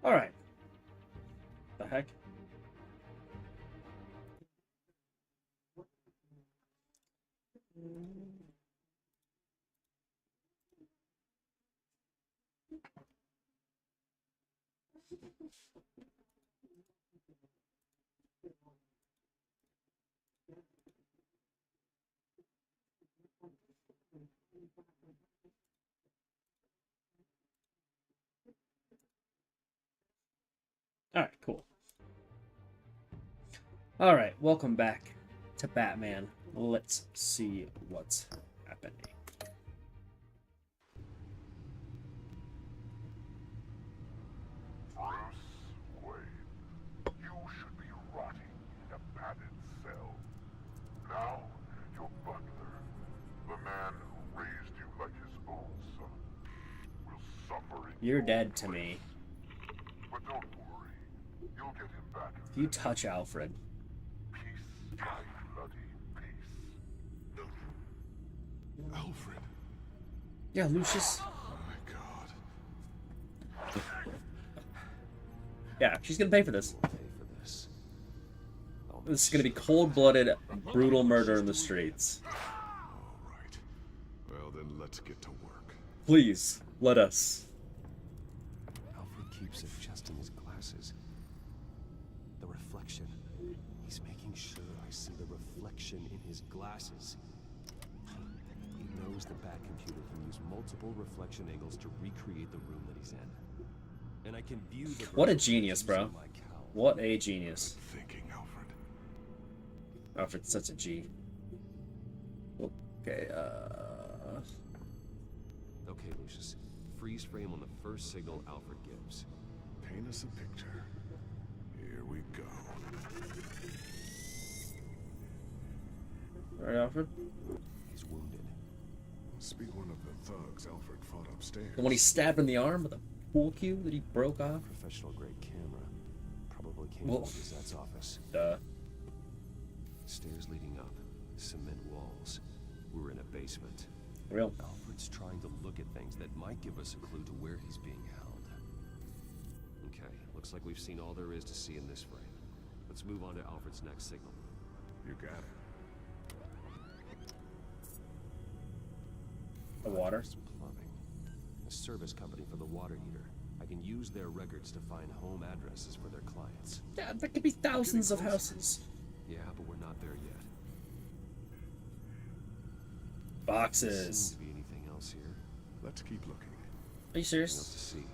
All right. The heck? All right, cool. All right, welcome back to Batman. Let's see what's happening. Bruce Wayne, you should be rotting in a padded cell. Now, your butler, the man who raised you like his own son, will suffer in You're your dead to place. me. But don't worry, you'll get him back. If you touch Alfred. Peace, my bloody peace. Alfred. Yeah, Lucius. Oh my god. Yeah, she's gonna pay for this. Pay for this. This is gonna be cold-blooded, brutal murder in the streets. Alright. Well then let's get to work. Please, let us. Alfred keeps adjusting his glasses. The reflection. He's making sure I see the reflection in his glasses. He knows the Bat computer can use multiple reflection angles to recreate the room that he's in. And I can view the What a genius, bro. using my cowl. What a genius. Thinking, Alfred. Alfred's such a G. Okay, Okay, Lucius. Freeze frame on the first signal Alfred gives. Paint us a picture. Here we go. Alright, Alfred. He's wounded. Must be one of the thugs Alfred fought upstairs. And when he stabbed in the arm with a pool cue that he broke off. Professional grade camera. Probably came Well- from Gazette's office. Duh. Stairs leading up. Cement walls. We're in a basement. Real. Alfred's trying to look at things that might give us a clue to where he's being held. Okay, looks like we've seen all there is to see in this frame. Let's move on to Alfred's next signal. You got it. The water. First, plumbing. A service company for the water heater. I can use their records to find home addresses for their clients. Yeah, there could be thousands of houses. Yeah, but we're not there yet. Boxes. Seems to be anything else here. Let's keep looking. Are you Nothing else serious? to see here.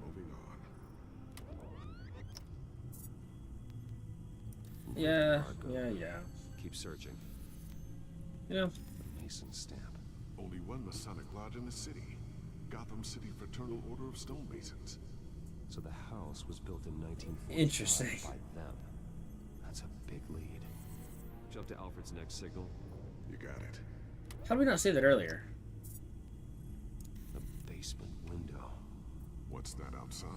Moving on. Yeah, Marco. yeah. Keep searching. You know, The Mason stamp. Only one Masonic lodge in the city. Gotham City Fraternal Order of Stonemasons. So the house was built in 1945 Interesting. by them. That's a big lead. Jump to Alfred's next signal. You got it. how did we not say that earlier? The basement window. What's that outside?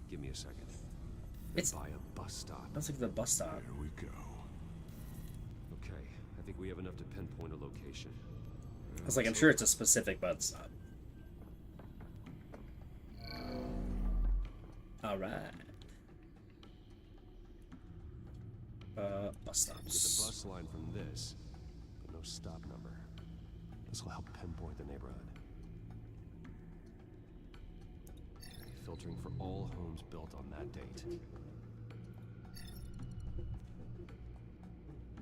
Give me a second. It's By a bus stop. that's like the bus stop. Here we go. Okay, I think we have enough to pinpoint a location. I was like, I'm sure it's a specific bus stop. All right. Bus Get the stops. bus line from this, but no stop number. This will help pinpoint the neighborhood. Okay, filtering for all homes built on that date.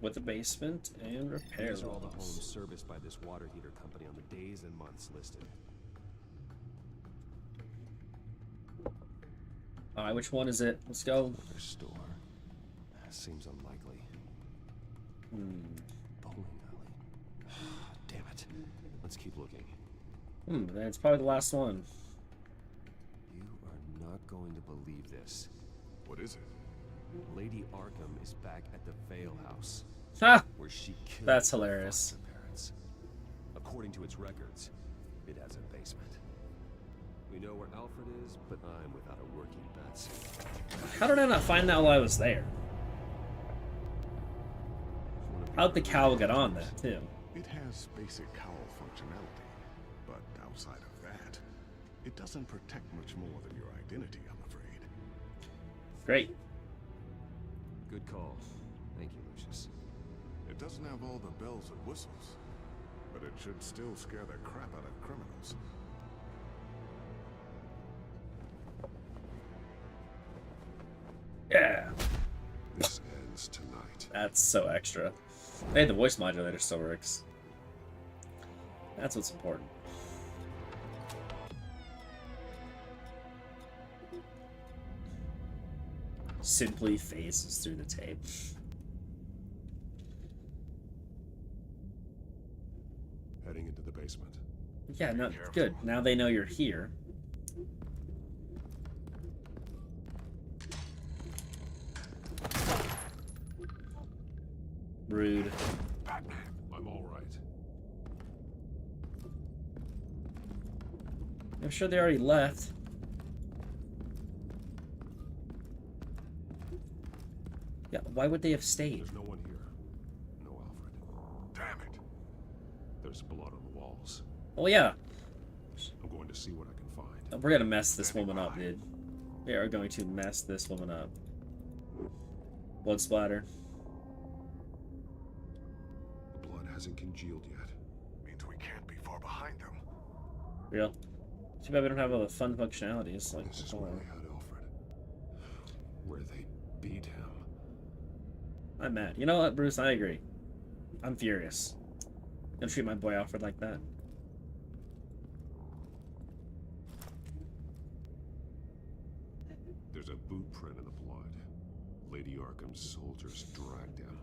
With the basement and repair These are all the homes walls. serviced by this water heater company on the days and months listed. All right, which one is it? Let's go. Another store. Seems unlikely. Bowling alley. Damn it. Let's keep looking. Then it's probably the last one. You are not going to believe this. What is it? Lady Arkham is back at the Vale House, Ha! where she killed That's her hilarious. foster parents. According to its records, it has a basement. We know where Alfred is, but I'm without a working bat suit. How did I not find that while I was there? One of How'd the your cowl get on there, too? It has basic cowl functionality, but outside of that, It doesn't protect much more than your identity, I'm afraid. Great. Good call. Thank you, Lucius. It doesn't have all the bells and whistles, but it should still scare the crap out of criminals. Yeah. This ends tonight. That's so extra. Hey, the voice modulator still works. That's what's important. Simply phases through the tape. Heading into the basement. Yeah, no, good. Now they know you're here. Rude. Batman, I'm all right. I'm sure they already left. Yeah, why would they have stayed? There's no one here. No Alfred. Damn it. There's blood on the walls. Oh yeah, I'm going to see what I can find. we're gonna mess this woman up, dude. We are going to mess this woman up. Blood splatter. The blood hasn't congealed yet. Means we can't be far behind them. Real. Too bad we don't have all the fun functionalities. Like, This is where they had Alfred. Where they beat him. I'm mad. You know what, Bruce? I agree. I'm furious. Don't treat my boy Alfred like that. There's a boot print in the blood. Lady Arkham's soldiers dragged him.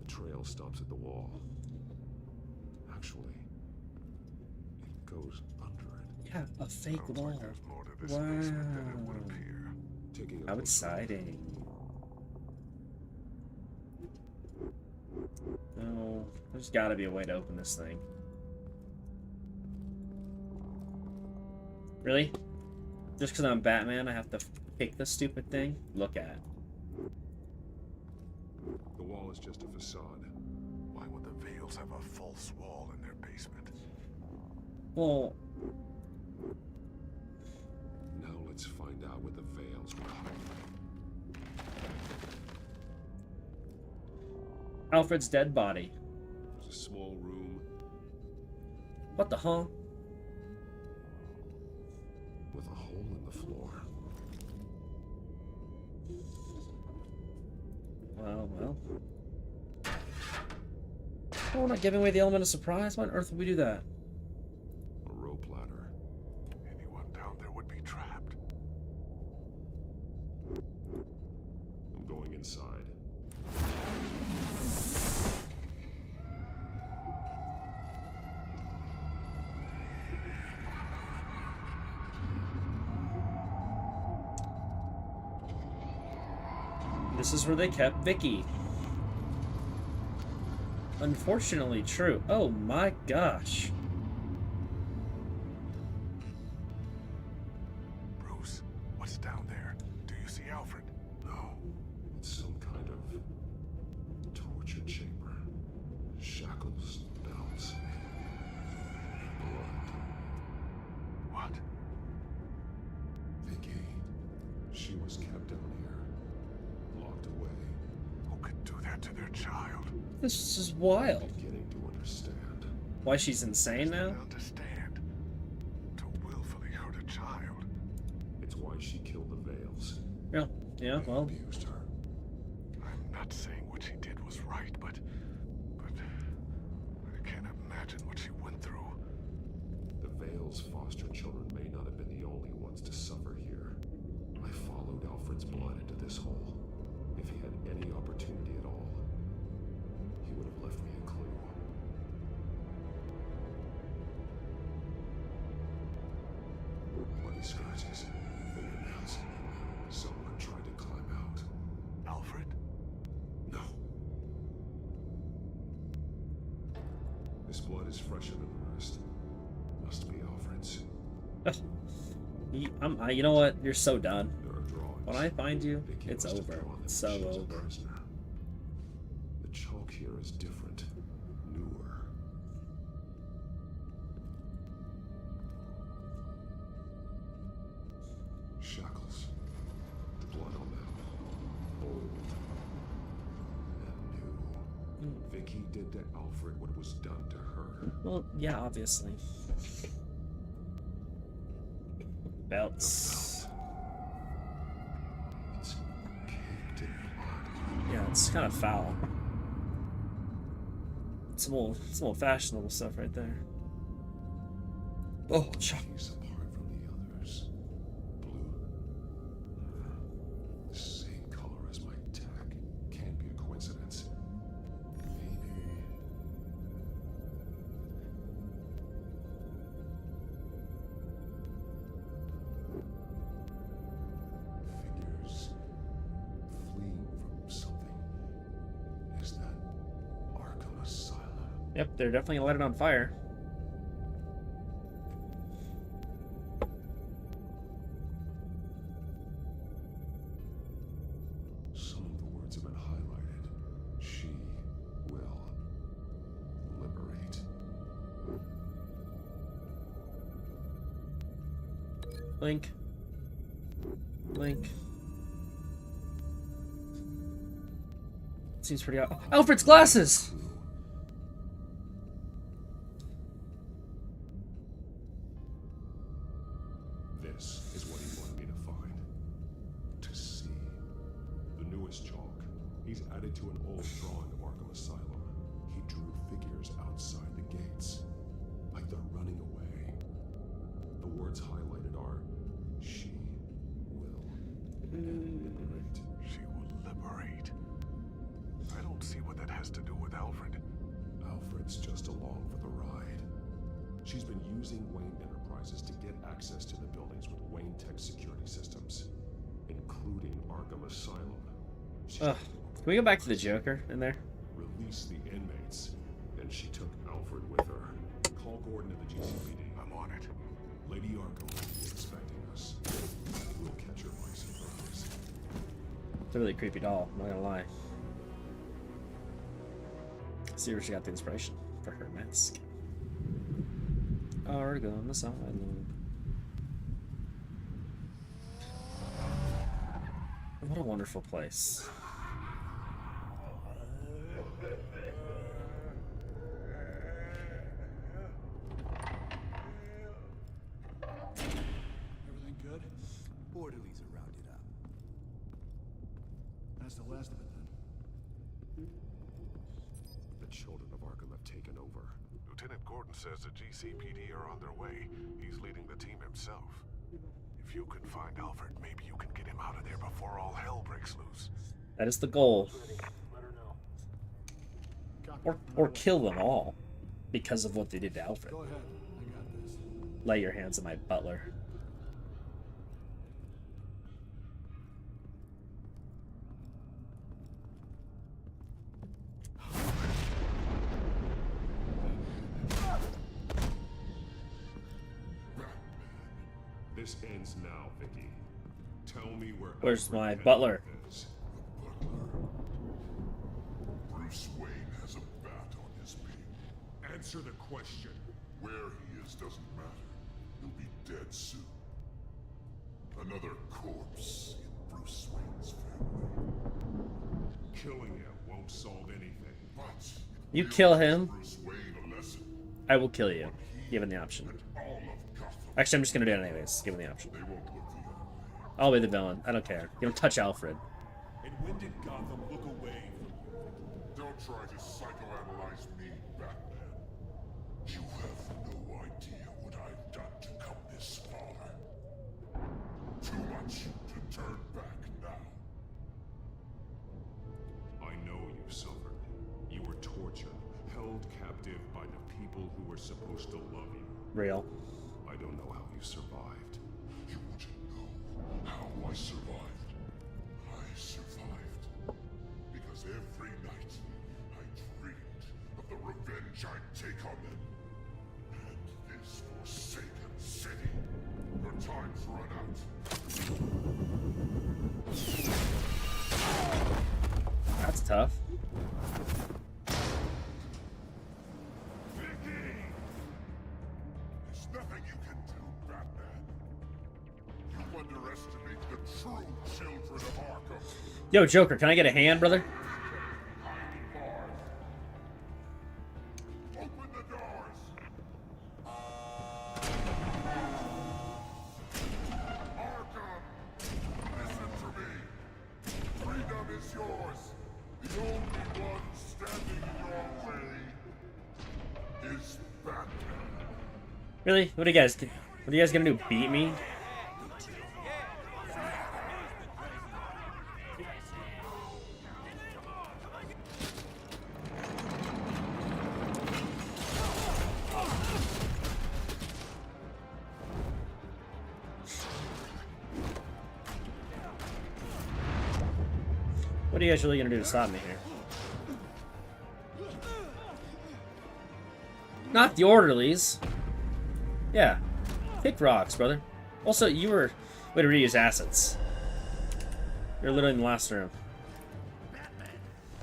The trail stops at the wall. Actually, it goes under it. Yeah, a fake Sounds wall. like there's more to this basement than it would Wow. appear. Taking a How closer exciting. No, there's gotta be a way to open this thing. Really? Just because I'm Batman, I have to pick the stupid thing? Look at. The wall is just a facade. Why would the Vales have a false wall in their basement? Well, Now let's find out what the Vales were hiding. Alfred's dead body. There's a small room What the hell? with a hole in the floor. Well. Oh, we're not giving away the element of surprise? Why on earth would we do that? A rope ladder. Anyone down there would be trapped. I'm going inside. This is where they kept Vicky. Unfortunately true. Oh my gosh. Bruce, what's down there? Do you see Alfred? No. It's some kind of torture chamber. Shackles, belts, blood. What? Vicky. She was kept down here, locked away. Who could do that to their child? This is wild. Beginning to understand. Why she's insane now? Understand. To willfully hurt a child. It's why she killed the Vales. Yeah, well. Abused her. I'm not saying what she did was right, but I can't imagine what she went through. The Vales' foster children may not have been the only ones to suffer here. I followed Alfred's blood into this hole. If he had any opportunity at all, he would have left me a clue. Bloody scratches, fingernails. Someone tried to climb out. Alfred? No. This blood is fresher than the rest. Must be Alfred's. You know what? You're so done. There are drawings. When I find you, Vicky it's must have over. drawn them It's when so she was a over. prisoner. The chalk here is different, newer. think he did to Alfred what was done to her? Well, yeah, obviously. Belts. It's caked in blood. Yeah, it's kind of foul. Some old fashionable stuff right there. Oh, shock. He's apart from the others. Blue. The same color as my tag. Can't be a coincidence. Maybe. Figures fleeing from something. Is that Arkham Asylum? Yep, they're definitely gonna light it on fire. Some of the words have been highlighted. She will liberate. Link. Link. Seems pretty out. Alfred's glasses! This is what he wanted me to find. To see. The newest chalk. He's added to an old drawing of Arkham Asylum. He drew figures outside the gates. Like they're running away. The words highlighted are, she will liberate. She will liberate. I don't see what that has to do with Alfred. Alfred's just along for the ride. She's been using Wayne Enterprises to get access to the buildings with Wayne Tech security systems, including Arkham Asylum. She's Ugh. Can we go back to the Joker in there? released the inmates, and she took Alfred with her. Call Gordon at the GCPD. I'm on it. Lady Arkham is expecting us. We'll catch her by surprise. It's a really creepy doll, I'm not gonna lie. See where she got the inspiration for her mask. Arkham Asylum. What a wonderful place. Everything good? Orderlies are rounded up. That's the last of it then. The children of Arkham have taken over. Lieutenant Gordon says the GCPD are on their way. He's leading the team himself. If you can find Alfred, maybe you can get him out of there before all hell breaks loose. That is the goal. Copy. Or kill them all. Because of what they did to Alfred. Go ahead. I got this. Lay your hands on my butler. This ends now, Vicky. Tell me where. Where's Alfred my Kent butler? is. The butler. Bruce Wayne has a bat on his pig. Answer the question. Where he is doesn't matter. He'll be dead soon. Another corpse in Bruce Wayne's family. Killing him won't solve anything. But You kill him, Bruce Wayne a lesson. I will kill you. Given the option. All of Gotham. Actually, I'm just gonna do it anyways, given the option. They won't look the other way. I'll be the villain. I don't care. You don't touch Alfred. And when did Gotham look away from you? Don't try to psychoanalyze me, Batman. You have no idea what I've done to come this far. Too much to turn back now. I know you suffered. You were tortured, held captive by the people who were supposed to love you. Real. I don't know how you survived. You want to know how I survived? I survived because every night I dreamed of the revenge I'd take on them. And this forsaken city. Your time's run out. That's tough. Vicky! There's nothing you can do, Batman. You underestimate the true children of Arkham. Yo, Joker, can I get a hand, brother? Really? What are you guys gonna do? Beat me? What are you guys really gonna do to stop me here? Not the orderlies. Yeah. Pick rocks, brother. Also, you were... Way to reuse assets. You're literally in the last room. Batman!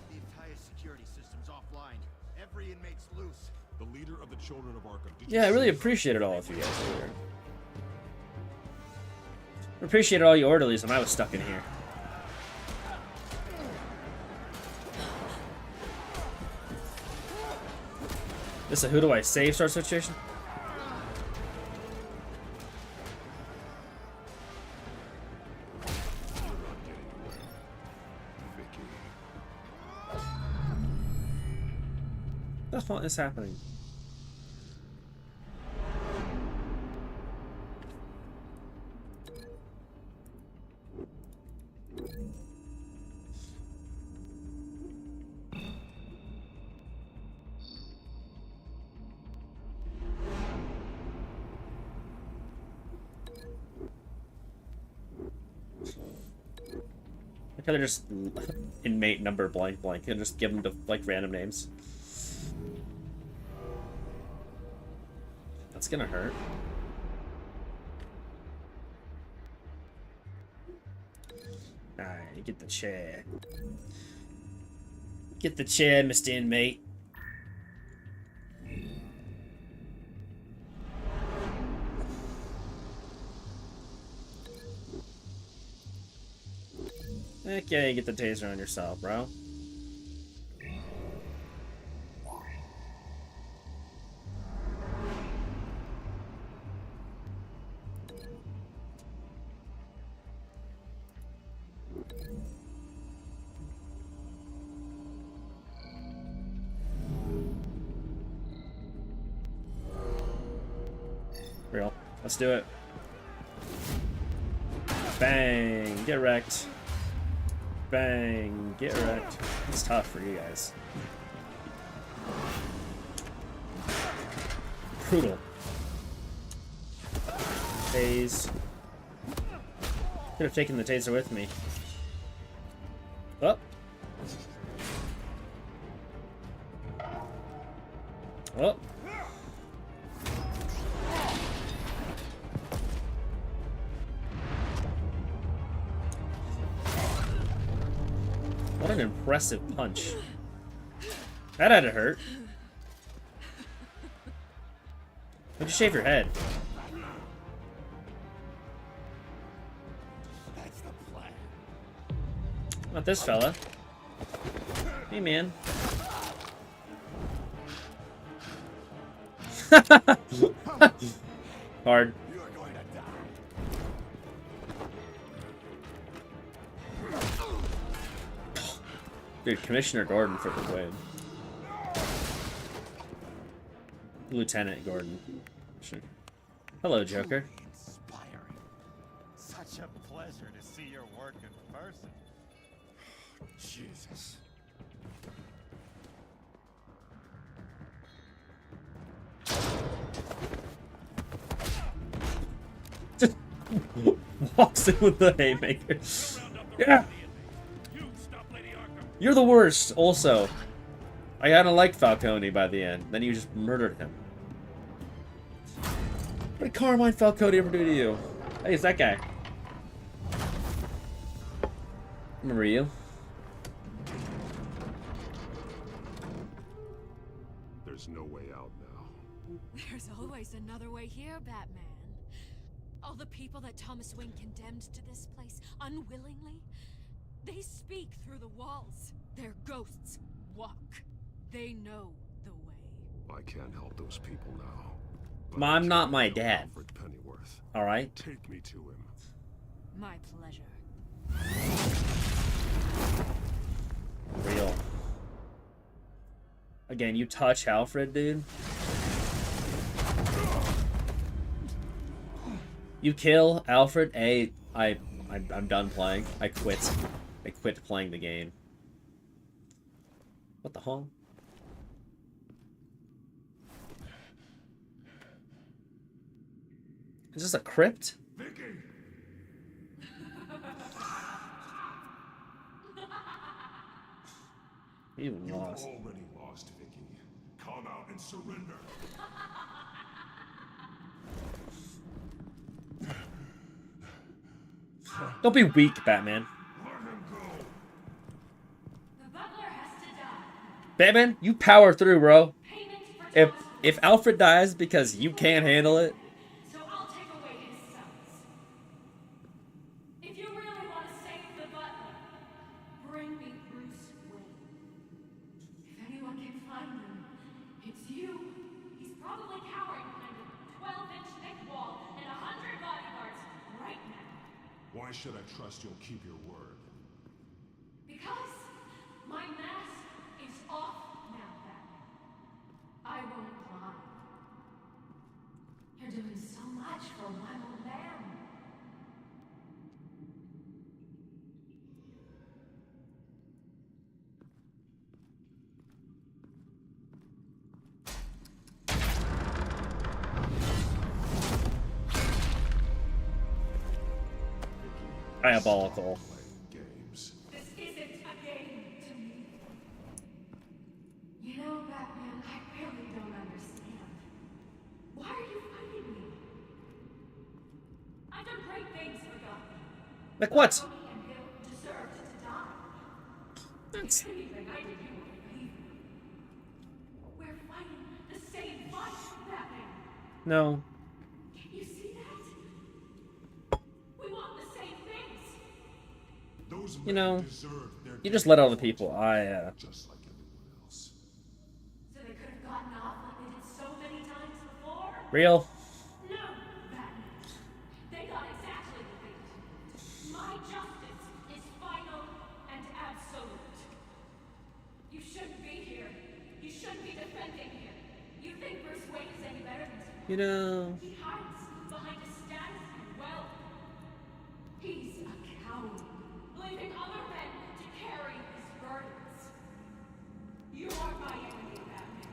The entire security system's offline. Every inmate's loose. The leader of the Children of Arkham. Did Yeah, I you really see her? appreciated all of you guys earlier. I appreciated all you orderlies when I was stuck in here. This a who do I save sort of situation? You're not getting away. Vicky. What the fuck is happening? I could have just inmate number blank blank and just give them to like random names. That's gonna hurt. Alright, get the chair. Get the chair, Mr. Inmate. Okay, get the taser on yourself, bro. Real. Let's do it. Bang! Get wrecked. Bang! Get wrecked. It's tough for you guys. Brutal. Tase. Could have taken the taser with me. Oh. Oh. What an impressive punch. That had to hurt. Why'd you shave your head? That's the plan. Not this fella. Hey, man. Hard. You are going to die. Dude, Commissioner Gordon for the win. Lieutenant Gordon. Sure. Hello, Joker. Inspiring. Such a pleasure to see your work in person. Jesus. Just walks in with the haymaker. Yeah. You're the worst, also. I kinda liked Falcone by the end. Then you just murdered him. What did Carmine Falcone ever do to you? Hey, it's that guy. Remember you? There's no way out now. There's always another way here, Batman. All the people that Thomas Wayne condemned to this place unwillingly, they speak through the walls. Their ghosts walk. They know the way. I can't help those people now. but Ma, I I'm not can my help dad. Alfred Pennyworth. Alright? Take me to him. My pleasure. Real. Again, you touch Alfred, dude. You kill Alfred. I'm done playing. I quit. I quit playing the game. What the hell? Is this a crypt? Vicky! You You've lost. already lost, Vicky. Come out and surrender. Don't be weak, Batman. Let him go. The butler has to die. Batman, you power through, bro. Payment for If Thomas if Alfred dies because you can't handle it, so I'll take away his sons. If you really want to save the butler, bring me Bruce Wayne. If anyone can find him, it's you. He's probably cowering behind a 12-inch thick wall and 100 bodyguards right now. Why should I trust you'll keep your word? Because my mask is off now, Batman. I won't lie. You're doing so much for one old man. diabolical. Playing games. This isn't a game to me. You know, Batman, I really don't understand. Why are you fighting me? I've done great things for Gotham. Like what? Tony and Bill deserved to die. That's If anything, I did you a favor. We're fighting the same fight, Batman. no. Can you see that? We want the same things. Those You men know, deserve their You just let other death people. just like everyone else. So they could have gotten off like they did so many times before? Real. No, Batman. They got exactly what they did. My justice is final and absolute. You shouldn't be here. You shouldn't be defending him. You think Bruce Wayne is any better than Superman? You know. He hides behind his status and wealth. He's a coward, leaving other men to carry his burdens. You are my enemy, Batman.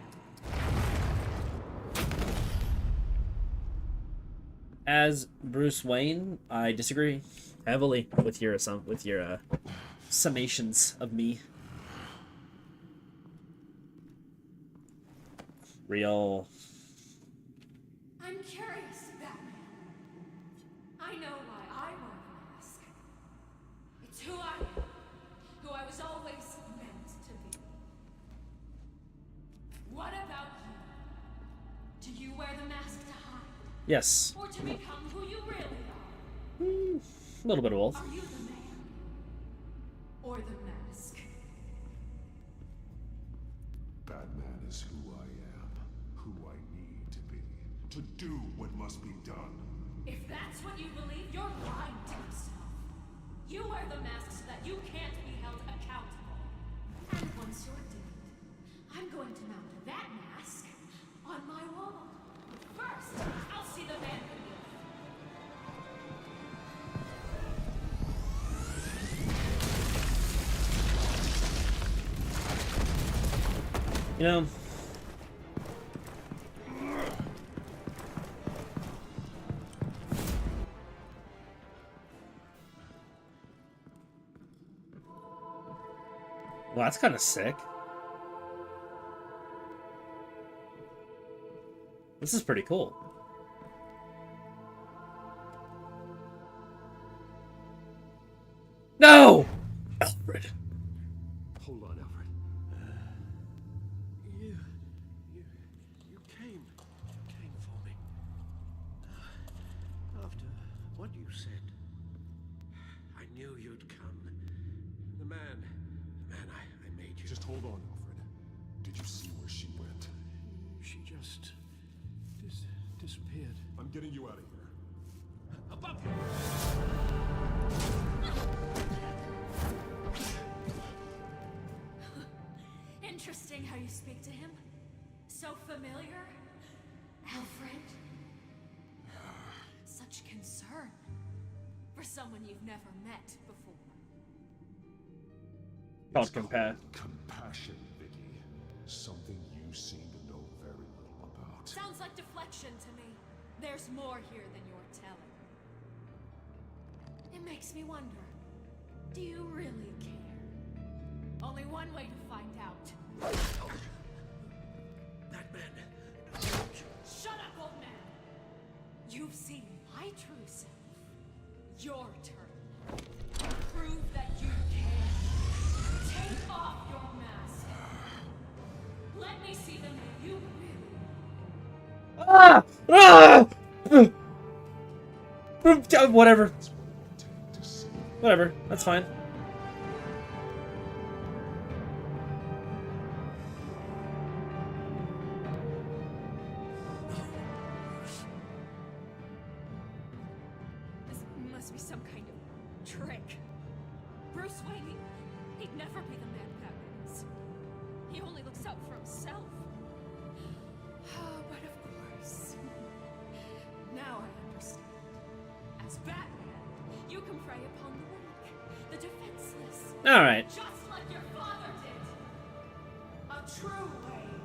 As Bruce Wayne, I disagree heavily with your summations of me. Real. I'm curious, Batman. I know why I wear the mask. It's who I am, who I was always meant to be. What about you? Do you wear the mask to hide, Yes. or to become who you really are? A little bit of both. Are you the man, or the mask? Batman is who I am, who I need to be, to do what must be done. If that's what you believe, you're lying to yourself. You wear the mask so that you can't be held accountable. And once you're dead, I'm going to mount that mask on my wall. But first, I'll see the man beneath. You know. Well, that's kind of sick. This is pretty cool. No! Alfred. Hold on, Alfred. You came for me. After what you said, I knew you'd come. The man I made you. Just hold on, Alfred. Did you see where she went? She just disappeared. I'm getting you out of here. Above you! Interesting how you speak to him. So familiar. Alfred. Such such concern for someone you've never met before. Called Compassion, Vicky. Something you seem to know very little about. Sounds like deflection to me. There's more here than you're telling. It makes me wonder, do you really care? Only one way to find out. That man. Shut up, old man! You've seen my true self. Your turn. Prove that you care. Take off your mask. Let me see the man you really Ah! Ah! Whatever. Whatever. That's fine. This must be some kind of trick. Bruce Wayne, he'd never be the man Batman is. He only looks out for himself. But of course. Now I understand. As Batman, you can prey upon the weak, the defenseless. Alright. Just like your father did. A true Wayne.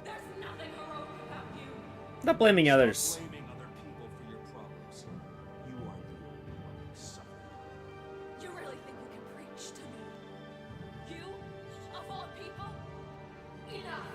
There's nothing heroic about you. Not blaming others. Blaming other people for your problems. You are the only one who suffered. You really think you can preach to me? You, of all people? Enough!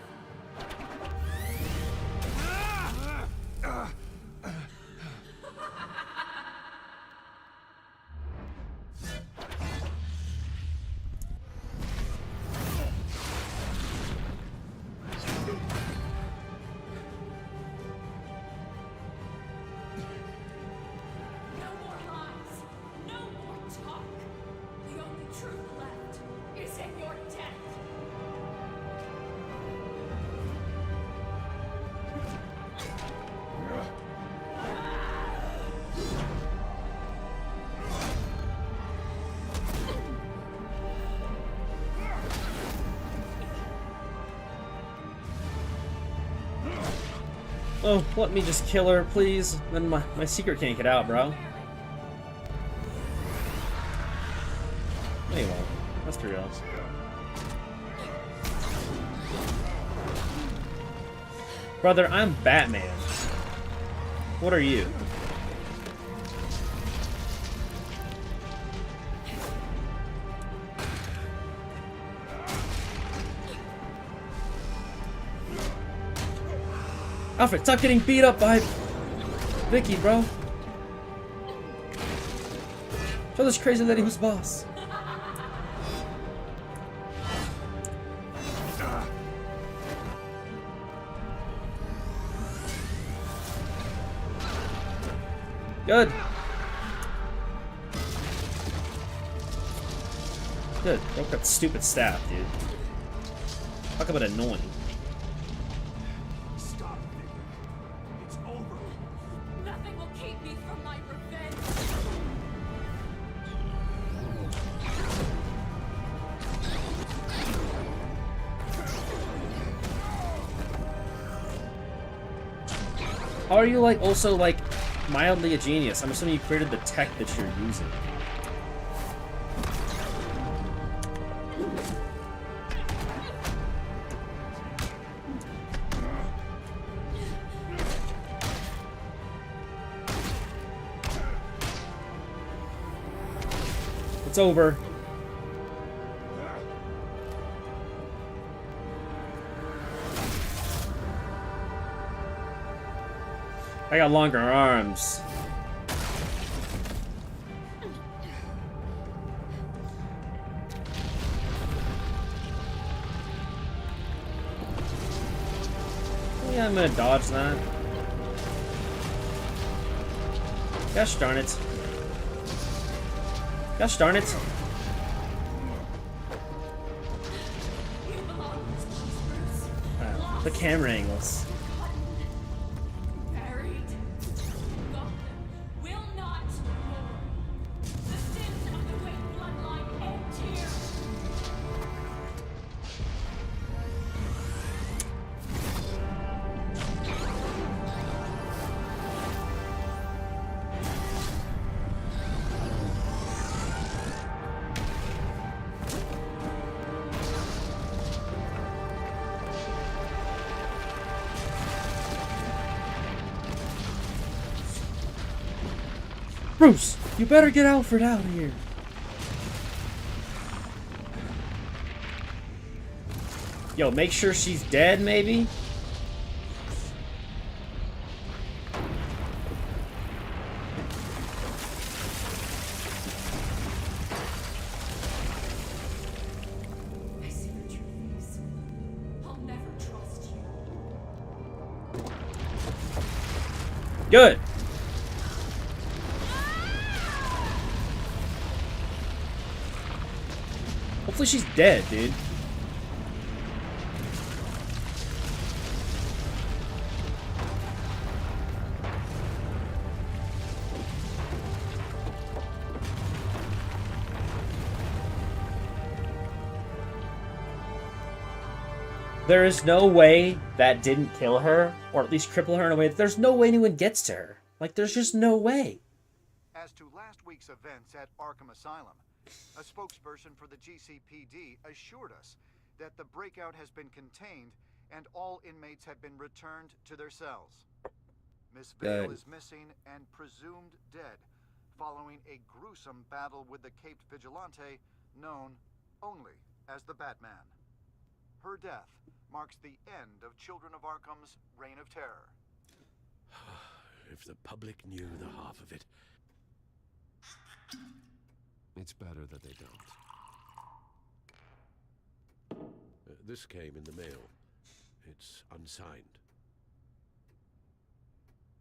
No more lies. No more talk. The only truth left is in your death. Oh, let me just kill her, please. Then my secret can't get out, bro. No, you won't. That's for real. Brother, I'm Batman. What are you? Alfred, stop getting beat up by Vicky, bro. Show this crazy lady who's boss. Good. Good. Broke that stupid staff, dude. Talk about annoying. Stop, Vicky. It's over. Nothing will keep me from my revenge. How are you, like, also, like, mildly a genius? I'm assuming you created the tech that you're using. It's over. I got longer arms. Yeah, I'm gonna dodge that. Gosh darn it. Gosh darn it. You belong in this place, Bruce. Wow, the camera angles. Buried. Gotham will not mourn. The sins of the Wayne bloodline end here. Bruce, you better get Alfred out of here. Yo, make sure she's dead, maybe? I see your true face. I'll never trust you. Good. Hopefully she's dead, dude. There is no way that didn't kill her, or at least cripple her in a way that there's no way anyone gets to her. Like, there's just no way. As to last week's events at Arkham Asylum, a spokesperson for the GCPD assured us that the breakout has been contained and all inmates have been returned to their cells. Miss Vale is missing and presumed dead following a gruesome battle with the caped vigilante known only as the Batman. Her death marks the end of Children of Arkham's reign of terror. If the public knew the half of it. It's better that they don't. This came in the mail. It's unsigned.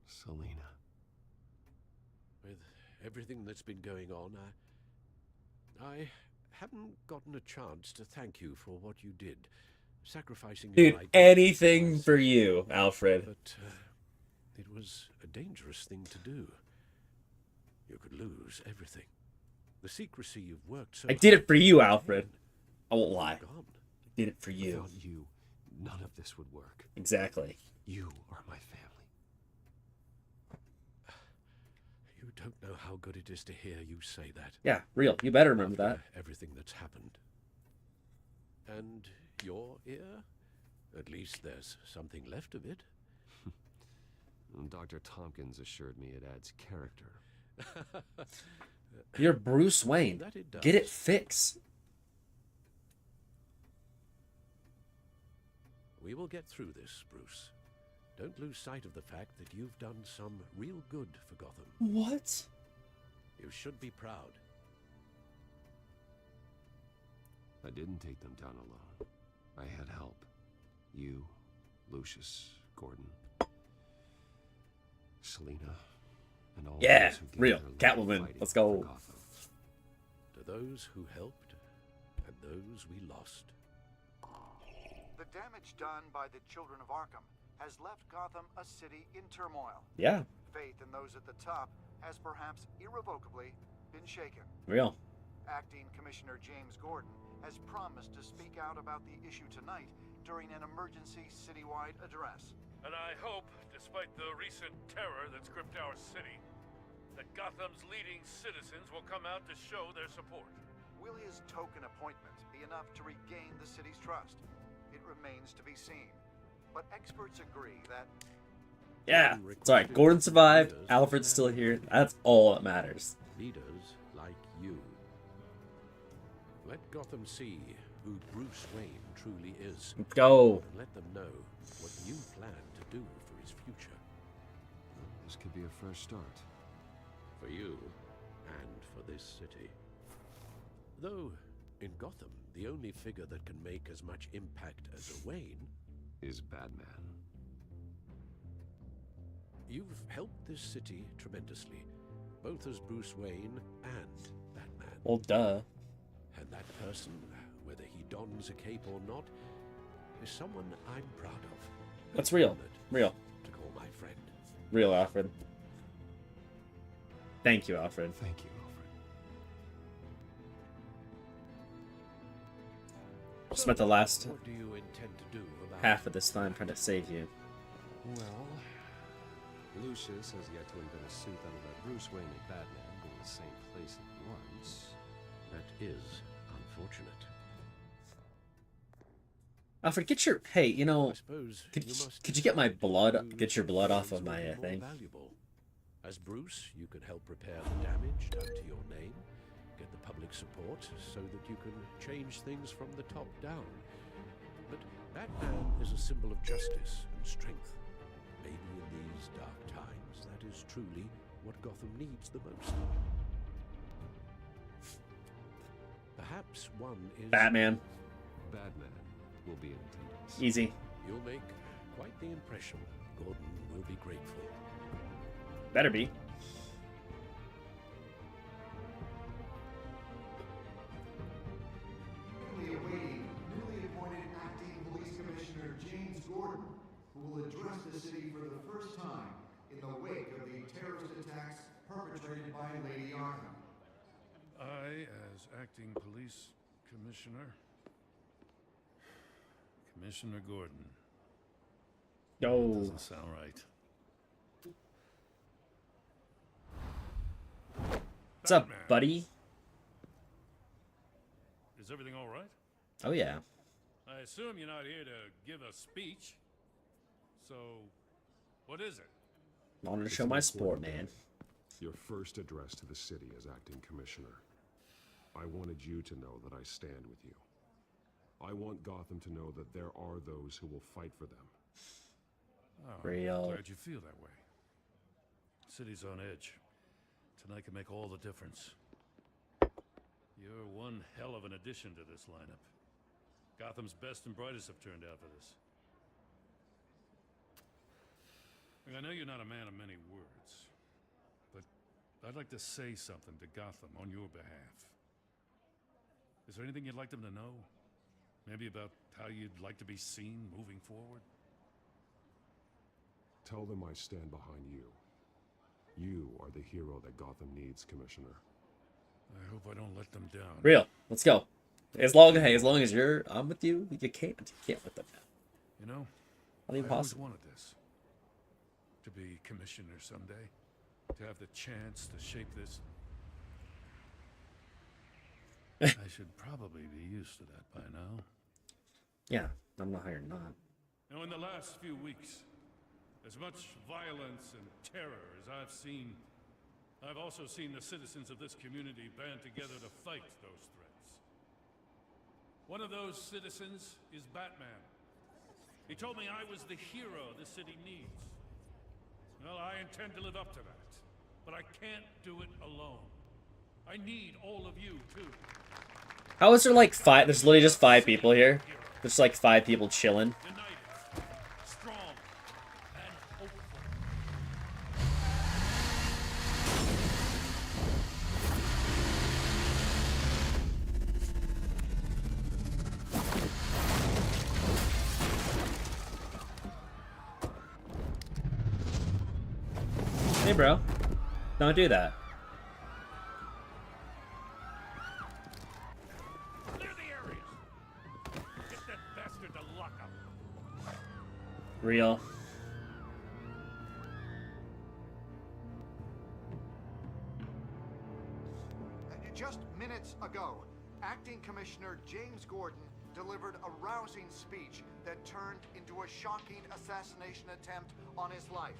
Selina. With everything that's been going on, I haven't gotten a chance to thank you for what you did. Sacrificing your Dude, life anything for you, Alfred. But it was a dangerous thing to do. You could lose everything. The secrecy you've worked so I did it for you, hard to Alfred. I won't lie. maintain. Gone. I did it for you. Without you, none of this would work. Exactly. You are my family. You don't know how good it is to hear you say that. Yeah, real. You better remember that. After everything that's happened. And your ear? At least there's something left of it. Dr. Tompkins assured me it adds character. You're Bruce Wayne. That it does. Get it fixed. We will get through this, Bruce. Don't lose sight of the fact that you've done some real good for Gotham. What? You should be proud. I didn't take them down alone. I had help. You, Lucius, Gordon, Selina, and all Yeah, those who gave real. their life Catwoman. fighting Let's go. for Gotham. To those who helped and those we lost. The damage done by the Children of Arkham has left Gotham a city in turmoil. Yeah, Faith in those at the top has perhaps irrevocably been shaken. real. Acting Commissioner James Gordon has promised to speak out about the issue tonight during an emergency citywide address. And I hope, despite the recent terror that's gripped our city, that Gotham's leading citizens will come out to show their support. Will his token appointment be enough to regain the city's trust? It remains to be seen. But experts agree that Yeah. It's alright. Gordon survived. Alfred's still here. That's all that matters. Leaders like you. Let Gotham see who Bruce Wayne truly is. Go. And let them know what you plan to do for his future. This could be a fresh start. For you, and for this city. Though, in Gotham, the only figure that can make as much impact as a Wayne... Is Batman. You've helped this city tremendously, both as Bruce Wayne and Batman. Well, duh. And that person, whether he dons a cape or not, is someone I'm proud of. That's real. Honored Real. to call my friend. Real, Alfred. Thank you, Alfred. Thank you, Alfred. Spent the last What do you intend to do about half of this time trying to save you. Well, Lucius has yet to invent a suit that'll let Bruce Wayne and Batman be in the same place at once. That is unfortunate. Alfred, get your... Hey, you know... I suppose Could you must you get my blood... do Get your blood off of things my more thing? valuable. As Bruce, you could help repair the damage done to your name, get the public support so that you can change things from the top down. But Batman is a symbol of justice and strength. Maybe in these dark times, that is truly what Gotham needs the most. Perhaps one is... Batman. Batman will be in attendance. Easy. You'll make quite the impression. Gordon will be grateful. Better be. Awaiting newly appointed acting police commissioner James Gordon, who will address the city for the first time in the wake of the terrorist attacks perpetrated by Lady Arkham. I, as acting police commissioner... Commissioner Gordon. Yo. Doesn't sound right. What's up, Batman. buddy? Is everything all right? Oh, yeah. I assume you're not here to give a speech. So, what is it? Wanted to It's show an my important sport, day. man. Your first address to the city as acting commissioner. I wanted you to know that I stand with you. I want Gotham to know that there are those who will fight for them. Oh, Real. glad you feel that way. City's on edge. Tonight can make all the difference. You're one hell of an addition to this lineup. Gotham's best and brightest have turned out for this. Look, I know you're not a man of many words, but I'd like to say something to Gotham on your behalf. Is there anything you'd like them to know? Maybe about how you'd like to be seen moving forward? Tell them I stand behind you. You are the hero that Gotham needs, Commissioner. I hope I don't let them down. Real. Let's go. As long as I'm with you, you can't let them down. You know, Not even I always possible. wanted this. To be commissioner someday. To have the chance to shape this. I should probably be used to that by now. Yeah, I'm not hired not. Now, in the last few weeks, as much violence and terror as I've seen, I've also seen the citizens of this community band together to fight those threats. One of those citizens is Batman. He told me I was the hero the city needs. Well, I intend to live up to that, but I can't do it alone. I need all of you, too. How is there like five? There's literally just 5 people here. There's like 5 people chilling. United, strong, and hopeful. Hey, bro. Don't do that. Clear the area. Get that bastard to lock up. Real. Just minutes ago, Acting Commissioner James Gordon delivered a rousing speech that turned into a shocking assassination attempt on his life.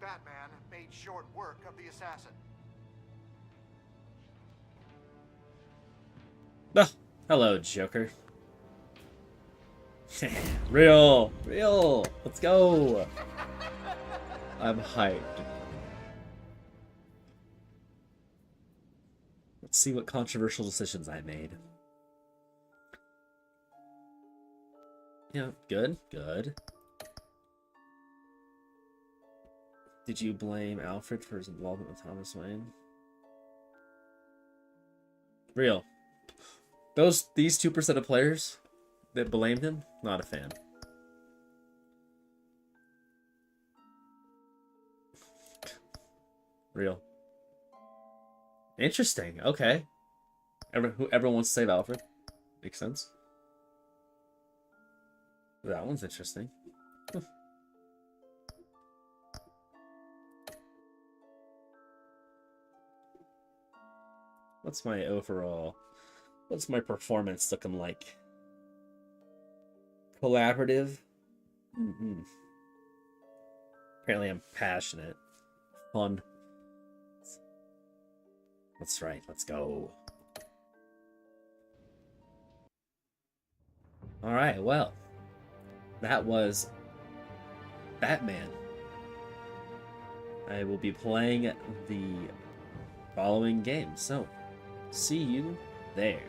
Batman made short work of the assassin. Ah, hello, Joker. Real. Let's go. I'm hyped. Let's see what controversial decisions I made. Yeah, good. Did you blame Alfred for his involvement with Thomas Wayne? Real. These 2% of players that blamed him, not a fan. Real. Interesting. Okay. Everyone wants to save Alfred. Makes sense. That one's interesting. What's my overall... What's my performance looking like? Collaborative? Apparently I'm passionate. Fun. That's right. Let's go. Alright, well. That was Batman. I will be playing the following game, so see you there.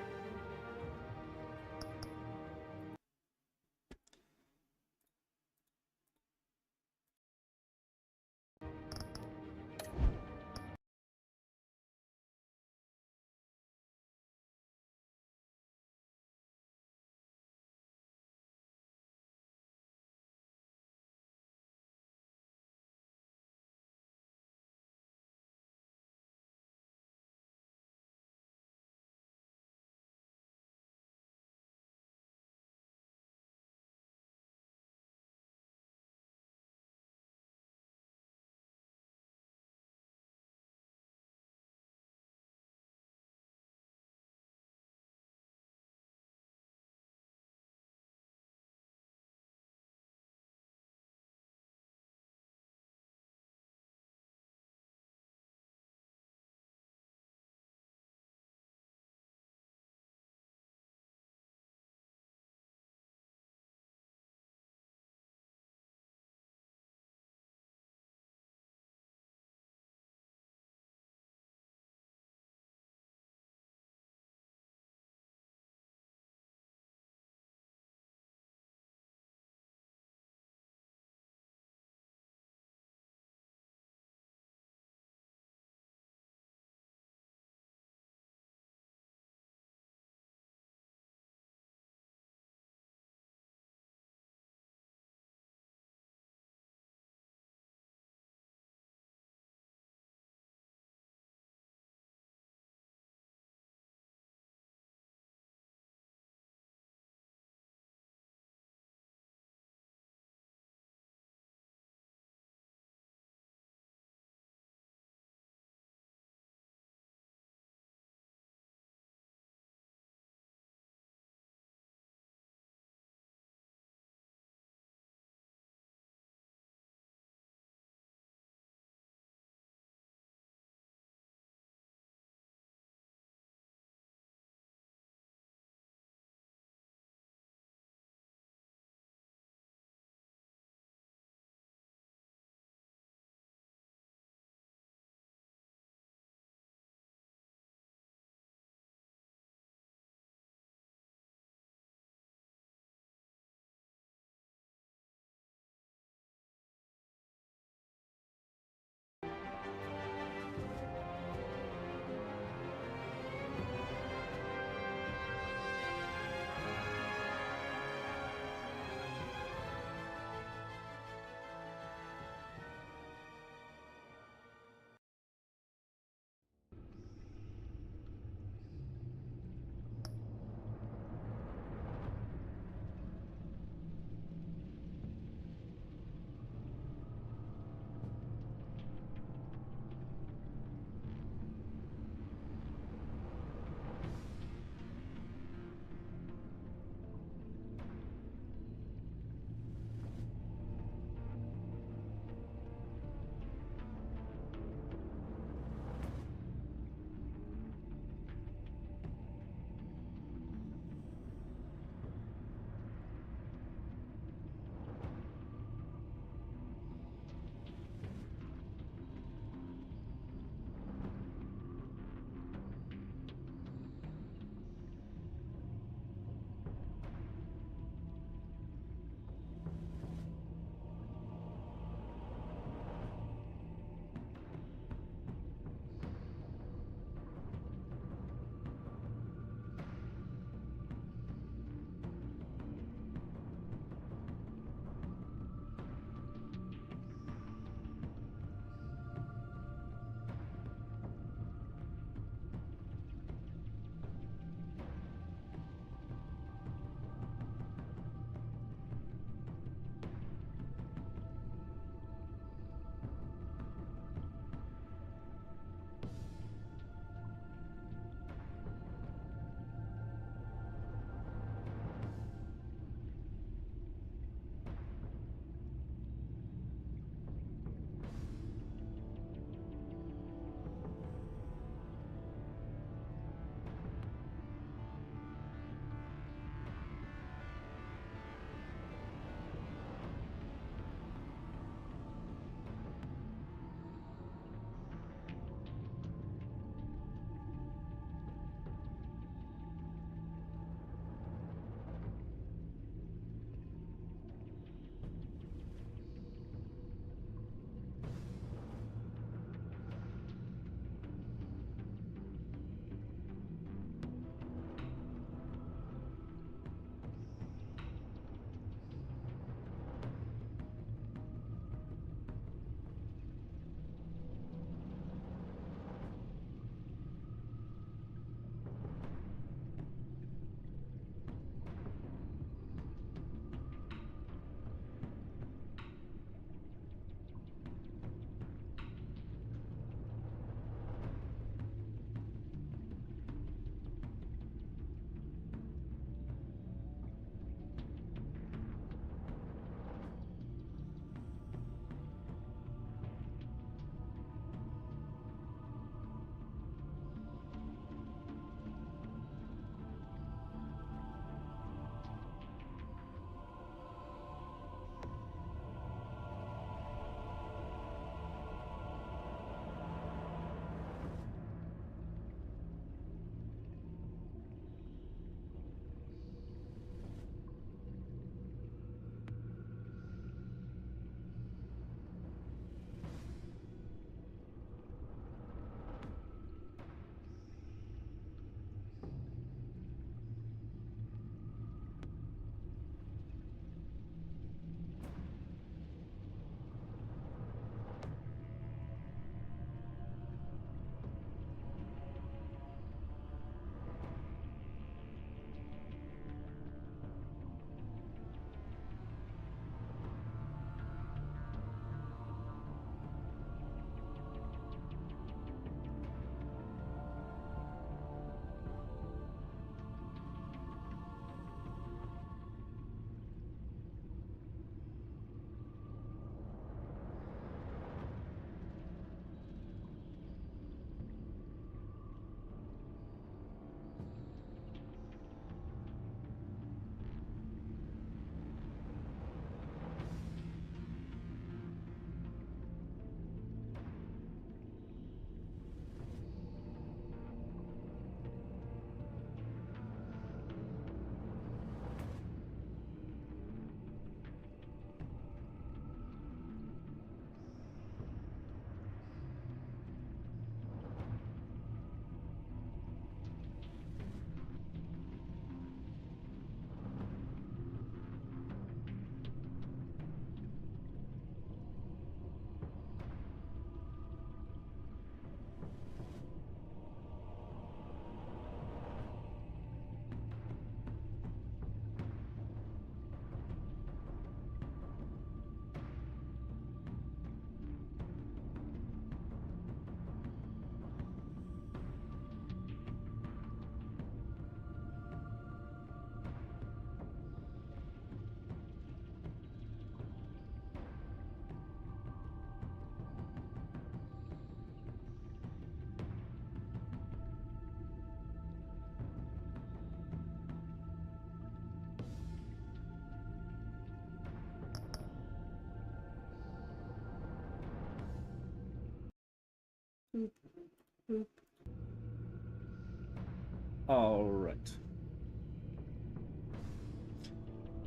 All right.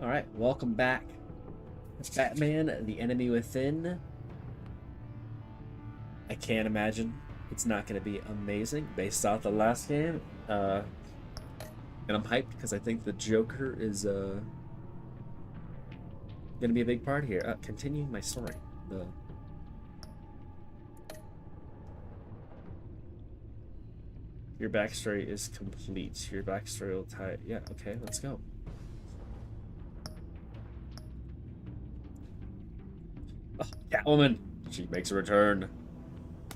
All right, welcome back. Batman, The Enemy Within. I can't imagine it's not going to be amazing based off the last game. And I'm hyped because I think the Joker is going to be a big part here. Continuing my story. Your backstory is complete. Your backstory will tie... Yeah, okay, let's go. Oh, Catwoman! She makes a return.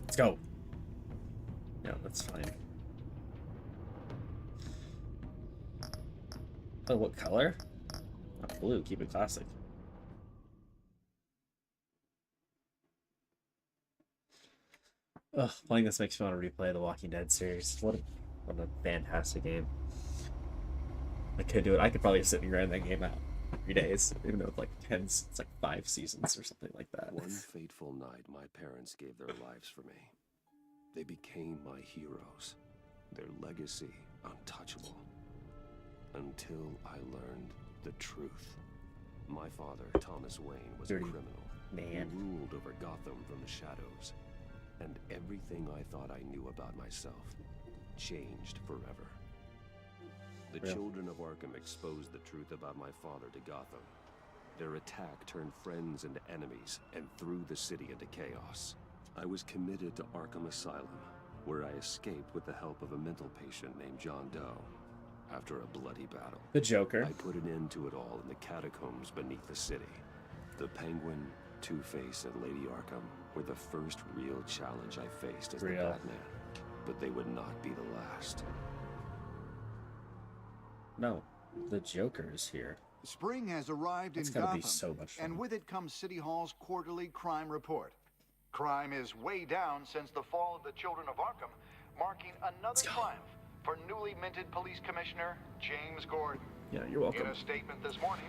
Let's go. Yeah, that's fine. Oh, what color? Oh, blue. Keep it classic. Ugh, playing this makes me want to replay the Walking Dead series. What a fantastic game. I could do it. I could probably sit and grind that game out 3 days, even though it's like 5 seasons or something like that. One fateful night, my parents gave their lives for me. They became my heroes. Their legacy untouchable. Until I learned the truth. My father, Thomas Wayne, was Dirty a criminal. man. He ruled over Gotham from the shadows. And everything I thought I knew about myself changed forever. The children of Arkham exposed the truth about my father to Gotham. Their attack turned friends into enemies and threw the city into chaos. I was committed to Arkham Asylum, where I escaped with the help of a mental patient named John Doe. After a bloody battle, The Joker. I put an end to it all in the catacombs beneath the city. The Penguin, Two-Face, and Lady Arkham were the first real challenge I faced as the Batman. But they would not be the last. No, the Joker is here. Spring has arrived in gotta Gotham, be so much fun. and with it comes City Hall's quarterly crime report. Crime is way down since the fall of the Children of Arkham, marking another triumph for newly minted Police Commissioner James Gordon. Yeah, you're welcome. In a statement this morning,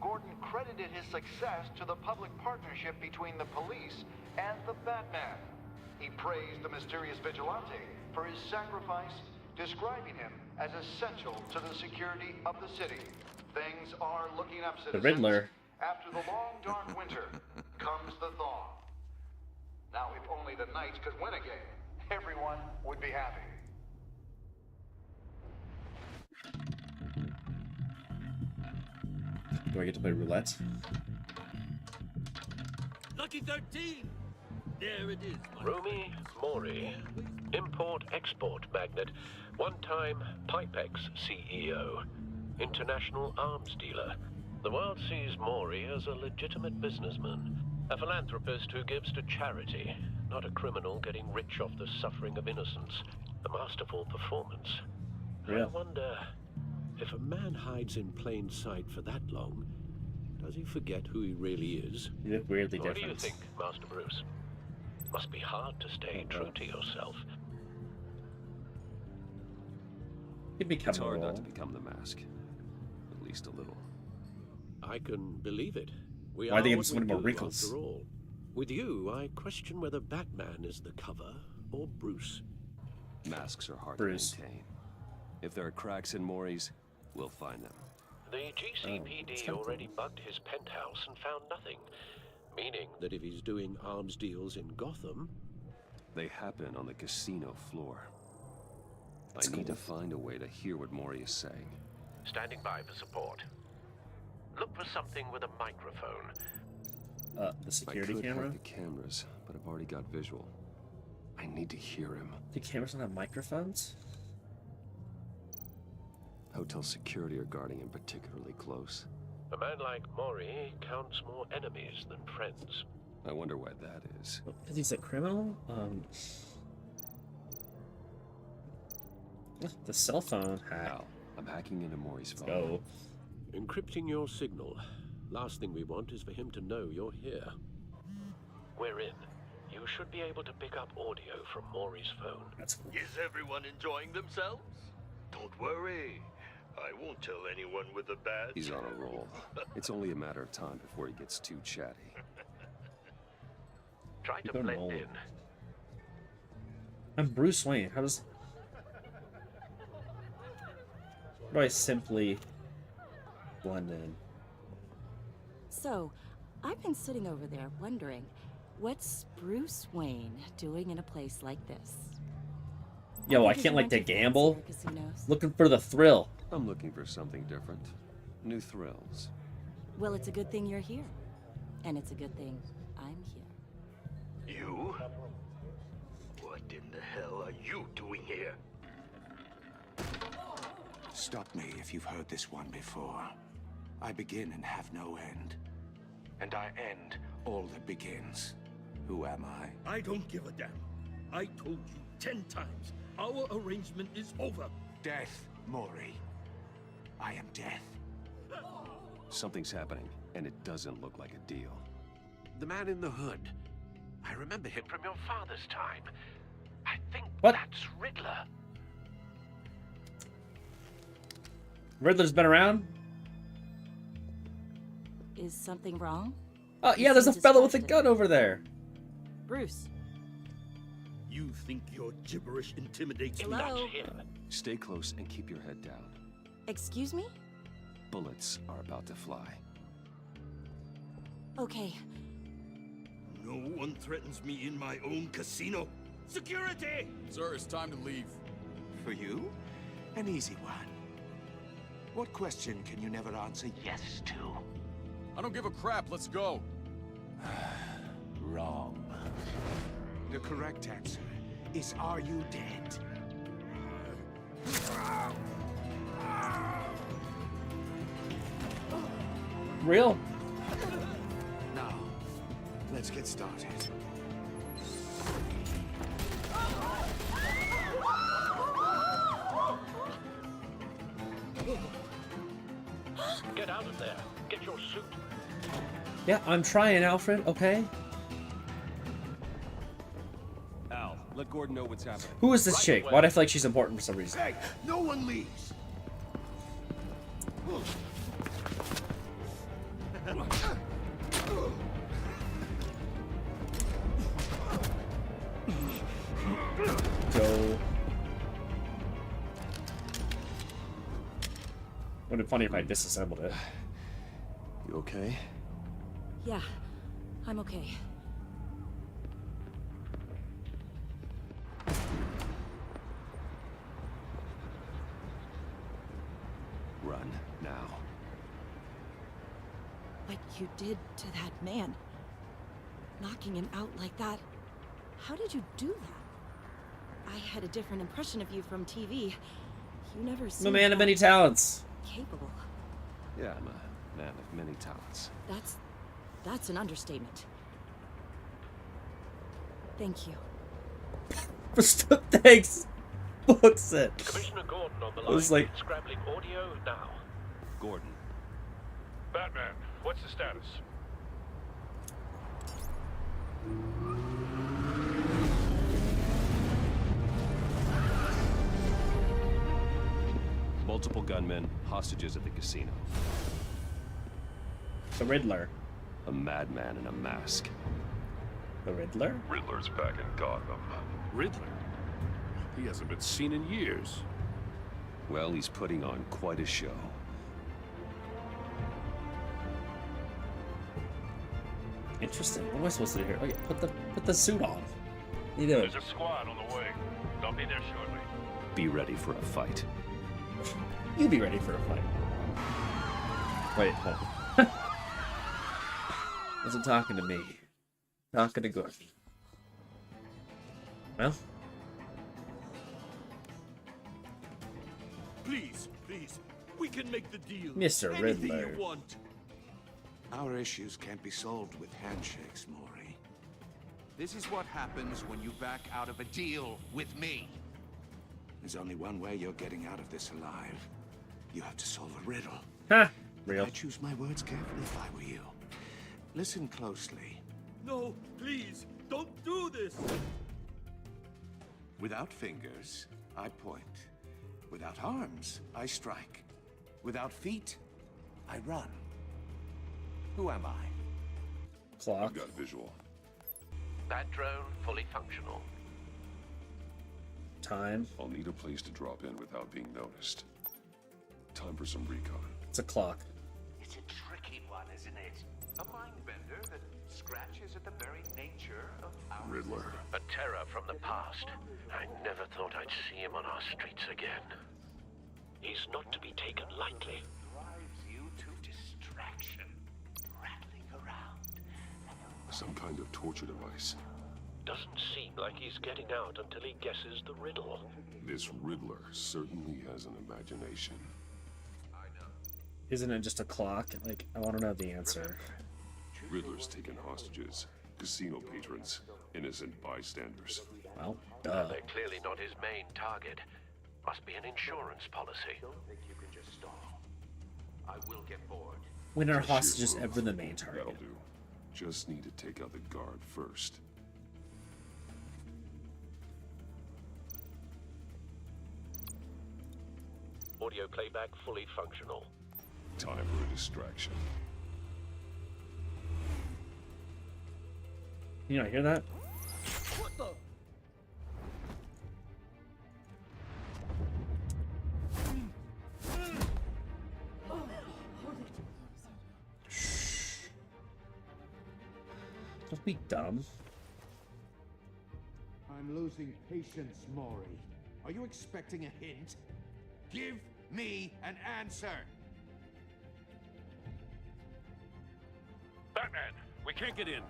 Gordon credited his success to the public partnership between the police and the Batman. He praised the mysterious vigilante for his sacrifice, describing him as essential to the security of the city. Things are looking up, citizens. The Riddler. After the long, dark winter comes the thaw. Now, if only the Knights could win a game, everyone would be happy. Do I get to play roulette? Lucky 13! There it is. Romy Mori, import-export magnate, one-time Pipex CEO, international arms dealer. The world sees Mori as a legitimate businessman, a philanthropist who gives to charity, not a criminal getting rich off the suffering of innocence. A masterful performance. Yeah. I wonder, if a man hides in plain sight for that long, does he forget who he really is? You look weirdly What different. do you think, Master Bruce? Must be hard to stay true to yourself. You become It's a hard role. not to become the mask. At least a little. I can believe it. We Why are they give what us we one more do, wrinkles? after all. With you, I question whether Batman is the cover or Bruce. Masks are hard Bruce. to maintain. If there are cracks in Mori's, we'll find them. The GCPD already bugged his penthouse and found nothing, meaning that if he's doing arms deals in Gotham, They happen on the casino floor. That's I need cool. to find a way to hear what Mori is saying. standing by for support. Look for something with a microphone. The security I could camera? hack the cameras, but I've already got visual. I need to hear him. The cameras don't have microphones? Hotel security are guarding him particularly close. A man like Mori counts more enemies than friends. I wonder why that is. Because he's a criminal? The cell phone hack. Al, I'm hacking into Mori's phone. Go. Encrypting your signal. Last thing we want is for him to know you're here. We're in. You should be able to pick up audio from Maury's phone. That's cool. Is everyone enjoying themselves? Don't worry. I won't tell anyone with a badge. He's on a roll. It's only a matter of time before he gets too chatty. Try to Keep on blend rolling. in. I'm Bruce Wayne. How do I simply blend in? So, I've been sitting over there wondering, what's Bruce Wayne doing in a place like this? Yo, I Because can't you like went to gamble. fancier casinos. Looking for the thrill. I'm looking for something different. New thrills. Well, it's a good thing you're here. And it's a good thing I'm here. You? What in the hell are you doing here? Stop me if you've heard this one before. I begin and have no end. And I end all that begins. Who am I? I don't give a damn. I told you 10 times. Our arrangement is over. Death, Maury. I am death. Something's happening, and it doesn't look like a deal. The man in the hood. I remember him from your father's time. I think What? that's Riddler. Riddler's been around? Is something wrong? Oh, yeah, there's a fella with a gun over there. Bruce. You think your gibberish intimidates me? Hello? Not him. Stay close and keep your head down. Excuse me? Bullets are about to fly. Okay. No one threatens me in my own casino. Security! Sir, it's time to leave. For you? An easy one. What question can you never answer yes to? I don't give a crap. Let's go. Wrong. The correct answer is, are you dead? Real? Now, let's get started. Get out of there. Get your suit. Yeah, I'm trying, Alfred, okay? Al, let Gordon know what's happening. Who is this chick? Why do I feel like she's important for some reason? Hey, no one leaves. Go. Would have been funny if I disassembled it. You okay? Yeah, I'm okay. Run, now. What you did to that man, knocking him out like that, how did you do that? I had a different impression of you from TV. You never I'm a seemed man of that many talents. capable. Yeah, I'm a man of many talents. That's an understatement. Thank you. Thanks. Books it. Commissioner Gordon on the It line. was like- Scrabbling audio now. Gordon. Batman, what's the status? Multiple gunmen, hostages at the casino. The Riddler. A madman in a mask. The Riddler? Riddler's back in Gotham. Riddler? He hasn't been seen in years. Well, he's putting on quite a show. Interesting. What am I supposed to do here? Okay, put the suit on. What are you doing? There's a squad on the way. They'll be there shortly. Be ready for a fight. You be ready for a fight. Wait, hold on. Wasn't talking to me. Talking to Gordon. Well, Please, please. We can make the deal. Mr. Anything Riddler. you want. Our issues can't be solved with handshakes, Maury. This is what happens when you back out of a deal with me. There's only one way you're getting out of this alive. You have to solve a riddle. ha, real. I choose my words carefully if I were you. Listen closely. No, please, don't do this. Without fingers, I point. Without arms, I strike. Without feet, I run. Who am I? Clock. I've got visual. That drone fully functional. time. I'll need a place to drop in without being noticed. Time for some recon. It's a clock. It's a tricky one, isn't it? A mind bender that scratches at the very nature of our Riddler. A terror from the past. I never thought I'd see him on our streets again. He's not to be taken lightly. Drives you to distraction, rattling around. Some kind of torture device. Doesn't seem like he's getting out until he guesses the riddle. This Riddler certainly has an imagination. Isn't it just a clock? Like, I want to know the answer. Riddler's taken hostages, casino patrons, innocent bystanders. Well, duh. They're clearly not his main target. Must be an insurance policy. Don't think you can just stall. I will get bored. When are Sheer hostages move. ever the main target? That'll do. Just need to take out the guard first. Audio playback fully functional. Time for a distraction. You not hear that? What the? Don't be dumb. I'm losing patience, Maury. Are you expecting a hint? Give me an answer! Batman, we can't get in.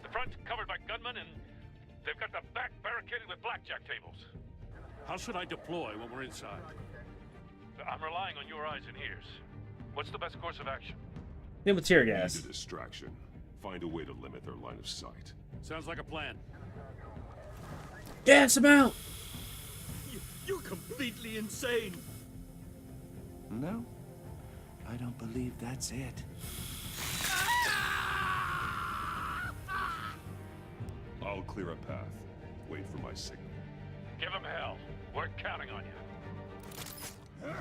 The front's covered by gunmen, and they've got the back barricaded with blackjack tables. How should I deploy when we're inside? I'm relying on your eyes and ears. What's the best course of action? Hit with tear Need gas. a distraction. Find a way to limit their line of sight. Sounds like a plan. Gas him out! You're completely insane! No, I don't believe that's it. I'll clear a path. Wait for my signal. Give him hell. We're counting on you.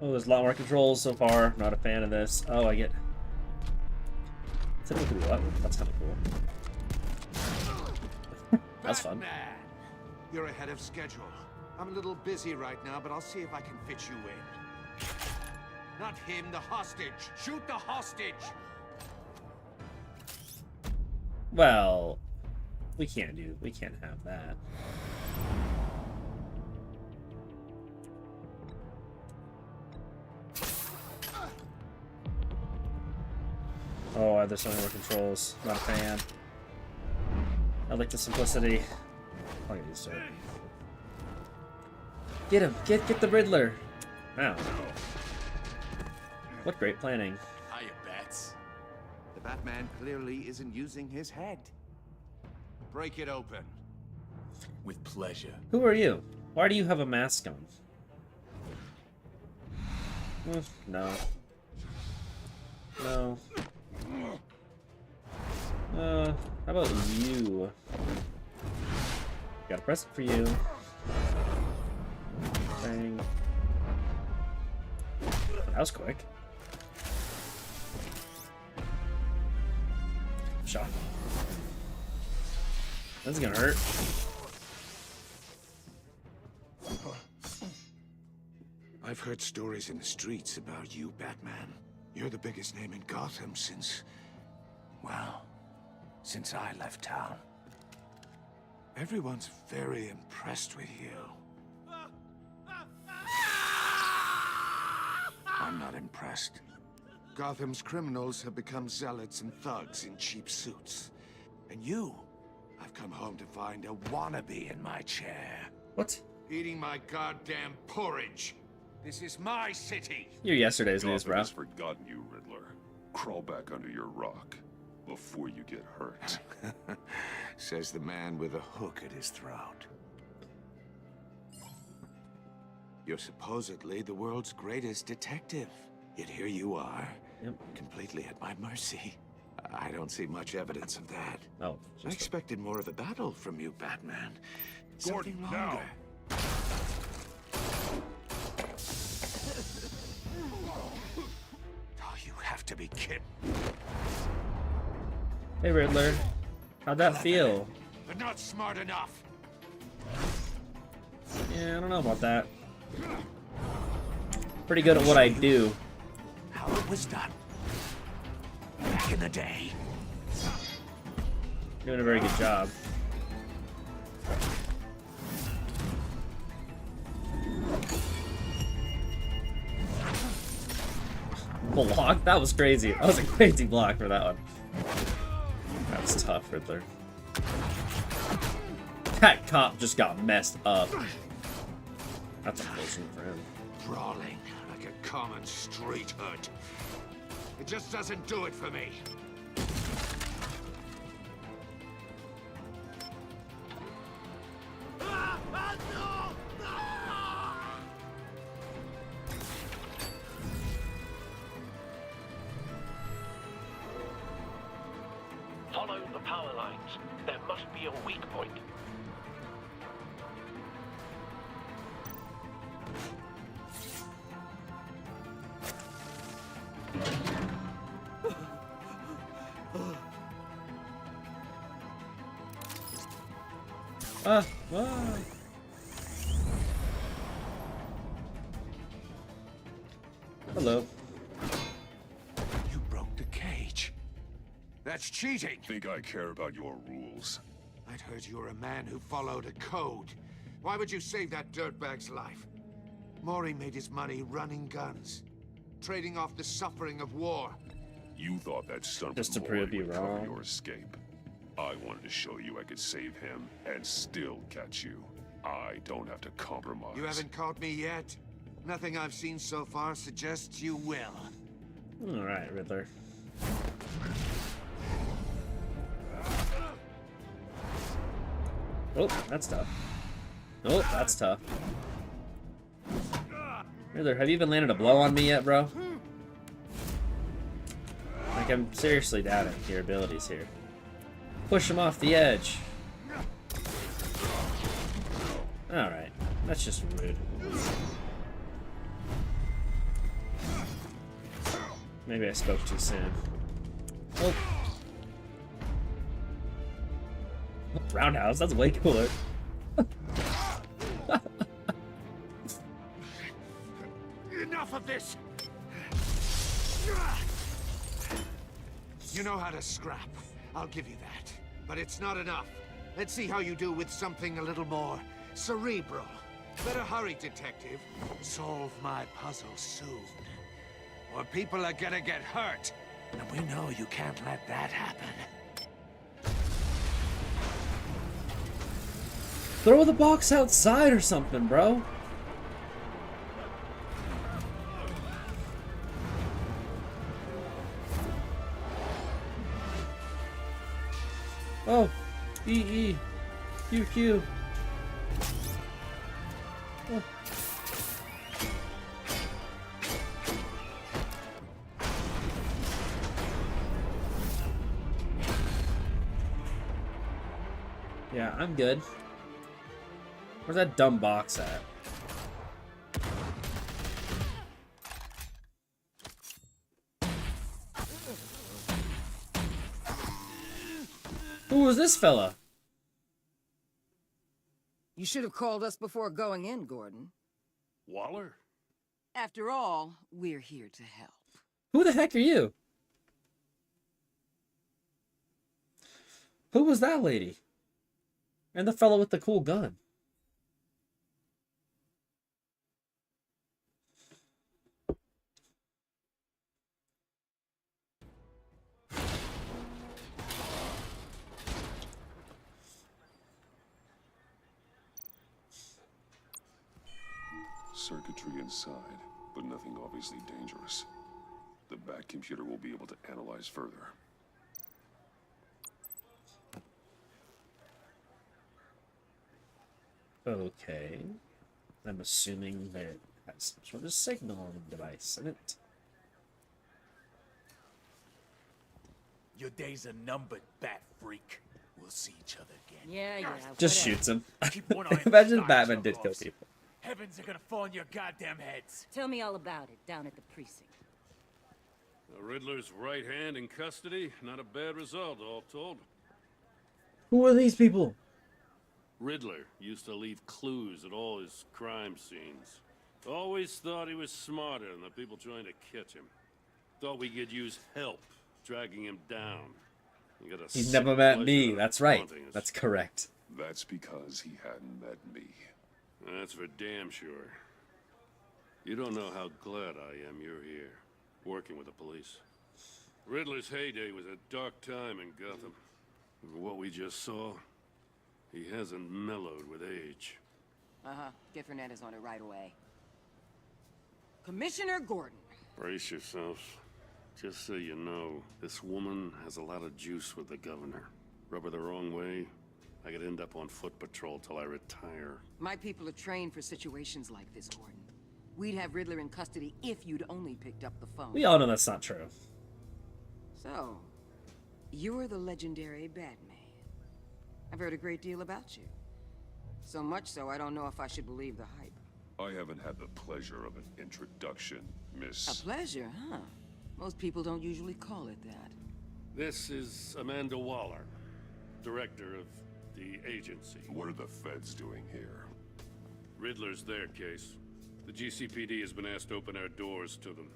Oh, there's a lot more controls so far. Not a fan of this. Oh, I get... Typically what? That's kind of cool. That's fun. Batman! You're ahead of schedule. I'm a little busy right now, but I'll see if I can fit you in. Not him, the hostage! Shoot the hostage! Well, we can't have that. Oh, there's so many more controls. Not a fan. I like the simplicity. I'll get used to it. Get him! Get the Riddler! Wow. What great planning. Hiya, Bats. The Batman clearly isn't using his head. Break it open. With pleasure. Who are you? Why do you have a mask on? No. No. How about you? Got a present for you. Bang. That was quick. Shot. That's gonna hurt. I've heard stories in the streets about you, Batman. You're the biggest name in Gotham since... well, since I left town. Everyone's very impressed with you. I'm not impressed. Gotham's criminals have become zealots and thugs in cheap suits. And you, I've come home to find a wannabe in my chair. What? Eating my goddamn porridge. This is my city. You're yesterday's news, Gotham bro. has forgotten you, Riddler. Crawl back under your rock before you get hurt. Says the man with a hook at his throat. You're supposedly the world's greatest detective. Yet here you are, completely at my mercy. I don't see much evidence of that. Oh, I expected more of a battle from you, Batman. Gordon, Something now. longer. All you have have to be kidding. Hey Riddler, how'd that feel? But not smart enough. Yeah, I don't know about that. Pretty good at what I do. How it was done. Back in the day. Doing a very good job. Block? That was crazy. That was a crazy block for that one. That was tough, Riddler. That cop just got messed up. That's a close one for him. Brawling like a common street hood. It just doesn't do it for me. Follow the power lines. There must be a weak point. Ah. Hello. You broke the cage. That's cheating. Think I care about your rules? I'd heard you were a man who followed a code. Why would you save that dirtbag's life? Maury made his money running guns, trading off the suffering of war. You thought that son Just to of prove Maury you would cover wrong. your escape. I wanted to show you I could save him and still catch you. I don't have to compromise. You haven't caught me yet. Nothing I've seen so far suggests you will. Alright, Riddler. Oh, that's tough. Oh, that's tough. Riddler, have you even landed a blow on me yet, bro? Like, I'm seriously doubting your abilities here. Push him off the edge. Alright, that's just rude. Maybe I spoke too soon. Oh. Roundhouse, that's way cooler. Enough of this! You know how to scrap. I'll give you that. But it's not enough. Let's see how you do with something a little more cerebral. Better hurry, detective. Solve my puzzle soon. Or people are gonna get hurt. And we know you can't let that happen. Throw the box outside or something, bro. Oh, E, Q. Oh. Yeah, I'm good. Where's that dumb box at? Who was this fella? You should have called us before going in, Gordon. Waller? After all, we're here to help. Who the heck are you? Who was that lady? And the fellow with the cool gun? Circuitry inside, but nothing obviously dangerous. The back computer will be able to analyze further. Okay. I'm assuming that it has some sort of signaling device in it. Your days are numbered, bat freak. We'll see each other again. Yeah. Just shoots him. Keep one eye on Imagine the Batman stars, did kill boss. people. Heavens are gonna fall on your goddamn heads. Tell me all about it down at the precinct. A Riddler's right hand in custody, not a bad result, all told. Who are these people? Riddler used to leave clues at all his crime scenes. Always thought he was smarter than the people trying to catch him. Thought we could use help dragging him down. He's never met me. That's right. That's correct. That's because he hadn't met me. That's for damn sure. You don't know how glad I am you're here, working with the police. Riddler's heyday was a dark time in Gotham. For what we just saw, he hasn't mellowed with age. Uh-huh. Get Fernandez on it right away. Commissioner Gordon. Brace yourselves. Just so you know, this woman has a lot of juice with the governor. Rub her the wrong way, I could end up on foot patrol till I retire. My people are trained for situations like this, Gordon. We'd have Riddler in custody if you'd only picked up the phone. We all know that's not true. So, you're the legendary Batman. I've heard a great deal about you. So much so, I don't know if I should believe the hype. I haven't had the pleasure of an introduction, Miss... A pleasure, huh? Most people don't usually call it that. This is Amanda Waller, director of the agency. What are the feds doing here? Riddler's their case. The GCPD has been asked to open our doors to them.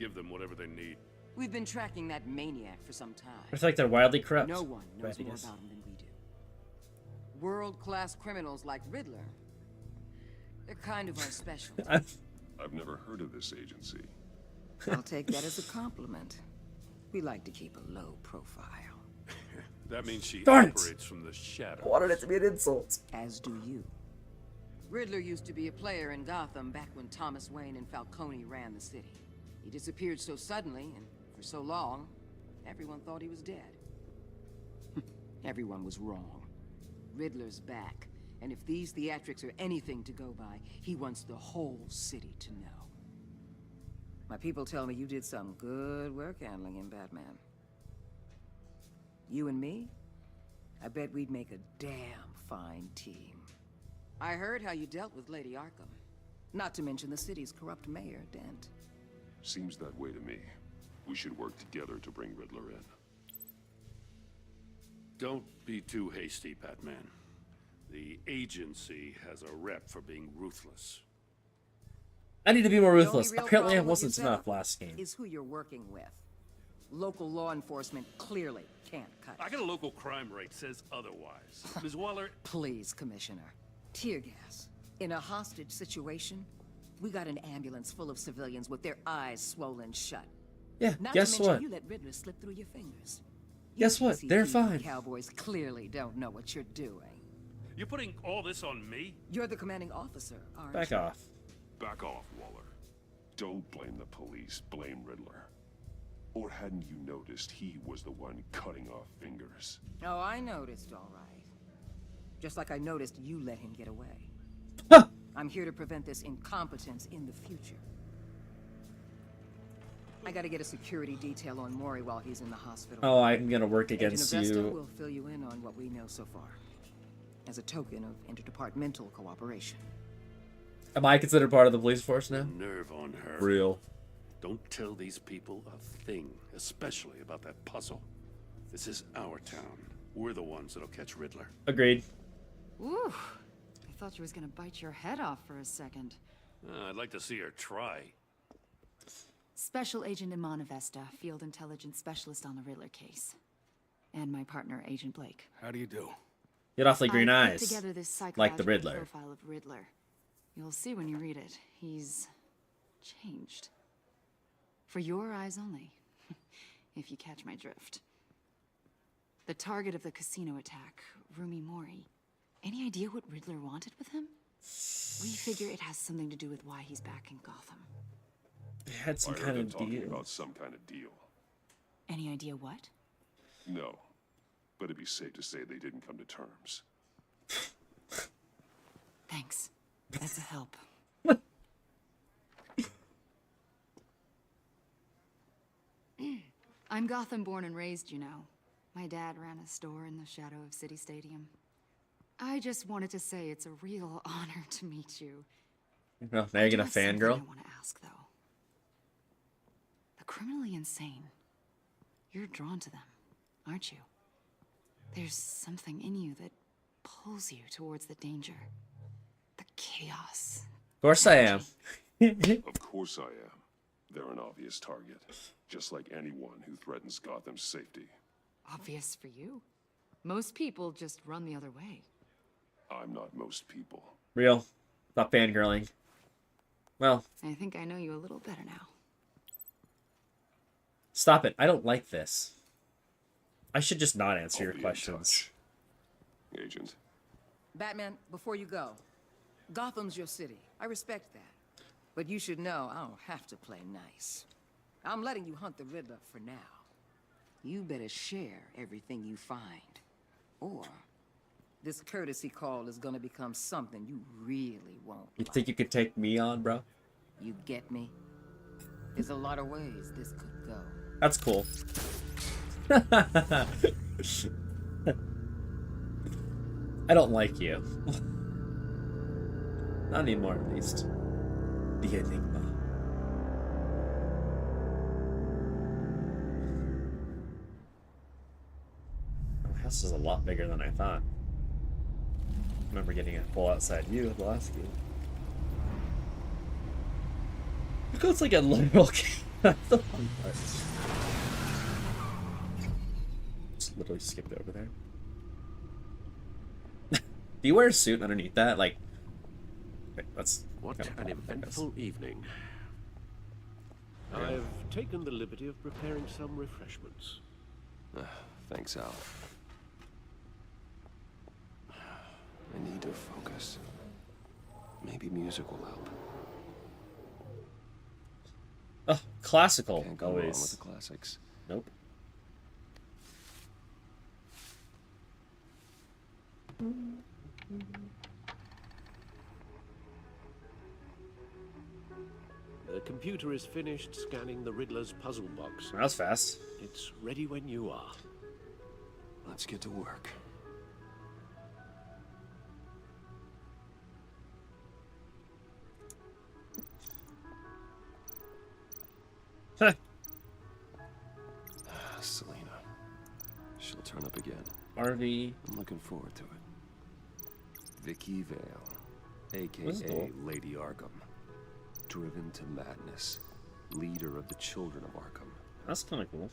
Give them whatever they need. We've been tracking that maniac for some time. I feel like they're wildly corrupt. No one knows more about him than we do. World-class criminals like Riddler. They're kind of our specialty. I've never heard of this agency. I'll take that as a compliment. We like to keep a low profile. That means she Darn it. operates from the shadows. I wanted it to be an insult. As do you. Riddler used to be a player in Gotham back when Thomas Wayne and Falcone ran the city. He disappeared so suddenly and for so long, everyone thought he was dead. Everyone was wrong. Riddler's back, and if these theatrics are anything to go by, he wants the whole city to know. My people tell me you did some good work handling him, Batman. You and me? I bet we'd make a damn fine team. I heard how you dealt with Lady Arkham. Not to mention the city's corrupt mayor, Dent. Seems that way to me. We should work together to bring Riddler in. Don't be too hasty, Batman. The agency has a rep for being ruthless. I need to be more ruthless. The only real Apparently I problem with wasn't your enough setup last game. is who you're working with. Local law enforcement clearly can't cut I got a local crime rate says otherwise. Ms. Waller... Please, Commissioner. Tear gas. In a hostage situation, we got an ambulance full of civilians with their eyes swollen shut. Yeah, Not guess to mention what? you let Riddler slip through your fingers. Guess what? They're GCPD fine. Cowboys clearly don't know what you're doing. You're putting all this on me? You're the commanding officer, aren't Back you? off. Back off, Waller. Don't blame the police, blame Riddler. Or hadn't you noticed he was the one cutting off fingers? Oh, I noticed, all right. Just like I noticed you let him get away. I'm here to prevent this incompetence in the future. I gotta get a security detail on Maury while he's in the hospital. Oh, I'm gonna work Agent against Avesta you. will fill you in on what we know so far. As a token of interdepartmental cooperation. Am I considered part of the police force now? Nerve on her. Real. Don't tell these people a thing, especially about that puzzle. This is our town. We're the ones that'll catch Riddler. Agreed. Ooh, I thought you was gonna bite your head off for a second. I'd like to see her try. Special Agent Iman Avesta, Field Intelligence Specialist on the Riddler case. And my partner, Agent Blake. How do you do? You had awfully green I eyes. put together this Like the psychological Riddler. profile of Riddler. You'll see when you read it. He's changed. For your eyes only, if you catch my drift. The target of the casino attack, Rumi Mori. Any idea what Riddler wanted with him? We figure it has something to do with why he's back in Gotham. They had some I heard kind them of talking deal. about some kind of deal. Any idea what? No, but it'd be safe to say they didn't come to terms. Thanks. That's a help. I'm Gotham born and raised, you know. My dad ran a store in the shadow of City Stadium. I just wanted to say it's a real honor to meet you. No, now you're gonna I do have something fangirl? I want to ask, though. The criminally insane. You're drawn to them, aren't you? There's something in you that pulls you towards the danger, the chaos. Of course I am. Of course I am. They're an obvious target, just like anyone who threatens Gotham's safety. Obvious for you. Most people just run the other way. I'm not most people. Real. Not fangirling. Well, I think I know you a little better now. stop it. I don't like this. I should just not answer I'll your be in questions. touch, Agent. Batman, before you go, Gotham's your city. I respect that. But you should know I don't have to play nice. I'm letting you hunt the Riddler for now. You better share everything you find. Or this courtesy call is gonna become something you really won't You like. think you could take me on, bro? You get me? There's a lot of ways this could go. That's cool. I don't like you. Not anymore, at least. The Enigma. My house is a lot bigger than I thought. I remember getting a full outside view of the last game. Look, it's like a literal game. That's the fun part. Just literally skipped over there. Do you wear a suit underneath that? Like, wait, that's What kind of an odd, I guess. eventful evening. I've taken the liberty of preparing some refreshments. Thanks, Al. I need to focus. Maybe music will help. Oh, classical. Can't go wrong with Always. the classics. Nope. The computer is finished scanning the Riddler's puzzle box. That was fast. It's ready when you are. Let's get to work. Selena. She'll turn up again. RV. I'm looking forward to it. Vicky Vale, This is aka cool. Lady Arkham. Driven to madness. Leader of the Children of Arkham. That's kind of cool.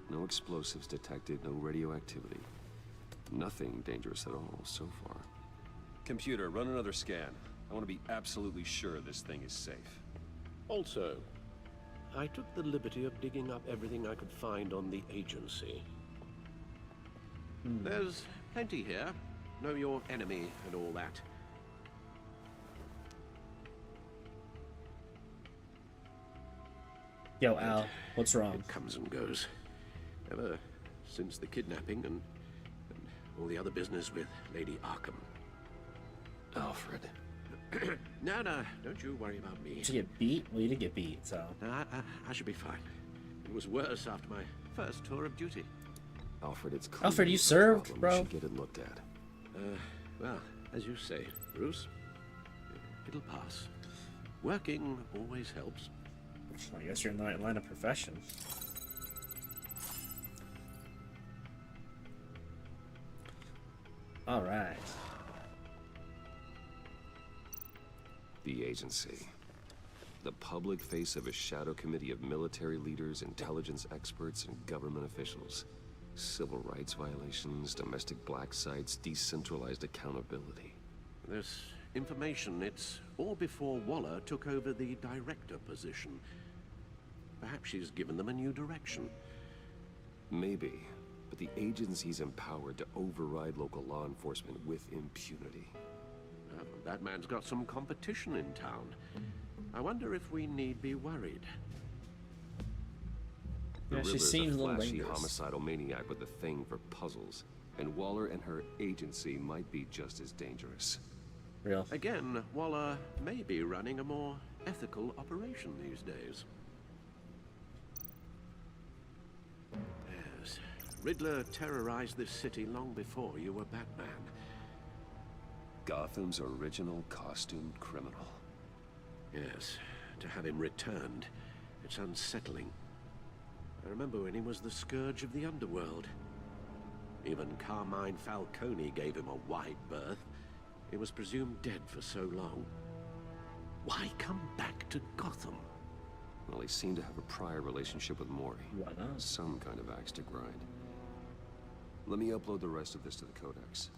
No explosives detected, no radioactivity. Nothing dangerous at all so far. Computer, run another scan. I want to be absolutely sure this thing is safe. Also, I took the liberty of digging up everything I could find on the agency. There's plenty here. Know your enemy and all that. Yo, Al, what's wrong? It comes and goes. Ever since the kidnapping and all the other business with Lady Arkham. Alfred. No, don't you worry about me. Did you get beat? Well, you did get beat, so. No, I should be fine. It was worse after my first tour of duty. Alfred, it's clear Alfred, you it's a served, problem. bro. We should get it looked at. Well, as you say, Bruce, it'll pass. Working always helps. I guess you're in the right line of profession. All right. The agency. The public face of a shadow committee of military leaders, intelligence experts, and government officials. Civil rights violations, domestic black sites, decentralized accountability. This information, it's all before Waller took over the director position. Perhaps she's given them a new direction. Maybe, but the agency's empowered to override local law enforcement with impunity. Batman's got some competition in town. I wonder if we need be worried. The Yeah, she Riddler's seems a a little flashy dangerous. homicidal maniac with a thing for puzzles, and Waller and her agency might be just as dangerous. Real. Again, Waller may be running a more ethical operation these days. Yes, Riddler terrorized this city long before you were Batman. Gotham's original costumed criminal. Yes, to have him returned. It's unsettling. I remember when he was the scourge of the underworld. Even Carmine Falcone gave him a wide berth. He was presumed dead for so long. Why come back to Gotham? Well, he seemed to have a prior relationship with Mori. Why not? Some kind of axe to grind. Let me upload the rest of this to the Codex.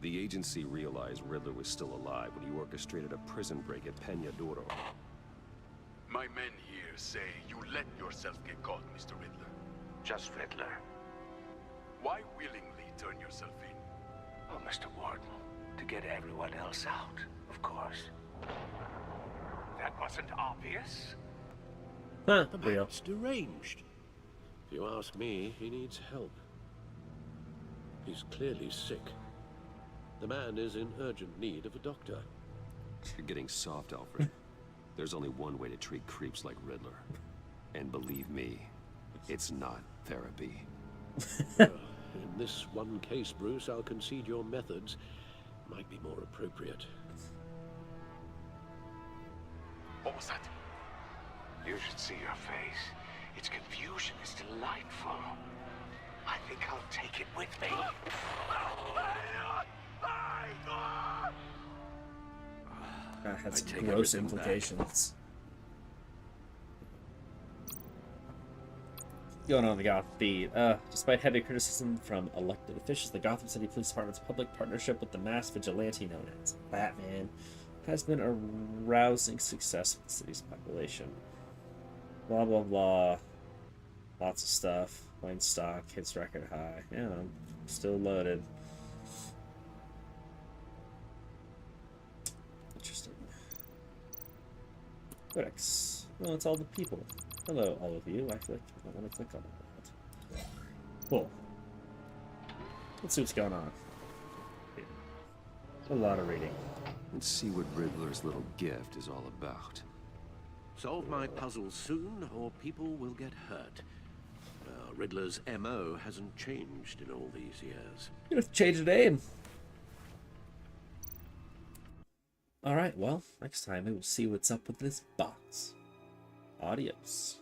The agency realized Riddler was still alive when he orchestrated a prison break at Peña Duro. My men here say you let yourself get caught, Mr. Riddler. Just Riddler. Why willingly turn yourself in? Oh, Mr. Warden, to get everyone else out, of course. That wasn't obvious. Huh, The real. man's deranged. If you ask me, he needs help. He's clearly sick. The man is in urgent need of a doctor. You're getting soft, Alfred. There's only one way to treat creeps like Riddler. And believe me, it's not therapy. In this one case, Bruce, I'll concede your methods might be more appropriate. What was that? You should see your face. Its confusion is delightful. I think I'll take it with me. That had I some take gross everything back. implications. Going on the Gotham beat. Despite heavy criticism from elected officials, the Gotham City Police Department's public partnership with the mass vigilante known as Batman has been a rousing success for the city's population. Blah, blah, blah. Lots of stuff. Plain stock. Hits record high. Yeah, I'm still loaded. Interesting. Codex. Well, it's all the people. Hello, all of you. I feel like I want to click on that. Cool. Let's see what's going on. A lot of reading. Let's see what Riddler's little gift is all about. Solve my puzzles soon, or people will get hurt. Riddler's MO hasn't changed in all these years. You have to change the name. Alright, well, next time we will see what's up with this box. Adios.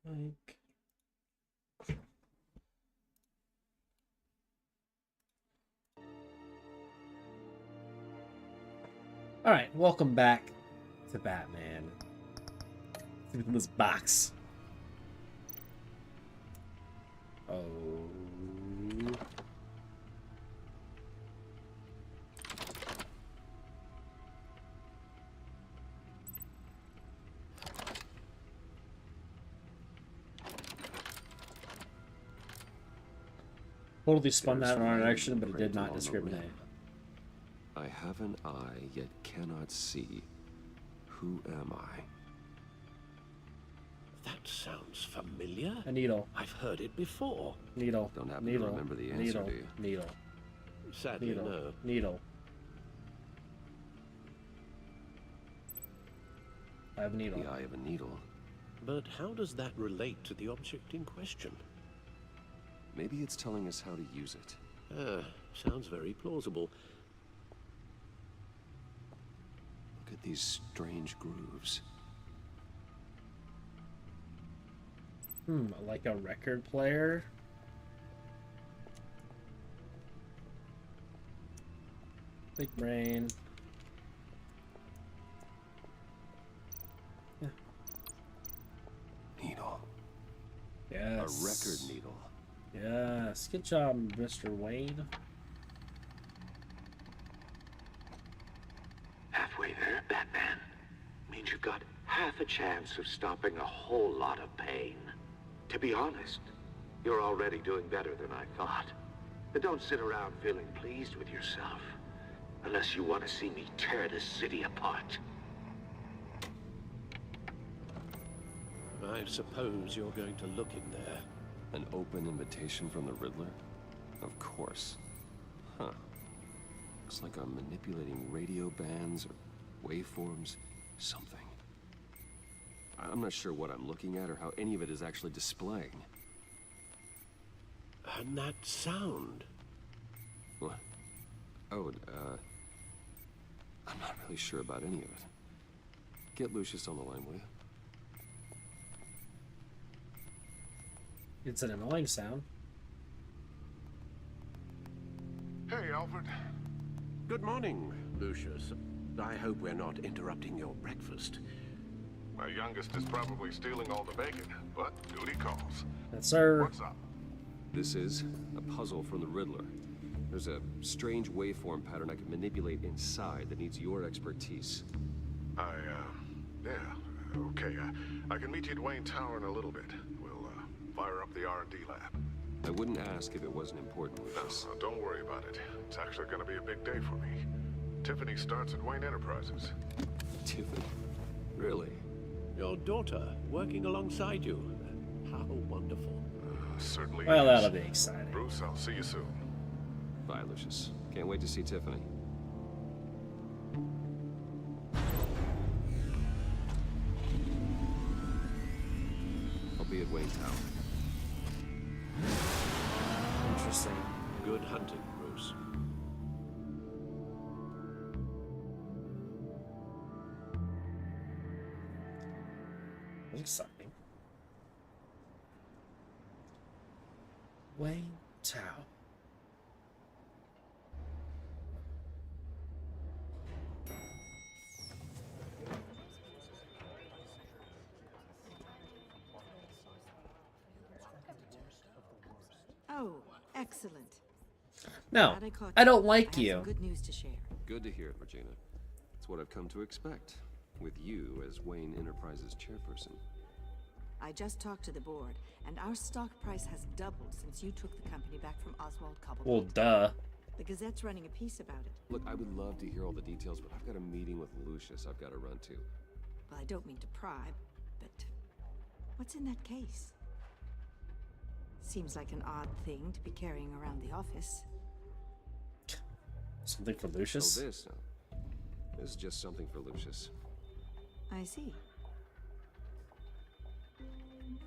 Like. All right, welcome back to Batman. Let's look in this box. Oh. Totally spun that in our direction, but it did not discriminate. I have an eye, yet cannot see. Who am I? That sounds familiar. A needle. I've heard it before. Needle. Don't happen Needle. to remember the answer, Needle. do you? Needle. Sadly, Needle. no. Needle. I have a needle. The eye of a needle. But how does that relate to the object in question? Maybe it's telling us how to use it. Sounds very plausible. Look at these strange grooves. Like a record player? Big brain. Yeah. Needle. Yes. A record needle. Yes. Good job, Mr. Wayne. Halfway there, Batman. Means you've got half a chance of stopping a whole lot of pain. To be honest, you're already doing better than I thought. But don't sit around feeling pleased with yourself. Unless you want to see me tear this city apart. I suppose you're going to look in there. An open invitation from the Riddler? Of course. Huh. Looks like I'm manipulating radio bands or waveforms. Something. I'm not sure what I'm looking at or how any of it is actually displaying. And that sound. What? Oh, I'm not really sure about any of it. Get Lucius on the line, will you? It's an annoying sound. Hey, Alfred. Good morning, Lucius. I hope we're not interrupting your breakfast. My youngest is probably stealing all the bacon, but duty calls. Yes, sir. What's up? This is a puzzle from the Riddler. There's a strange waveform pattern I can manipulate inside that needs your expertise. Yeah, okay. I can meet you at Wayne Tower in a little bit. We'll, fire up the R&D lab. I wouldn't ask if it wasn't important, Lucius. No, don't worry about it. It's actually gonna be a big day for me. Tiffany starts at Wayne Enterprises. Tiffany? Really? Your daughter working alongside you. How wonderful. Certainly Well, is. that'll be exciting. Bruce, I'll see you soon. Bye, Lucius. Can't wait to see Tiffany. I'll be at Wayne Tower. Interesting. Good hunting, Bruce. That's exciting. Wayne Tower. Oh, excellent. No, Glad I caught I don't you. like I have you. some good news to share. Good to hear it, Regina. It's what I've come to expect, with you as Wayne Enterprises chairperson. I just talked to the board, and our stock price has doubled since you took the company back from Oswald Cobblepot. Well, duh. The Gazette's running a piece about it. Look, I would love to hear all the details, but I've got a meeting with Lucius I've got to run to. Well, I don't mean to pry, but what's in that case? Seems like an odd thing to be carrying around the office. Something for Lucius? Oh, this? No. This is just something for Lucius. I see.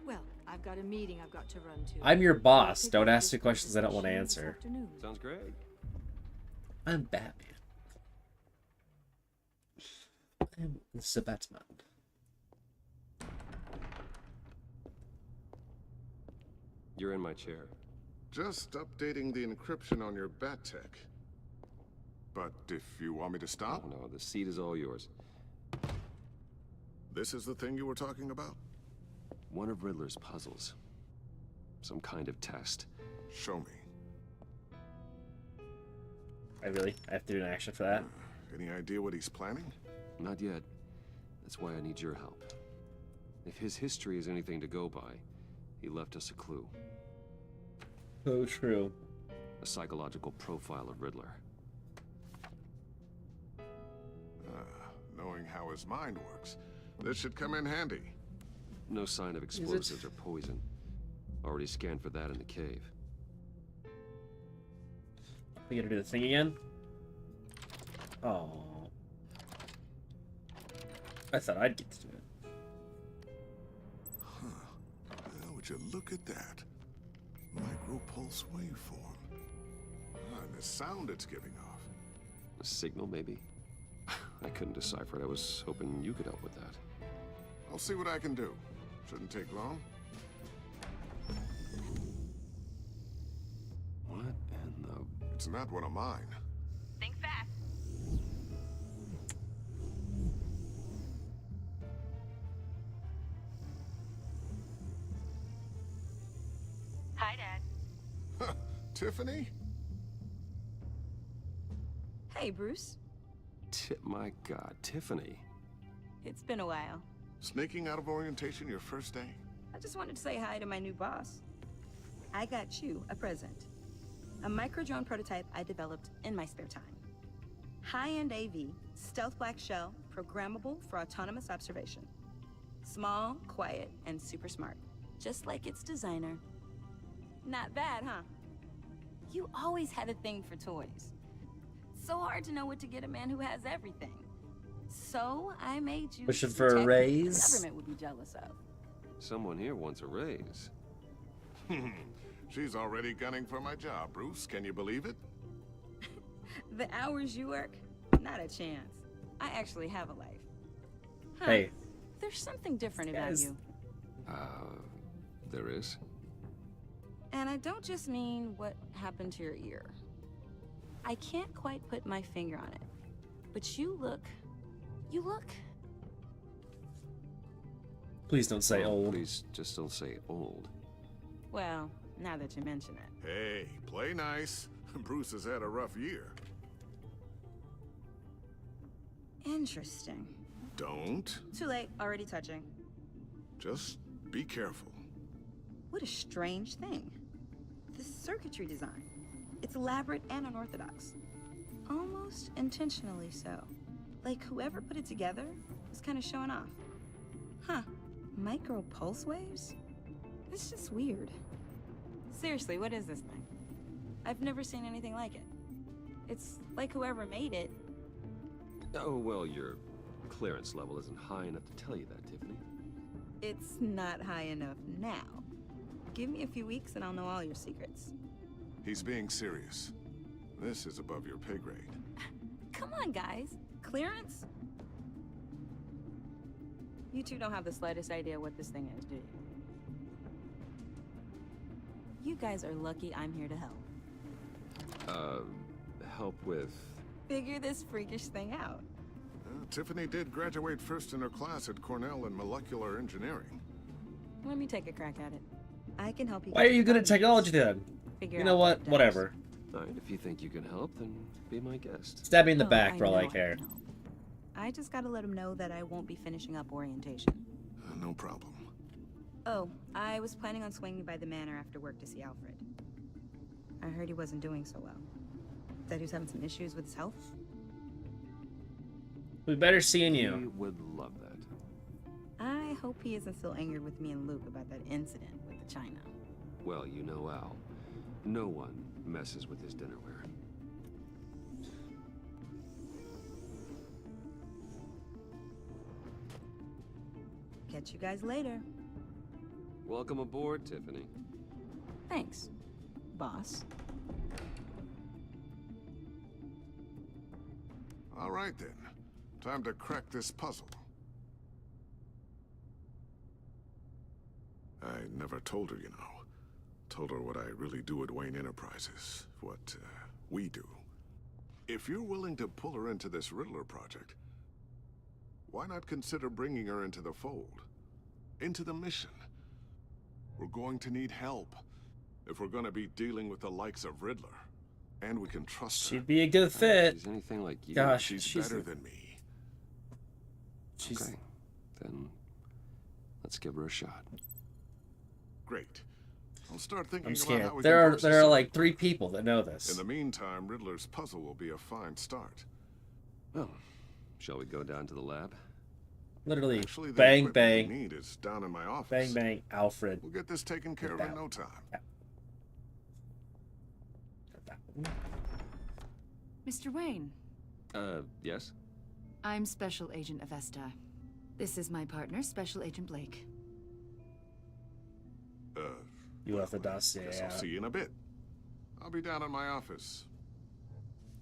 Well, I've got a meeting I've got to run to. I'm your boss. Don't ask me questions I don't want to answer. Sounds great. I'm Batman. I'm the Batman. You're in my chair. Just updating the encryption on your bat tech. But if you want me to stop... Oh, no, the seat is all yours. This is the thing you were talking about? One of Riddler's puzzles. Some kind of test. Show me. I have to do an action for that? Any idea what he's planning? Not yet. That's why I need your help. If his history is anything to go by, he left us a clue. So true. A psychological profile of Riddler. Knowing how his mind works, this should come in handy. No sign of explosives or poison. Already scanned for that in the cave. We gotta do the thing again? Oh. I thought I'd get to do it. Huh. Well, would you look at that? Micropulse waveform. And the sound it's giving off. A signal, maybe? I couldn't decipher it. I was hoping you could help with that. I'll see what I can do. Shouldn't take long. What in the... It's not one of mine. Think fast. Hi, Dad. Tiffany? Hey, Bruce. My God, Tiffany. It's been a while. Sneaking out of orientation your first day? I just wanted to say hi to my new boss. I got you a present. A micro-drone prototype I developed in my spare time. High-end AV, stealth black shell, programmable for autonomous observation. Small, quiet, and super smart. Just like its designer. Not bad, huh? You always had a thing for toys. So hard to know what to get a man who has everything. So I made you Wishing some for a tech raise? the government would be jealous of. Someone here wants a raise. She's already gunning for my job, Bruce. Can you believe it? The hours you work? Not a chance. I actually have a life. Huh. Hey. There's something different about Guys. you. There is? And I don't just mean what happened to your ear. I can't quite put my finger on it. But you look... Please don't say old. Please just don't say old. Well, now that you mention it. Hey, play nice. Bruce has had a rough year. Interesting. Don't. Too late, already touching. Just be careful. What a strange thing. The circuitry design. It's elaborate and unorthodox. Almost intentionally so. Like whoever put it together was kind of showing off. Huh. Micro pulse waves? It's just weird. Seriously, what is this thing? I've never seen anything like it. It's like whoever made it. Oh, well, your clearance level isn't high enough to tell you that, Tiffany. It's not high enough now. Give me a few weeks and I'll know all your secrets. He's being serious. This is above your pay grade. Come on, guys. Clearance? You two don't have the slightest idea what this thing is, do you? You guys are lucky I'm here to help. Help with... Figure this freakish thing out. Tiffany did graduate first in her class at Cornell in molecular engineering. Let me take a crack at it. I can help you. Why are you good at technology then? Figure You know out what? it Whatever. All right, if you think you can help, then be my guest. Stab me in the Oh, back I for all know I care. can help. I just gotta let him know that I won't be finishing up orientation. No problem. Oh, I was planning on swinging by the manor after work to see Alfred. I heard he wasn't doing so well. That he was having some issues with his health. We better seeing He you. would love that. I hope he isn't still angered with me and Luke about that incident with the china. Well, you know Al. No one messes with his dinnerware. Catch you guys later. Welcome aboard, Tiffany. Thanks, boss. All right then. Time to crack this puzzle. I never told her, you know. told her what I really do at Wayne Enterprises, what we do. If you're willing to pull her into this Riddler project, why not consider bringing her into the fold? Into the mission? We're going to need help if we're going to be dealing with the likes of Riddler. And we can trust her. She'd be a good fit. She's anything like you. Gosh, she's better than me. Okay, then let's give her a shot. Great. I'll start thinking I'm about scared. how we There can are process there are it. like 3 people that know this. In the meantime, Riddler's puzzle will be a fine start. Well, shall we go down to the lab? Literally, Actually, the bang equipment we bang, need is down in my office. bang bang, Alfred. We'll get this taken care of in no time. Mr. Wayne, Yes? I'm Special Agent Avesta. This is my partner, Special Agent Blake. You left the dossier Guess I'll out. see you in a bit. I'll be down in my office.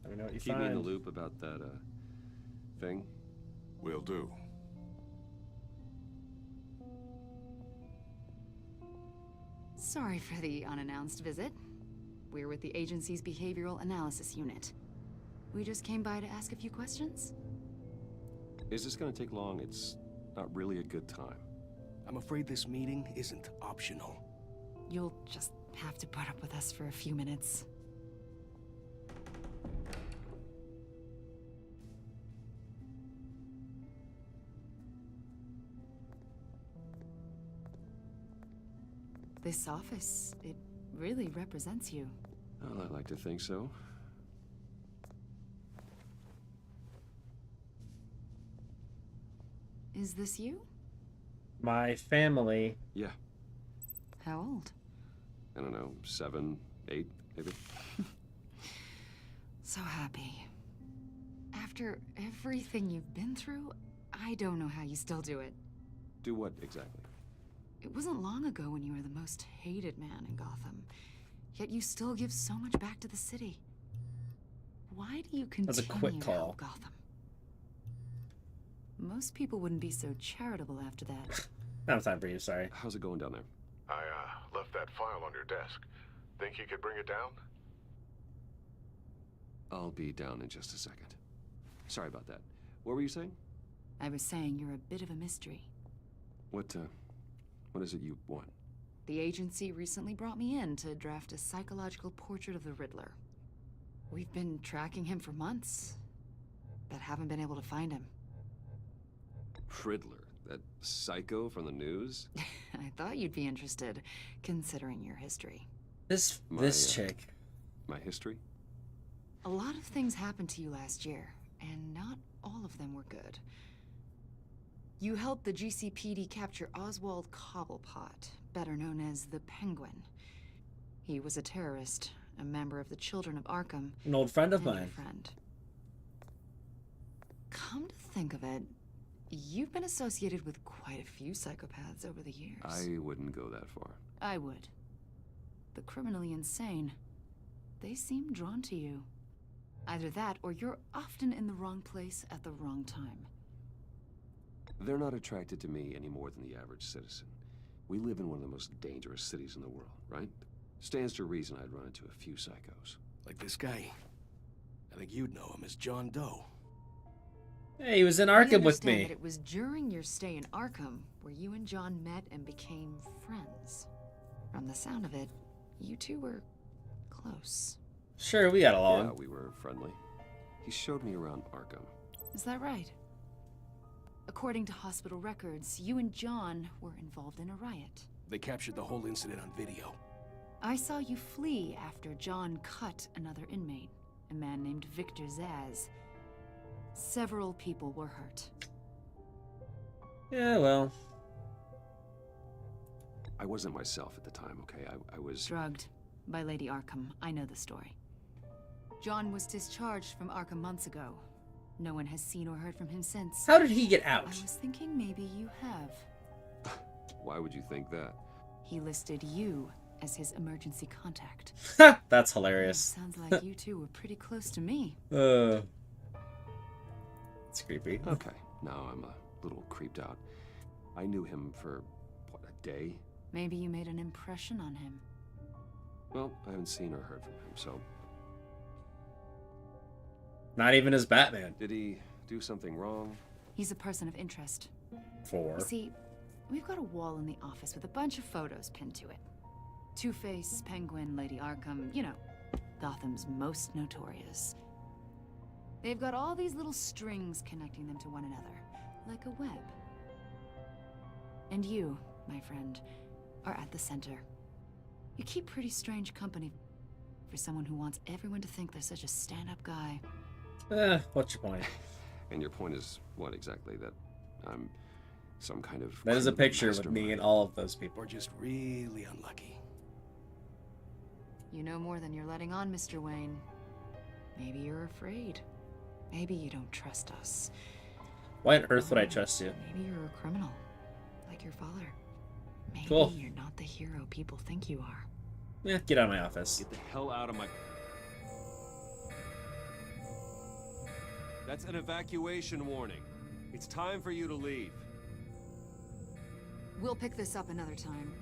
Let me know what you Keep find. me in the loop about that, thing. Will do. Sorry for the unannounced visit. We're with the agency's behavioral analysis unit. We just came by to ask a few questions. Is this gonna take long? It's not really a good time. I'm afraid this meeting isn't optional. You'll just have to put up with us for a few minutes. This office, it really represents you. Well, I like to think so. Is this you? My family. Yeah. How old? I don't know, 7, 8, maybe. So happy. After everything you've been through, I don't know how you still do it. Do what exactly? It wasn't long ago when you were the most hated man in Gotham. Yet you still give so much back to the city. Why do you continue That's a quick to call. help Gotham? Most people wouldn't be so charitable after that. I don't have time for you, sorry. How's it going down there? I left that file on your desk. Think you could bring it down? I'll be down in just a second. Sorry about that. What were you saying? I was saying you're a bit of a mystery. What is it you want? The agency recently brought me in to draft a psychological portrait of the Riddler. We've been tracking him for months, but haven't been able to find him. Riddler? That psycho from the news? I thought you'd be interested, considering your history. This chick. My history? A lot of things happened to you last year, and not all of them were good. You helped the GCPD capture Oswald Cobblepot, better known as the Penguin. He was a terrorist, a member of the Children of Arkham. An old friend of and your mine. Friend. Come to think of it, you've been associated with quite a few psychopaths over the years. I wouldn't go that far. I would. The criminally insane. They seem drawn to you. Either that, or you're often in the wrong place at the wrong time. They're not attracted to me any more than the average citizen. We live in one of the most dangerous cities in the world, right? Stands to reason I'd run into a few psychos. Like this guy. I think you'd know him as John Doe. Hey, he was in We Arkham with understand me. that it was during your stay in Arkham where you and John met and became friends. From the sound of it, you two were close. Sure, we got along. Yeah, we were friendly. He showed me around Arkham. Is that right? According to hospital records, you and John were involved in a riot. They captured the whole incident on video. I saw you flee after John cut another inmate, a man named Victor Zaz. Several people were hurt. Yeah, well. I wasn't myself at the time, okay? I was... Drugged by Lady Arkham. I know the story. John was discharged from Arkham months ago. No one has seen or heard from him since. How did he get out? I was thinking maybe you have. Why would you think that? He listed you as his emergency contact. That's hilarious. Sounds like you two were pretty close to me. It's creepy. Okay, now I'm a little creeped out. I knew him for, what, a day? Maybe you made an impression on him. Well, I haven't seen or heard from him, so... Not even as Batman. Did he do something wrong? He's a person of interest. For? You see, we've got a wall in the office with a bunch of photos pinned to it. Two-Face, Penguin, Lady Arkham, you know, Gotham's most notorious. They've got all these little strings connecting them to one another, like a web. And you, my friend, are at the center. You keep pretty strange company for someone who wants everyone to think they're such a stand-up guy. What's your point? And your point is what exactly? That I'm some kind of... That is a picture with me and all of those people. Or just really unlucky. You know more than you're letting on, Mr. Wayne. Maybe you're afraid. Maybe you don't trust us. Why on earth would I trust you? Maybe you're a criminal, like your father. Maybe Cool. you're not the hero people think you are. Yeah, get out of my office. Get the hell out of my... That's an evacuation warning. It's time for you to leave. We'll pick this up another time.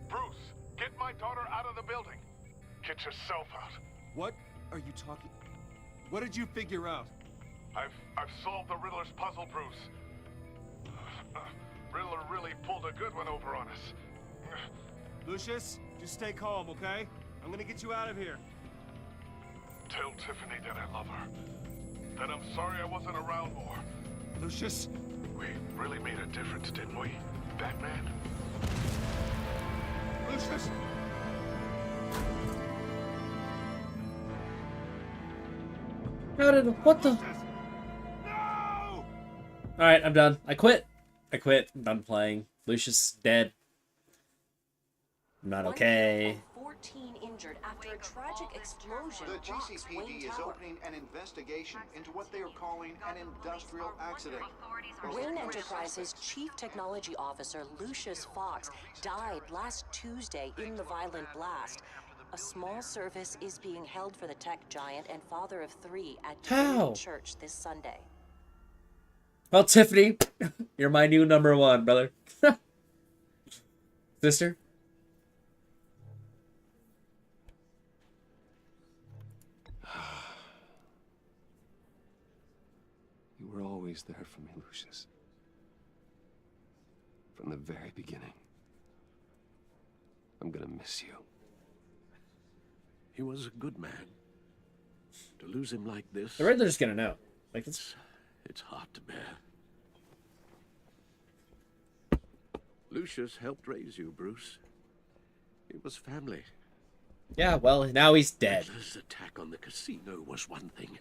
Bruce, get my daughter out of the building. Get yourself out. What are you talking... What did you figure out? I've solved the Riddler's puzzle, Bruce. Riddler really pulled a good one over on us. Lucius, just stay calm, okay? I'm gonna get you out of here. Tell Tiffany that I love her. That I'm sorry I wasn't around more. Lucius? We really made a difference, didn't we, Batman? Lucius! What the? Alright, I'm done. I quit. I'm done playing. Lucius dead. I'm not okay. 14 injured after a tragic explosion. The rocks GCPD Wayne is Tower. opening an investigation into what they are calling an industrial accident. Wayne Enterprises Chief Technology Officer Lucius Fox died last Tuesday in the violent blast. A small service is being held for the tech giant and father of 3 at How? Church this Sunday. Well, Tiffany, you're my new #1, brother. Sister? You were always there for me, Lucius. From the very beginning. I'm gonna miss you. He was a good man. To lose him like this... The Riddler's gonna know. Like, it's hard to bear. Lucius helped raise you, Bruce. It was family. Yeah, well, now he's dead. Riddler's attack on the casino was one thing.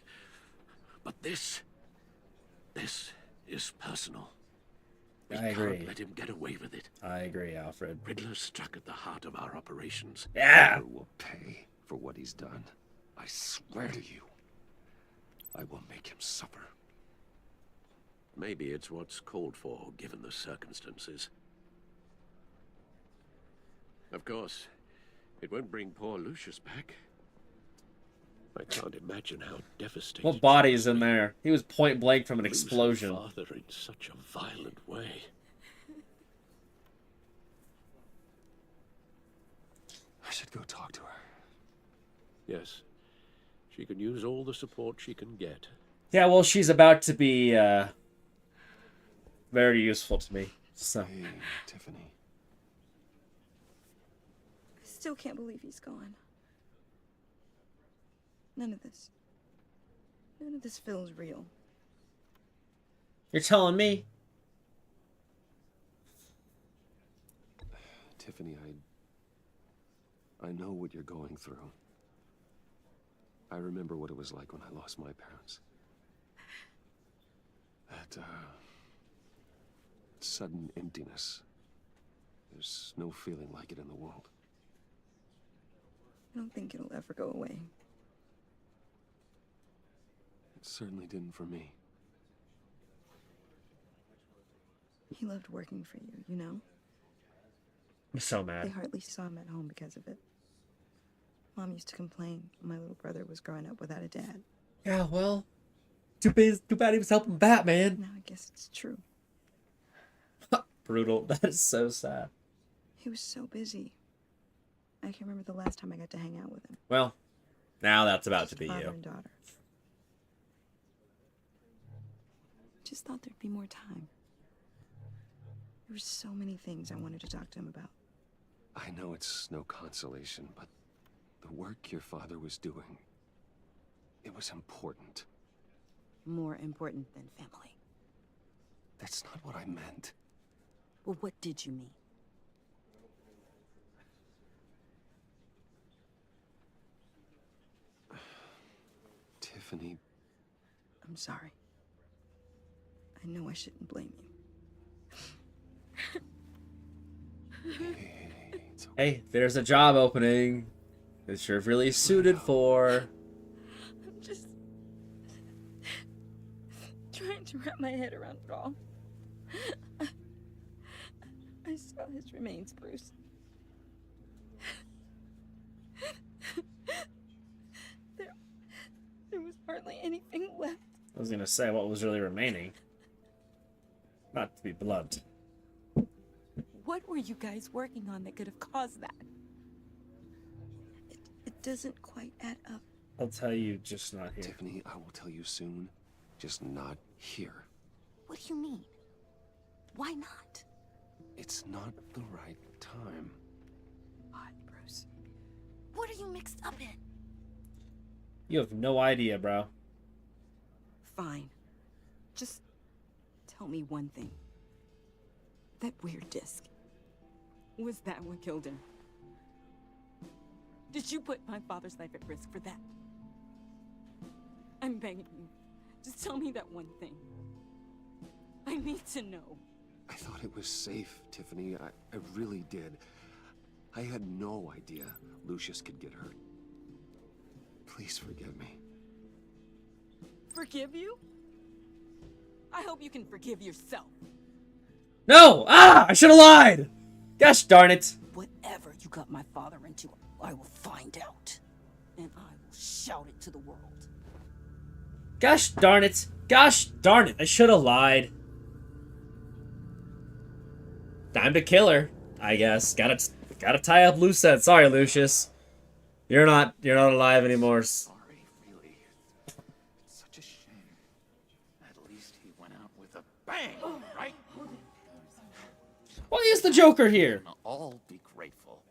But this is personal. We I agree. can't let him get away with it. I agree, Alfred. Riddler struck at the heart of our operations. Yeah! Riddler will pay for what he's done. I swear to you. I will make him suffer. Maybe it's what's called for, given the circumstances. Of course, it won't bring poor Lucius back. I can't imagine how devastating. What body is in there? He was point blank from an explosion. Father in such a violent way. I should go talk to her. Yes, she can use all the support she can get. Yeah, well, she's about to be very useful to me. So. Hey, Tiffany. I still can't believe he's gone. None of this feels real. You're telling me? Tiffany, I know what you're going through. I remember what it was like when I lost my parents. That, sudden emptiness. There's no feeling like it in the world. I don't think it'll ever go away. It certainly didn't for me. He loved working for you, you know? I'm so They mad. hardly saw him at home because of it. Mom used to complain when my little brother was growing up without a dad. Yeah, well, Too bad he was helping Batman. Now I guess it's true. Brutal. That is so sad. He was so busy. I can't remember the last time I got to hang out with him. Well, now that's about to be Father you. and daughter. Just thought there'd be more time. There were so many things I wanted to talk to him about. I know it's no consolation, but the work your father was doing, it was important. More important than family. That's not what I meant. Well, what did you mean? Tiffany. I'm sorry. I know I shouldn't blame you. Hey, there's a job opening that you're really suited for. I'm just trying to wrap my head around it all. I saw his remains, Bruce. There was hardly anything left. I was gonna say, what was really remaining? Not to be blunt. What were you guys working on that could have caused that? It doesn't quite add up. I'll tell you, just not here. Tiffany, I will tell you soon. Just not here. What do you mean? Why not? It's not the right time. What, Bruce? What are you mixed up in? You have no idea, bro. Fine. Just tell me one thing. That weird disc. Was that what killed him? Did you put my father's life at risk for that? I'm begging you. Just tell me that one thing. I need to know. I thought it was safe, Tiffany. I really did. I had no idea Lucius could get hurt. Please forgive me. Forgive you? I hope you can forgive yourself. No! Ah! I should have lied! Gosh darn it! Whatever you got my father into, I will find out. And I will shout it to the world. Gosh darn it! Gosh darn it! I should have lied. Time to kill her, I guess. Gotta tie up loose ends. Sorry, Lucius. You're not alive anymore. Sorry, really. It's such a shame. At least he went out with a bang, right? Why is the Joker here? Now all be grateful.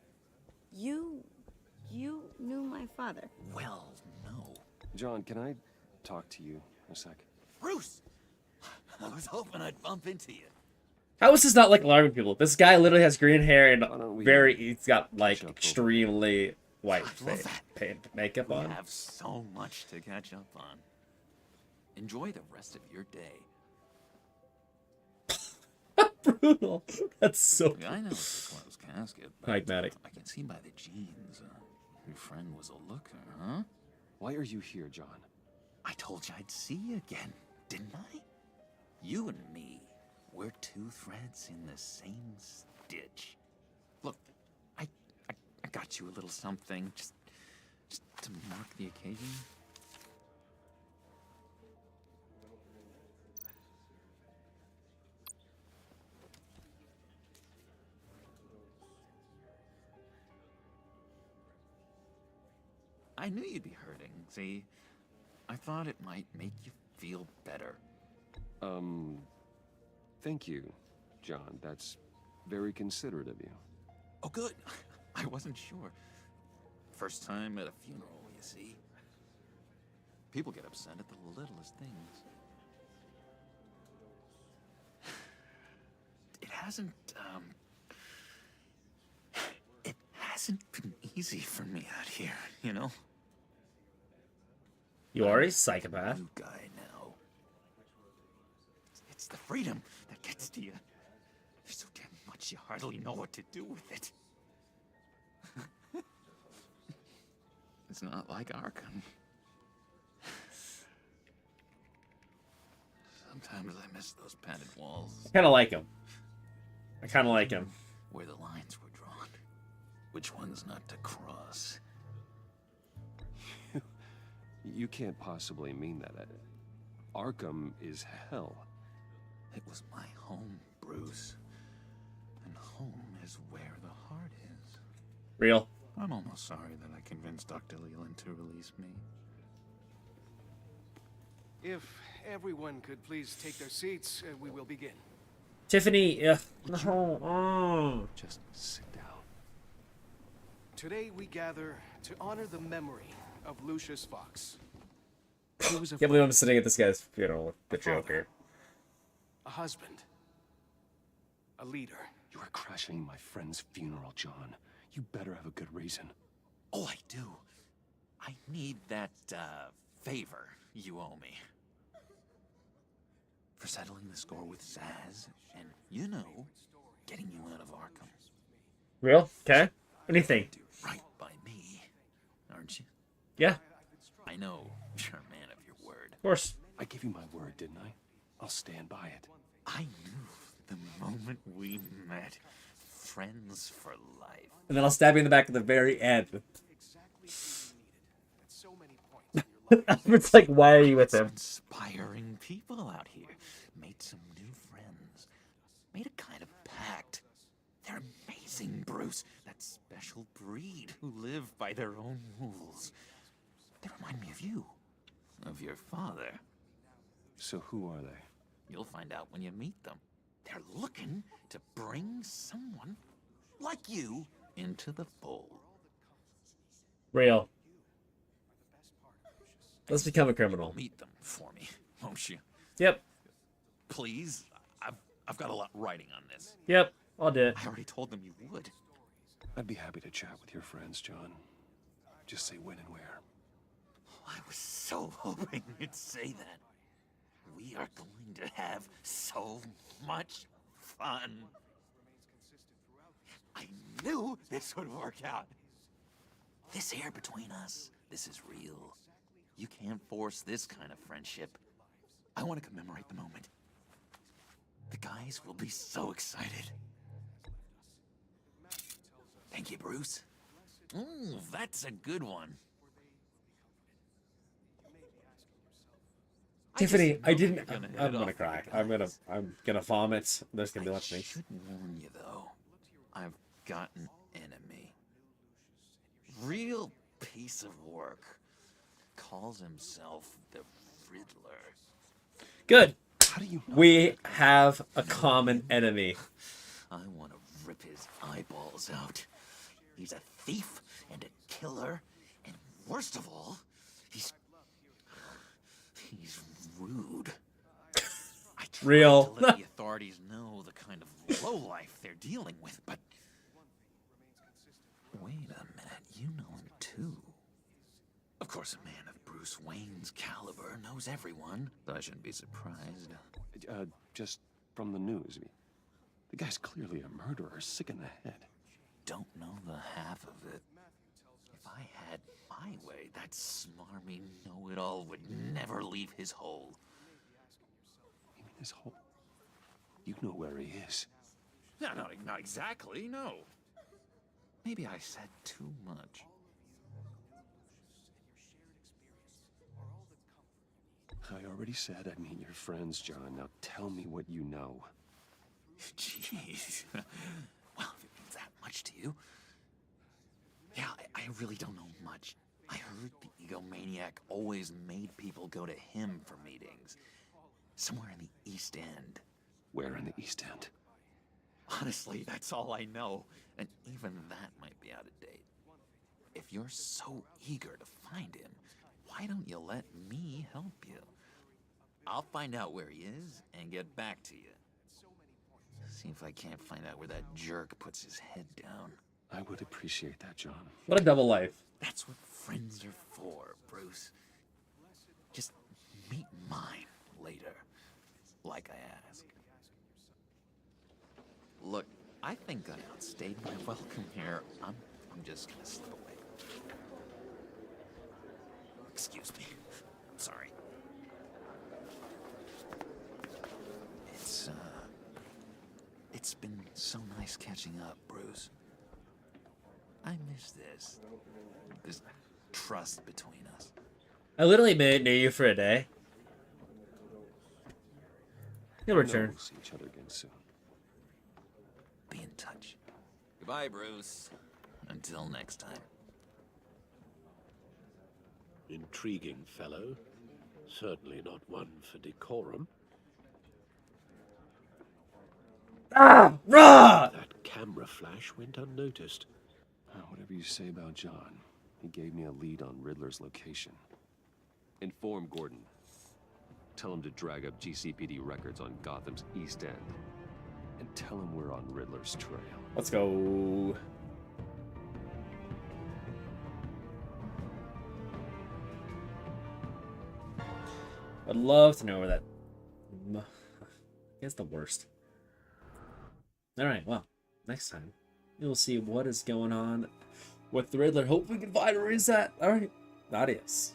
You knew my father. Well, no. John, can I talk to you a sec? Bruce! I was hoping I'd bump into you. How is this not like alarming people? This guy literally has green hair and he's got like extremely white makeup on. We have so much to catch up on. Enjoy the rest of your day. Brutal. That's so. I know it's a closed casket. Pragmatic. I can see by the jeans. Your friend was a looker, huh? Why are you here, John? I told you I'd see you again, didn't I? You and me, we're two threads in the same stitch. Look, I got you a little something, just to mark the occasion. I knew you'd be hurting, see? I thought it might make you feel better. Thank you, John. That's very considerate of you. Oh, good. I wasn't sure. First time at a funeral, you see. People get upset at the littlest things. It hasn't been easy for me out here, you know? You are a psychopath. New guy now. It's the freedom that gets to you. There's so damn much you hardly know what to do with it. It's not like Arkham. Sometimes I miss those padded walls. I kind of like him. Where the lines were drawn. Which ones not to cross. You can't possibly mean that. Arkham is hell. It was my home, Bruce. And home is where the heart is. Real. I'm almost sorry that I convinced Dr. Leland to release me. If everyone could please take their seats, we will begin. Tiffany, no. Just sit down. Today we gather to honor the memory of Lucius Fox. He was a Can't believe I'm sitting at this guy's funeral with the father, Joker. a husband, a leader. You are crashing my friend's funeral, John. You better have a good reason. Oh, I do. I need that, favor you owe me. For settling the score with Zaz, and, you know, getting you out of Arkham. Real? Okay. Anything. Right by me, aren't you? Yeah. I know you're a man of your word. Of course. I gave you my word, didn't I? I'll stand by it. I knew the moment we met. Friends for life. And then I'll stab you in the back at the very end. It's like, why are you with him? Inspiring people out here. Made some new friends. Made a kind of pact. They're amazing, Bruce. That special breed who live by their own rules. They remind me of you. Of your father. So who are they? You'll find out when you meet them. They're looking to bring someone like you into the fold. Real. Let's become a criminal. Meet them for me, won't you? Yep. Please. I've got a lot writing on this. Yep. I'll do it. I already told them you would. I'd be happy to chat with your friends, John. Just say when and where. I was so hoping you'd say that. We are going to have so much fun. I knew this would work out. This air between us, this is real. You can't force this kind of friendship. I want to commemorate the moment. The guys will be so excited. Thank you, Bruce. Ooh, that's a good one. Tiffany, I didn't. I'm head gonna off cry. with I'm gonna vomit. There's gonna be lots of I things. should warn you, though. I've got an enemy. Real piece of work. Calls himself the Riddler. Good. How do you know We have a common enemy. I want to rip his eyeballs out. He's a thief and a killer, and worst of all, he's rude. I tried Real. to let the authorities know the kind of lowlife they're dealing with, but wait a minute, you know him too. Of course, a man of Bruce Wayne's caliber knows everyone. I shouldn't be surprised. Just from the news. The guy's clearly a murderer, sick in the head. Don't know the half of it. If I had my way, that smarmy know-it-all would never leave his hole. You mean his hole? You know where he is. No, not exactly, no. Maybe I said too much. I already said I'd meet your friends, John. Now tell me what you know. Jeez. Well, if it means that much to you. Yeah, I really don't know much. I heard the egomaniac always made people go to him for meetings. Somewhere in the East End. Where in the East End? Honestly, that's all I know. And even that might be out of date. If you're so eager to find him, why don't you let me help you? I'll find out where he is and get back to you. See if I can't find out where that jerk puts his head down. I would appreciate that, John. What a double life. That's what friends are for, Bruce. Just meet mine later, like I asked. Look, I think I outstayed my welcome here. I'm just gonna slip away. Excuse me. I'm sorry. It's been so nice catching up, Bruce. I miss this trust between us. I literally knew you for a day. He'll return. We'll see each other again soon. Be in touch. Goodbye, Bruce. Until next time. Intriguing fellow. Certainly not one for decorum. Ah! Rah! That camera flash went unnoticed. Whatever you say about John, he gave me a lead on Riddler's location. Inform Gordon. Tell him to drag up GCPD records on Gotham's East End. And tell him we're on Riddler's trail. Let's go. I'd love to know where that... It's the worst. Alright, well, next time you'll see what is going on with the Riddler. Hope we can find where he's at. Alright, adios.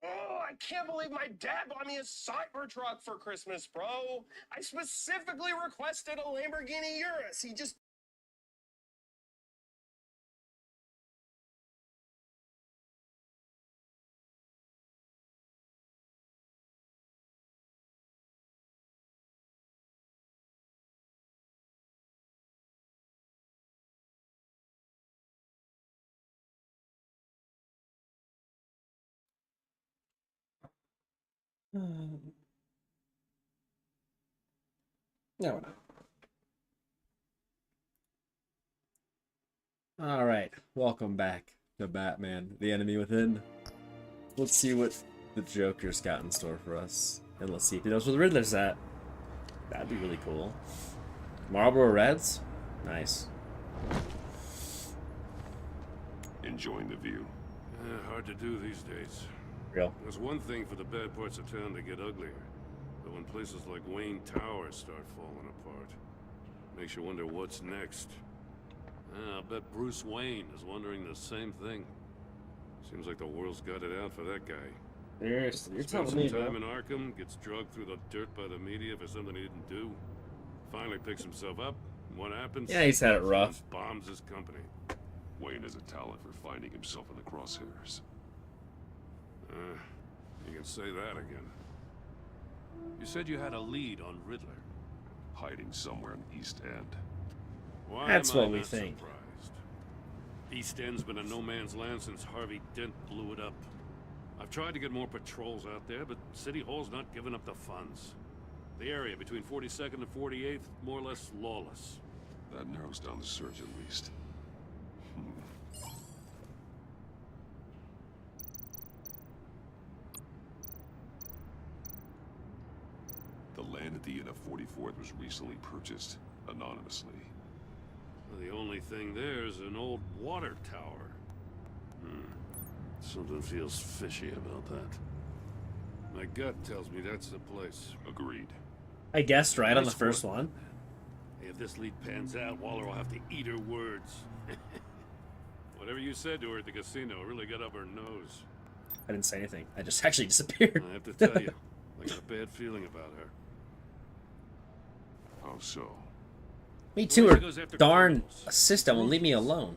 Oh, I can't believe my dad bought me a Cybertruck for Christmas, bro. I specifically requested a Lamborghini Urus. He just... No. Alright, welcome back to Batman, the Enemy Within. Let's see what the Joker's got in store for us. And let's see if he knows where the Riddler's at. That'd be really cool. Marlboro Reds? Nice. Enjoying the view. Hard to do these days. Real. There's one thing for the bad parts of town to get uglier. But when places like Wayne Tower start falling apart, makes you wonder what's next. I'll bet Bruce Wayne is wondering the same thing. Seems like the world's got it out for that guy. Seriously, you're Spends telling some me, time bro. in Arkham, gets drugged through the dirt by the media for something he didn't do. Finally picks himself up. What happens? Yeah, he's had it rough. Bombs his company. Wayne has a talent for finding himself in the crosshairs. You can say that again. You said you had a lead on Riddler. Hiding somewhere in East End. Why That's am I what we not think. surprised? East End's been a no man's land since Harvey Dent blew it up. I've tried to get more patrols out there, but City Hall's not giving up the funds. The area between 42nd and 48th, more or less lawless. That narrows down the search at least. The land at the end of 44th was recently purchased. Anonymously. Well, the only thing there is an old water tower. Something feels fishy about that. My gut tells me that's the place. Agreed. I guessed right on the Nice first work. one. Hey, if this lead pans out, Waller will have to eat her words. Whatever you said to her at the casino really got up her nose. I didn't say anything. I just actually disappeared. I have to tell you, I got a bad feeling about her. How so? Me too. Well, Her she goes after darn criminals. assistant won't leave me alone.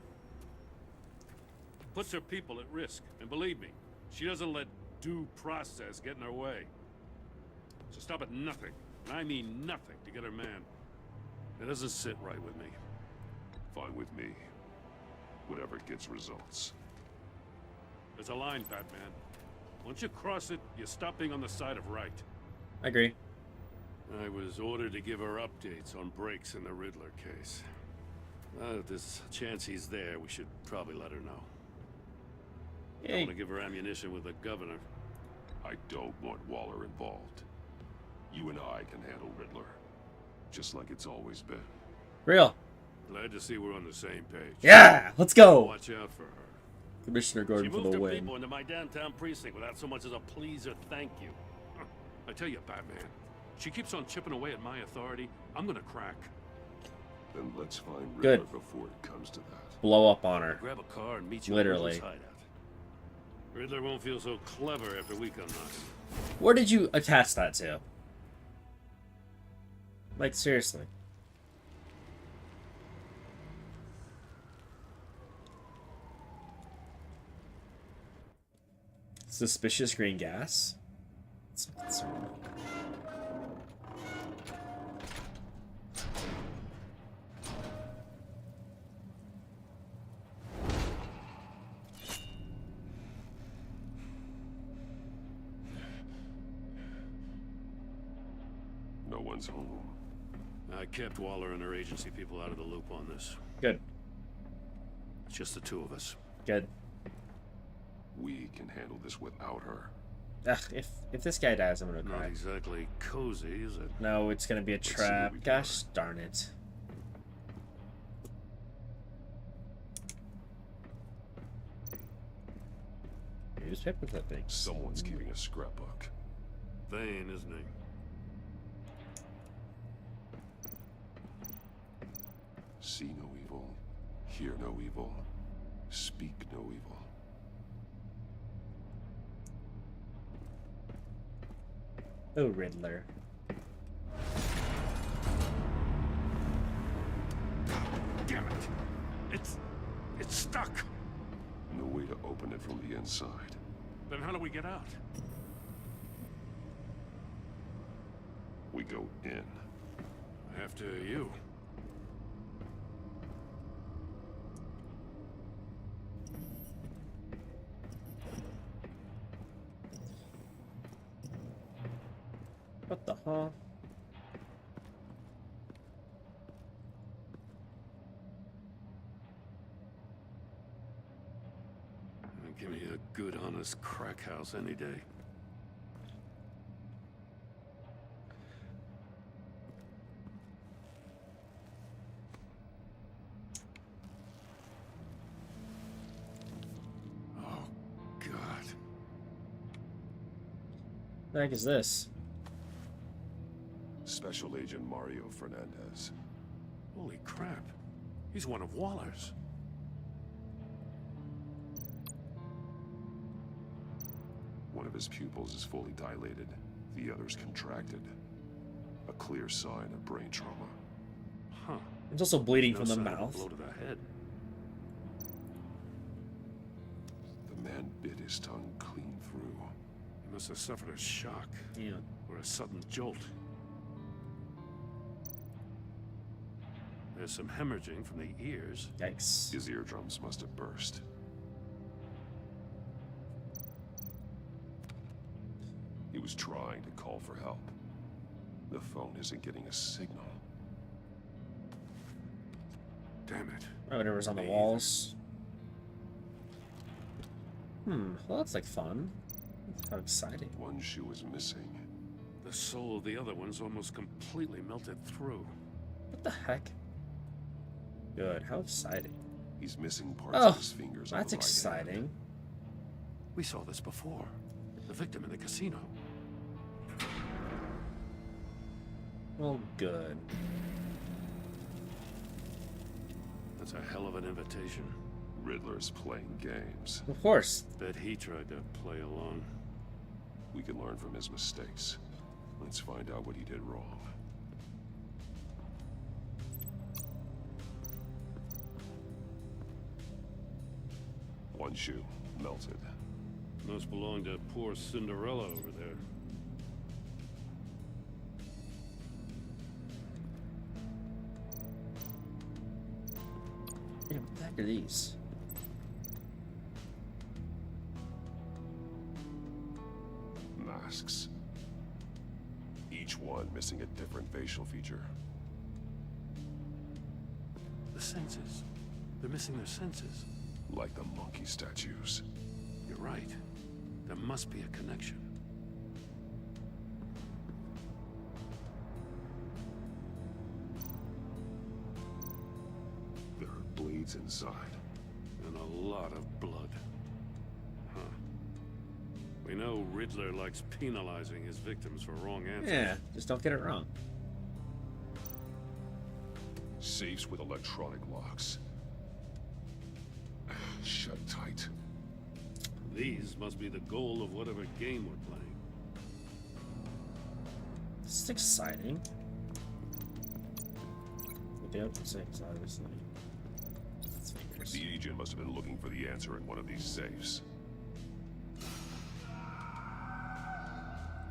Puts her people at risk, and believe me, she doesn't let due process get in her way. So stop at nothing, and I mean nothing, to get her man. It doesn't sit right with me. Fine with me. Whatever gets results. There's a line, Batman. Once you cross it, you stop being on the side of right. I agree. I was ordered to give her updates on breaks in the Riddler case. If there's a chance he's there, we should probably let her know. I want to give her ammunition with the governor. I don't want Waller involved. You and I can handle Riddler. Just like it's always been. Real. Glad to see we're on the same page. Yeah, let's go. Watch out for her. Commissioner She Gordon for moved the her win. people into my downtown precinct without so much as a please or thank you. I tell you, Batman, she keeps on chipping away at my authority. I'm gonna crack. Then let's find Good. Riddler before it comes to that. Blow up on her. Grab a car and meet you Literally. at Riddler's hideout. Riddler won't feel so clever after we come knocking. Where did you attach that to? Like, seriously. Suspicious green gas? That's a concern. No one's home. I kept Waller and her agency people out of the loop on this. Good. It's just the two of us. Good. We can handle this without her. Ugh, if this guy dies, I'm gonna Not cry. exactly cozy, is it? No, it's gonna be a see what trap. we Gosh darn it. Newspaper clippings. Someone's keeping a scrapbook. Vain, isn't he? See no evil, hear no evil, speak no evil. Oh, Riddler. Damn it! It's stuck! No way to open it from the inside. Then how do we get out? We go in. After you. What the hell? Give me a good, honest crack house any day. Oh, God. What the heck is this? Special Agent Mario Fernandez. Holy crap. He's one of Waller's. One of his pupils is fully dilated, the other's contracted. A clear sign of brain trauma. Huh. It's also bleeding No from the sign of a mouth. blow to the head. The man bit his tongue clean through. He must have suffered a shock. Yeah. Or a sudden jolt. There's some hemorrhaging from the ears. Yikes. His eardrums must have burst. He was trying to call for help. The phone isn't getting a signal. Damn it. Whatever's on the walls. Well, that's like fun. That's how exciting. One shoe is missing. The soul of the other one's almost completely melted through. What the heck? Good. How exciting. He's missing parts of his fingers. That's on the right exciting. hand. We saw this before. The victim in the casino. Well, good. That's a hell of an invitation. Riddler's playing games. Of course. Bet he tried to play along. We can learn from his mistakes. Let's find out what he did wrong. One shoe, melted. Must belong to poor Cinderella over there. Yeah, what the heck are these? Masks. Each one missing a different facial feature. The senses. They're missing their senses. Like the monkey statues. You're right. There must be a connection. There are blades inside. And a lot of blood. Huh. We know Riddler likes penalizing his victims for wrong answers. Yeah, just don't get it wrong. Safes with electronic locks. Shut tight. These must be the goal of whatever game we're playing. This is exciting. We do have 6, obviously. That's fingers. The agent must have been looking for the answer in one of these safes.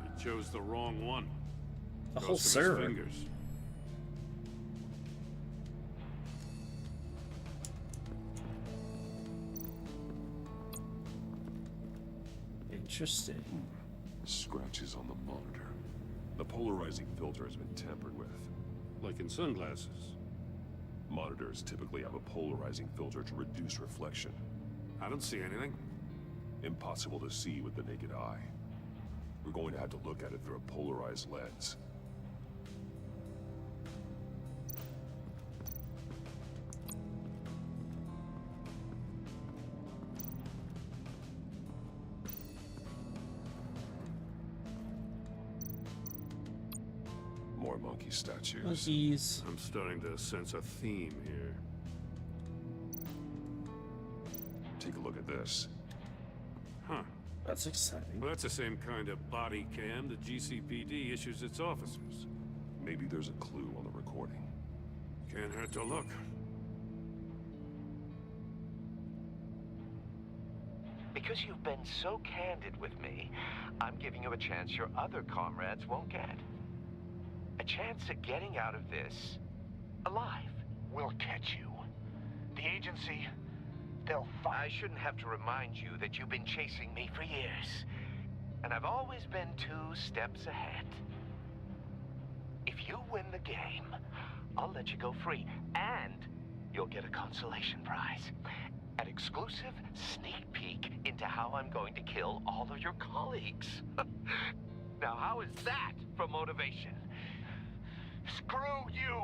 He chose the wrong one. The Crossed whole of his server. fingers. Interesting. Scratches on the monitor. The polarizing filter has been tampered with. Like in sunglasses. Monitors typically have a polarizing filter to reduce reflection. I don't see anything. Impossible to see with the naked eye. We're going to have to look at it through a polarized lens. More monkey statues. Monkeys. I'm starting to sense a theme here. Take a look at this. Huh. That's exciting. Well, that's the same kind of body cam the GCPD issues its officers. Maybe there's a clue on the recording. Can't hurt to look. Because you've been so candid with me, I'm giving you a chance your other comrades won't get. A chance at getting out of this alive. We'll catch you. The agency, they'll find... I shouldn't have to remind you that you've been chasing me for years. And I've always been 2 steps ahead. If you win the game, I'll let you go free. And you'll get a consolation prize. An exclusive sneak peek into how I'm going to kill all of your colleagues. Now, how is that for motivation? Screw you!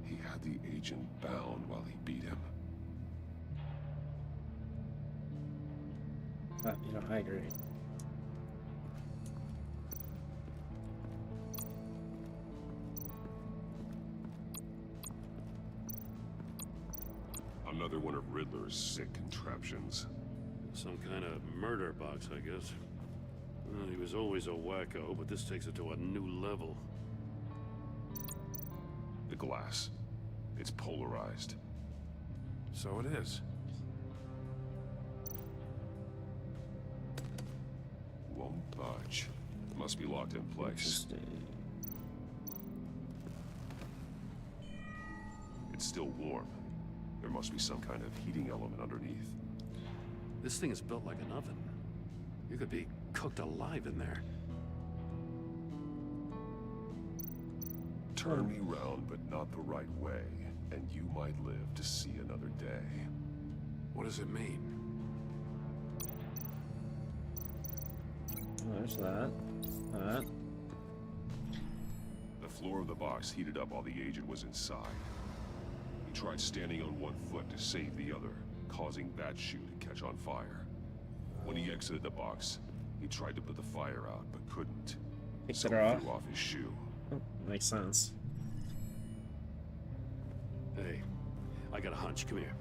He had the agent bound while he beat him. You know, I agree. Another one of Riddler's sick contraptions. Some kind of murder box, I guess. Well, he was always a wacko, but this takes it to a new level. The glass. It's polarized. So it is. Won't budge. Must be locked in place. It's still warm. There must be some kind of heating element underneath. This thing is built like an oven. You could be cooked alive in there. Turn me round, but not the right way, and you might live to see another day. What does it mean? There's that. That. floor of the box heated up while the agent was inside. He tried standing on one foot to save the other, causing that shoe to catch on fire. When he exited the box, he tried to put the fire out, but couldn't. Picked So it off. he threw off his shoe. Oh, makes sense. Hey, I got a hunch. Come here.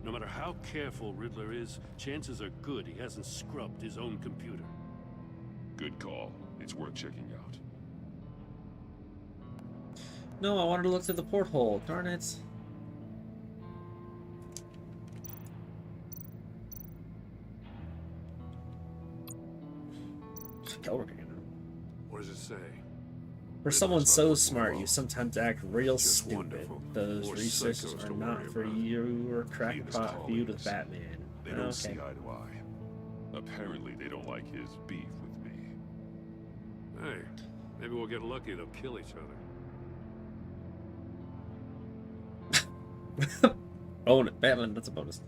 No matter how careful Riddler is, chances are good he hasn't scrubbed his own computer. Good call. It's worth checking out. No, I wanted to look through the porthole. Darn it. What does it say? For someone so smart, you sometimes act real stupid. Those researchers are not for you or crackpot feud with Batman. They don't see eye to eye. Apparently, they don't like his beef with me. Hey, maybe we'll get lucky. They'll kill each other. Oh, Batman, that's a bonus.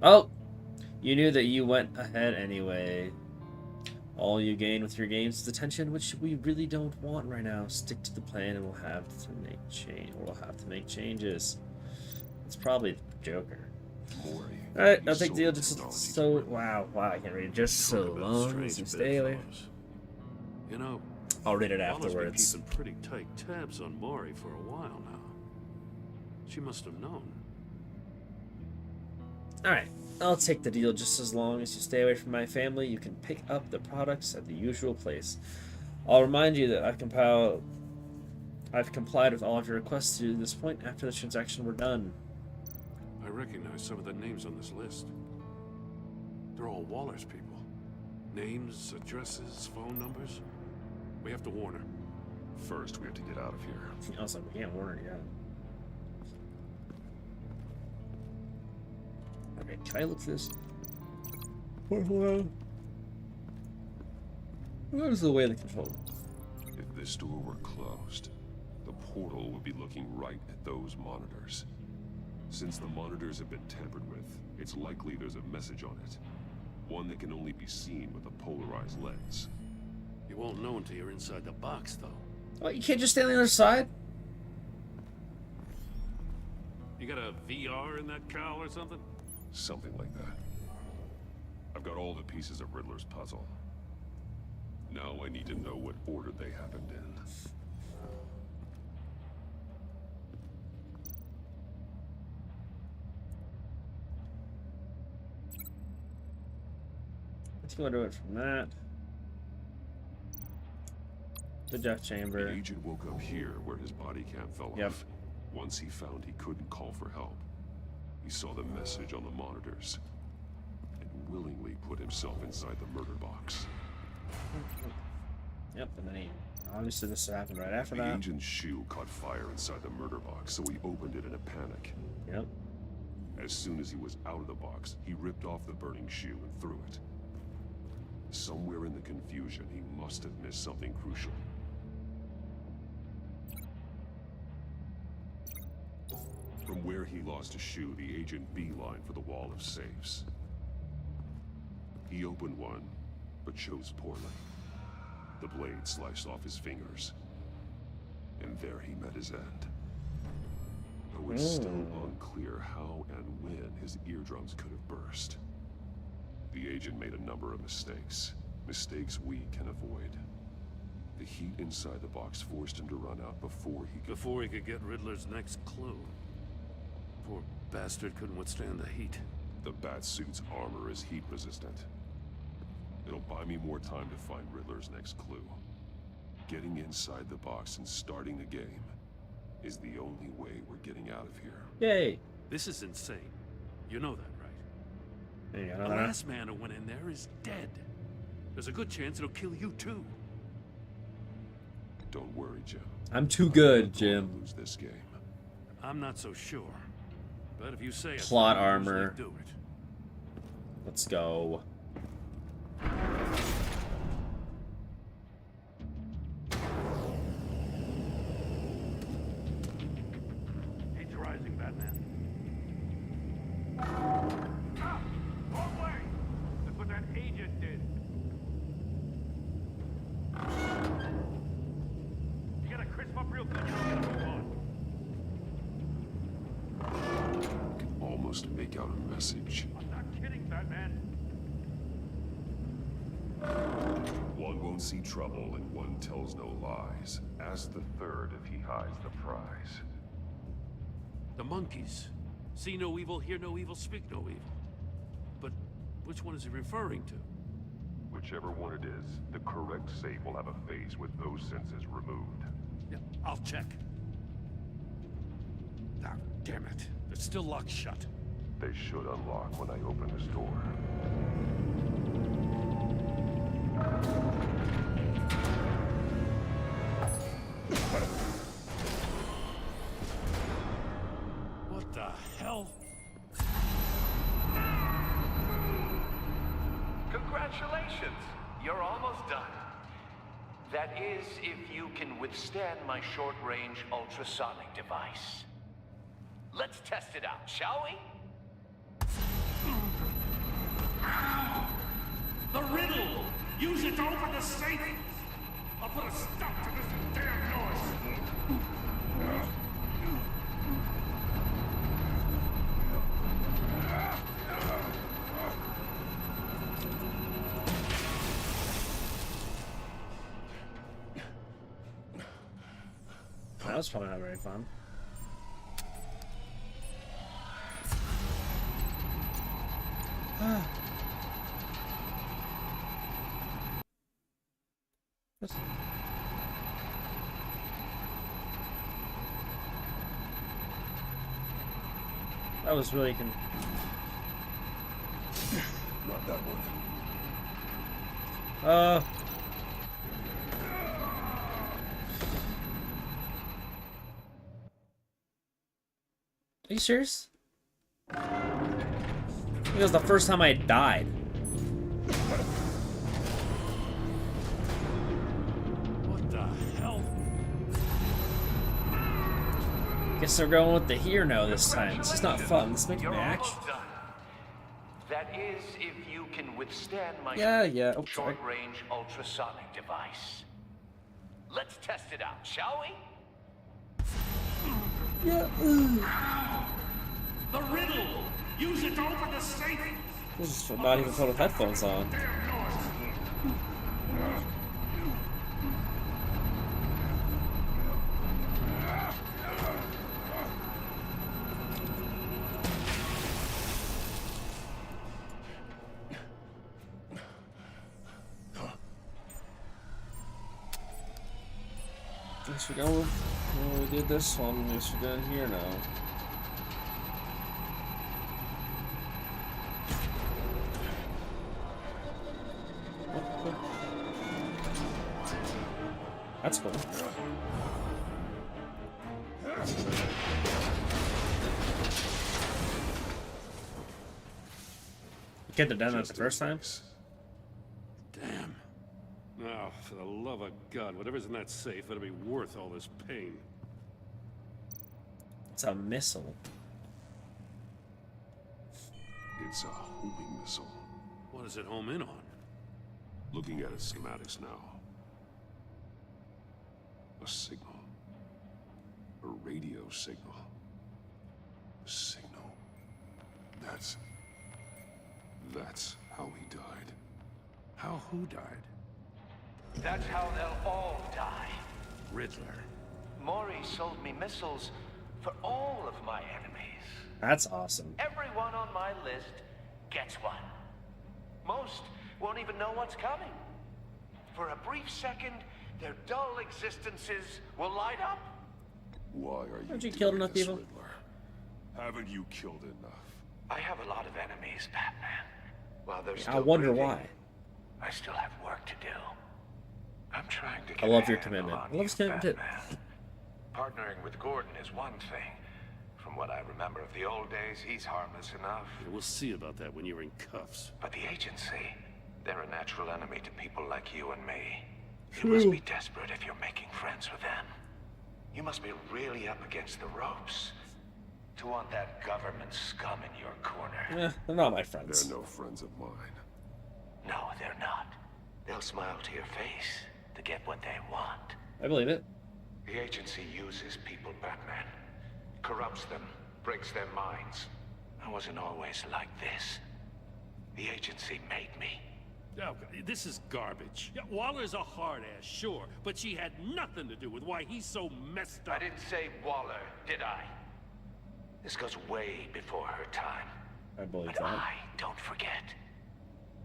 Oh! You knew that you went ahead anyway. All you gain with your games is attention, which we really don't want right now. Stick to the plan and we'll have to make changes. It's probably Joker. Alright, I'll take the deal just so wow, I can't read it. Just so long as you stay away. You know, I'll read it Paula's been afterwards. keeping pretty tight tabs on Maury for a while now. She must have known. Alright, I'll take the deal just as long as you stay away from my family. You can pick up the products at the usual place. I'll remind you that I've complied with all of your requests to this point after the transaction were done. I recognize some of the names on this list. They're all Waller's people. Names, addresses, phone numbers. We have to warn her. First, we have to get out of here. I was like, we can't warn her yet. Okay, can I look at this? What is the way of the control? If this door were closed, the portal would be looking right at those monitors. Since the monitors have been tampered with, it's likely there's a message on it. One that can only be seen with a polarized lens. You won't know until you're inside the box, though. Oh, you can't just stand on the other side? You got a VR in that cowl or something? Something like that. I've got all the pieces of Riddler's puzzle. Now I need to know what order they happened in. Let's go do it from that. The death chamber. The agent woke up here where his body cam fell off. Once he found he couldn't call for help, he saw the message on the monitors and willingly put himself inside the murder box. Yep, and then obviously this happened right after The that. agent's shoe caught fire inside the murder box, so he opened it in a panic. Yep. As soon as he was out of the box, he ripped off the burning shoe and threw it. Somewhere in the confusion, he must have missed something crucial. From where he lost a shoe, the agent beelined for the wall of safes. He opened one, but chose poorly. The blade sliced off his fingers. And there he met his end. Though it's still unclear how and when his eardrums could have burst. The agent made a number of mistakes. Mistakes we can avoid. The heat inside the box forced him to run out before he could get Riddler's next clue. Poor bastard couldn't withstand the heat. The Batsuit's armor is heat resistant. It'll buy me more time to find Riddler's next clue. Getting inside the box and starting the game is the only way we're getting out of here. Yay! This is insane. You know that, right? There you The go. last man who went in there is dead. There's a good chance it'll kill you too. Don't worry, Jim. I'm too good, Jim. Lose this game. I'm not so sure. But if you say it, Plot I'll usually armor. do it. Let's go. Heat's rising, Batman. Wrong way! That's what that agent did. real good job to move on. I can almost make out a message. I'm not kidding, Batman. One won't see trouble and one tells no lies. Ask the third if he hides the prize. The monkeys. See no evil, hear no evil, speak no evil. But which one is he referring to? Whichever one it is, the correct safe will have a face with those senses removed. Yeah, I'll check. Ah, damn it. They're still locked shut. They should unlock when I open this door. What the hell? Congratulations! You're almost done. That is, if you can withstand my short-range ultrasonic device. Let's test it out, shall we? The riddle! Use it to open the safe! I'll put a stop to this damn noise! That was probably not very fun. That was really Not that one. Are you serious? It was the first time I died. What the hell? Guess they're going with the here no this time. This is not fun. This makes me action. That is, if you can withstand my Yeah. Oh, sorry. short-range ultrasonic device. Let's test it out, shall we? Yeah. The riddle! Use it to open the safe! This is for not even putting headphones on. Guess we're going. Well, we did this one. Guess we're going here now. That's cool. You couldn't have done that the first time? Damn. Now, for the love of God, whatever's in that safe better be worth all this pain. It's a missile. It's a homing missile. What does it home in on? Looking at its schematics now. A signal. A radio signal. A signal. That's how he died. How who died? That's how they'll all die. Riddler. Maury sold me missiles for all of my enemies. That's awesome. Everyone on my list gets one. Most won't even know what's coming. For a brief second, their dull existences will light up. Why are you Haven't you doing killed enough this, people? Riddler? Haven't you killed enough? I have a lot of enemies, Batman. While they're I still wonder breathing, why. I still have work to do. I'm trying to I get love a your handle commitment. on I love his you, commitment too. Batman. Partnering with Gordon is one thing. From what I remember of the old days, he's harmless enough. Yeah, we'll see about that when you're in cuffs. But the agency, they're a natural enemy to people like you and me. You must be desperate if you're making friends with them. You must be really up against the ropes to want that government scum in your corner. They're not my friends. They're no friends of mine. No, they're not. They'll smile to your face to get what they want. I believe it. The agency uses people, Batman. Corrupts them, breaks their minds. I wasn't always like this. The agency made me. Oh, this is garbage. Yeah, Waller's a hard ass, sure, but she had nothing to do with why he's so messed up. I didn't say Waller, did I? This goes way before her time. I believe but that. I don't forget.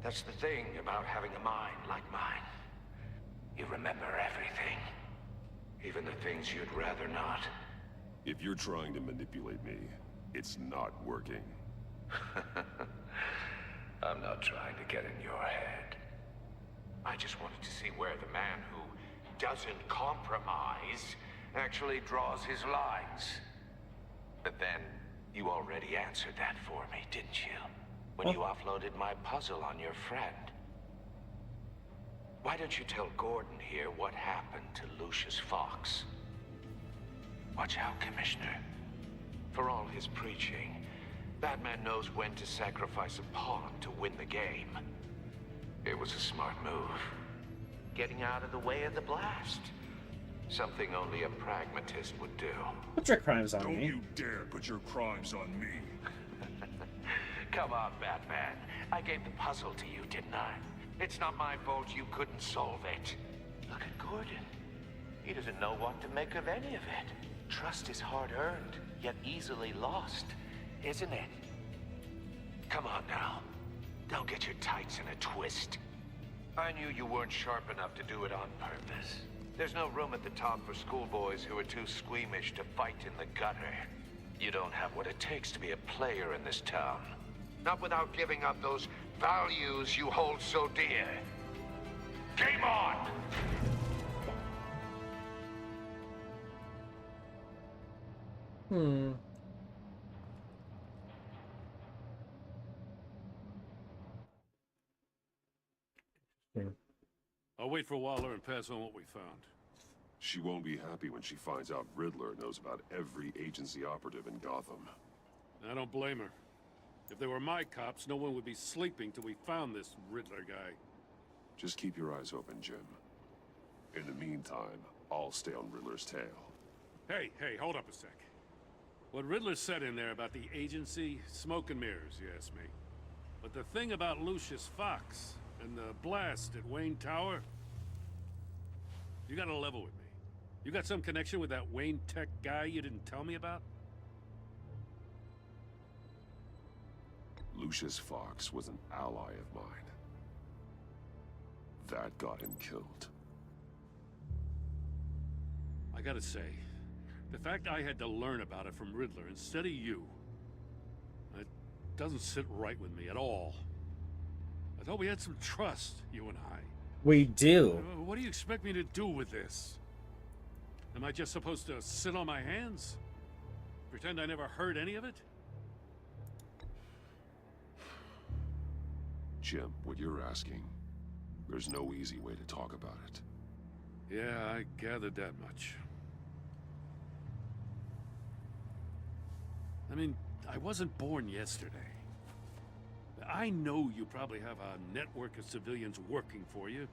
That's the thing about having a mind like mine. You remember everything. Even the things you'd rather not. If you're trying to manipulate me, it's not working. I'm not trying to get in your head. I just wanted to see where the man who doesn't compromise actually draws his lines. But then, you already answered that for me, didn't you? When you offloaded my puzzle on your friend. Why don't you tell Gordon here what happened to Lucius Fox? Watch out, Commissioner. For all his preaching, Batman knows when to sacrifice a pawn to win the game. It was a smart move. Getting out of the way of the blast. Something only a pragmatist would do. Put your crimes on Don't me. you dare put your crimes on me. Come on, Batman. I gave the puzzle to you, didn't I? It's not my fault you couldn't solve it. Look at Gordon. He doesn't know what to make of any of it. Trust is hard-earned, yet easily lost, isn't it? Come on now. Don't get your tights in a twist. I knew you weren't sharp enough to do it on purpose. There's no room at the top for schoolboys who are too squeamish to fight in the gutter. You don't have what it takes to be a player in this town. Not without giving up those values you hold so dear. Game on! I'll wait for Waller and pass on what we found. She won't be happy when she finds out Riddler knows about every agency operative in Gotham. I don't blame her. If they were my cops, no one would be sleeping till we found this Riddler guy. Just keep your eyes open, Jim. In the meantime, I'll stay on Riddler's tail. Hey, hold up a sec. What Riddler said in there about the agency, smoke and mirrors, you ask me. But the thing about Lucius Fox and the blast at Wayne Tower, you gotta level with me. You got some connection with that Wayne Tech guy you didn't tell me about? Lucius Fox was an ally of mine. That got him killed. I gotta say, the fact I had to learn about it from Riddler instead of you, it doesn't sit right with me at all. I thought we had some trust, you and I. We do. What do you expect me to do with this? Am I just supposed to sit on my hands? Pretend I never heard any of it? Jim, what you're asking, there's no easy way to talk about it. Yeah, I gathered that much. I mean, I wasn't born yesterday. I know you probably have a network of civilians working for you.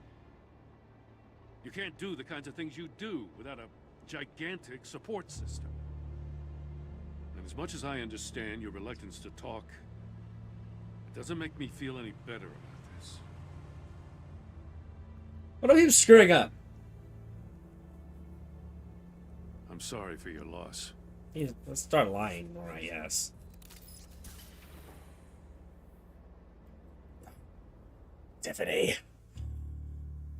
You can't do the kinds of things you do without a gigantic support system. And as much as I understand your reluctance to talk, it doesn't make me feel any better about this. What are you screwing up? I'm sorry for your loss. Let's start lying more, I guess. Tiffany.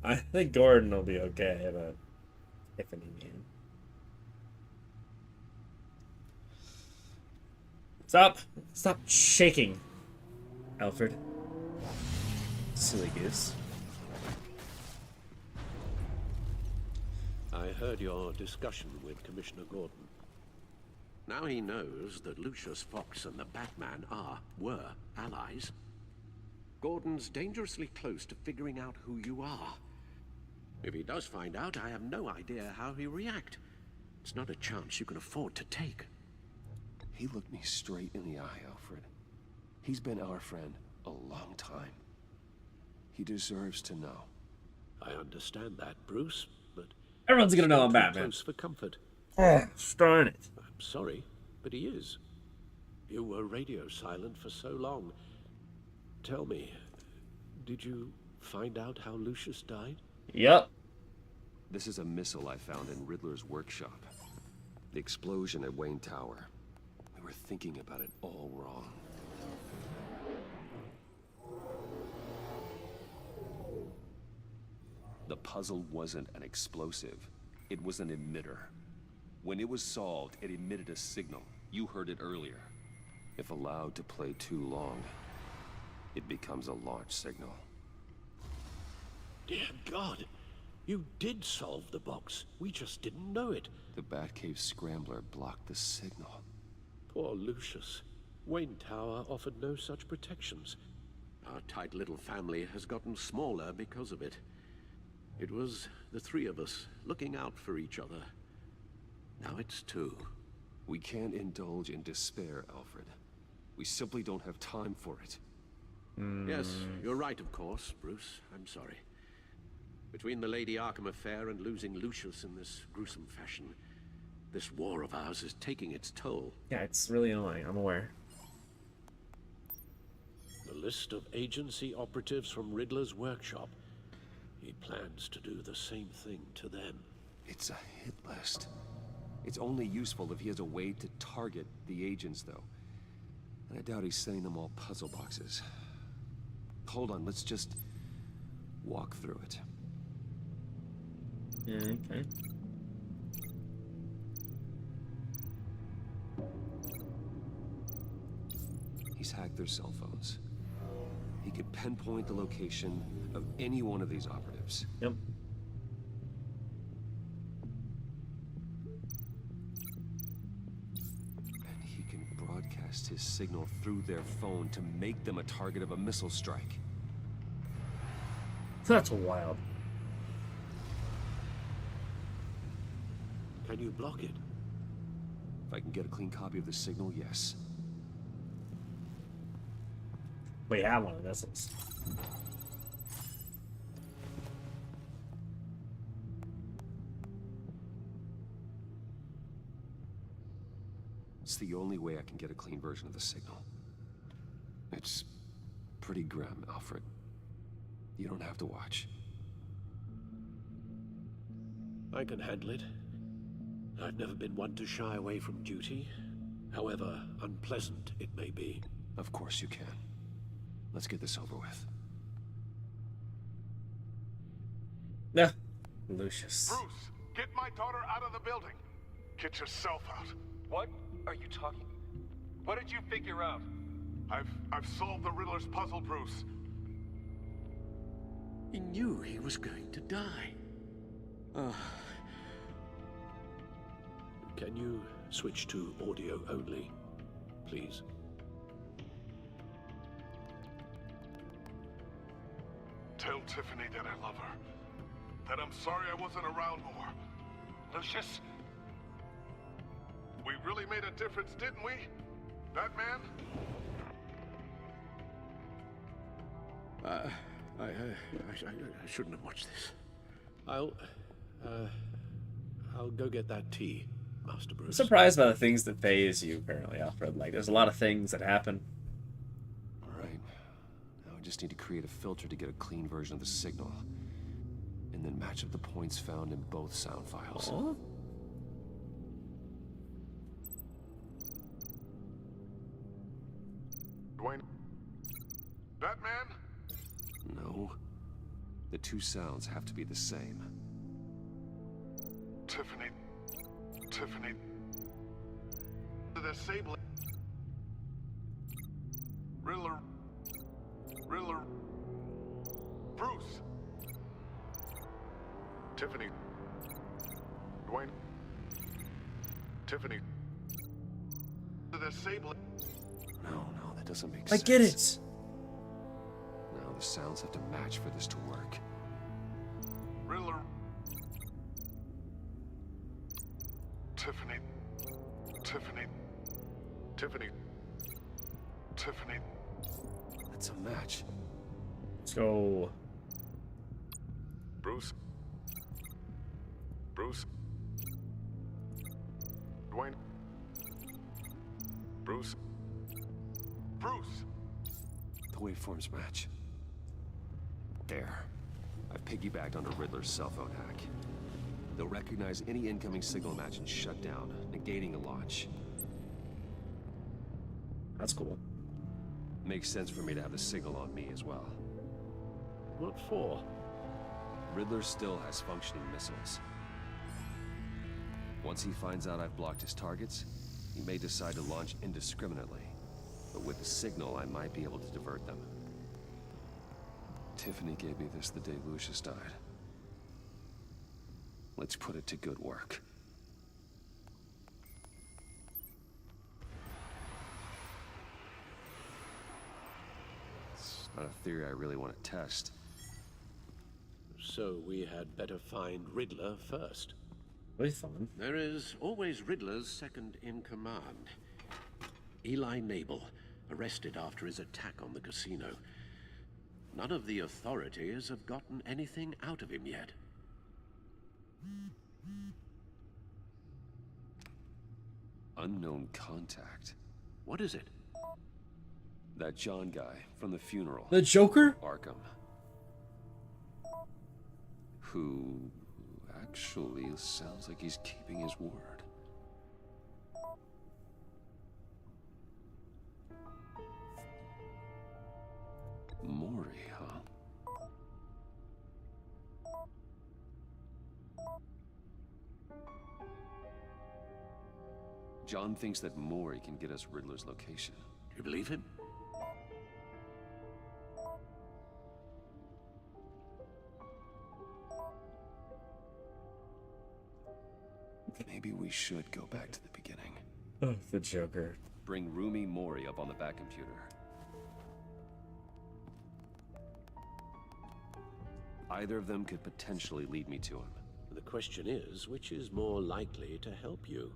I think Gordon will be okay, but Tiffany, man. Stop shaking, Alfred. Silly goose. I heard your discussion with Commissioner Gordon. Now he knows that Lucius Fox and the Batman were allies. Gordon's dangerously close to figuring out who you are. If he does find out, I have no idea how he'll react. It's not a chance you can afford to take. He looked me straight in the eye, Alfred. He's been our friend a long time. He deserves to know. I understand that, Bruce, but Everyone's gonna know I'm Too Batman. close for comfort. Oh, darn it. I'm sorry, but he is. You were radio silent for so long. Tell me, did you find out how Lucius died? Yep. This is a missile I found in Riddler's workshop. The explosion at Wayne Tower. We were thinking about it all wrong. The puzzle wasn't an explosive. It was an emitter. When it was solved, it emitted a signal. You heard it earlier. If allowed to play too long, it becomes a launch signal. Dear God, you did solve the box. We just didn't know it. The Batcave Scrambler blocked the signal. Poor Lucius. Wayne Tower offered no such protections. Our tight little family has gotten smaller because of it. It was the three of us looking out for each other. Now it's two. We can't indulge in despair, Alfred. We simply don't have time for it. Yes, you're right, of course, Bruce. I'm sorry. Between the Lady Arkham affair and losing Lucius in this gruesome fashion, this war of ours is taking its toll. Yeah, it's really annoying. I'm aware. The list of agency operatives from Riddler's workshop. He plans to do the same thing to them. It's a hit list. It's only useful if he has a way to target the agents, though. And I doubt he's sending them all puzzle boxes. Hold on, let's just walk through it. Yeah, okay. He's hacked their cell phones. He could pinpoint the location of any one of these operatives. Yep. And he can broadcast his signal through their phone to make them a target of a missile strike. That's wild. Can you block it? If I can get a clean copy of the signal, yes. We have one of the missiles. It's the only way I can get a clean version of the signal. It's pretty grim, Alfred. You don't have to watch. I can handle it. I've never been one to shy away from duty, however unpleasant it may be. Of course you can. Let's get this over with. Yeah. Lucius. Bruce, get my daughter out of the building. Get yourself out. What are you talking? What did you figure out? I've solved the Riddler's puzzle, Bruce. He knew he was going to die. Can you switch to audio only, please? Tell Tiffany that I love her. That I'm sorry I wasn't around more. Lucius? We really made a difference, didn't we? Batman? I shouldn't have watched this. I'll go get that tea, Master I'm Bruce. surprised by the things that phase you, apparently, Alfred. Like, there's a lot of things that happen. All right. Now I just need to create a filter to get a clean version of the signal. And then match up the points found in both sound files. Oh? Dwayne? Batman? No. The two sounds have to be the same. Tiffany. The disabling. Riddler. Bruce. Tiffany. Dwayne. Tiffany. The disabling. No, that doesn't make I sense. get it. Now the sounds have to match for this to work. Riddler. Tiffany. That's a match. Let's go. Bruce. Bruce? Dwayne? Bruce? Bruce! The waveforms match. There. I've piggybacked onto Riddler's cell phone hack. They'll recognize any incoming signal match and shut down, negating a launch. That's cool. Makes sense for me to have the signal on me as well. What for? Riddler still has functioning missiles. Once he finds out I've blocked his targets, he may decide to launch indiscriminately. But with the signal, I might be able to divert them. Tiffany gave me this the day Lucius died. Let's put it to good work. It's not a theory I really want to test. So we had better find Riddler first. Very fun. There is always Riddler's second in command. Eli Nabel, arrested after his attack on the casino. None of the authorities have gotten anything out of him yet. Unknown contact. What is it? That John guy from the funeral. The Joker? Arkham. Who actually sounds like he's keeping his word. Mori, huh? John thinks that Mori can get us Riddler's location. Do you believe him? Maybe we should go back to the beginning. Oh, the Joker. Bring Rumi Mori up on the back computer. Either of them could potentially lead me to him. The question is, which is more likely to help you?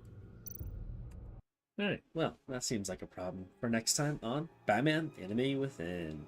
Alright, well, that seems like a problem for next time on Batman: Enemy Within.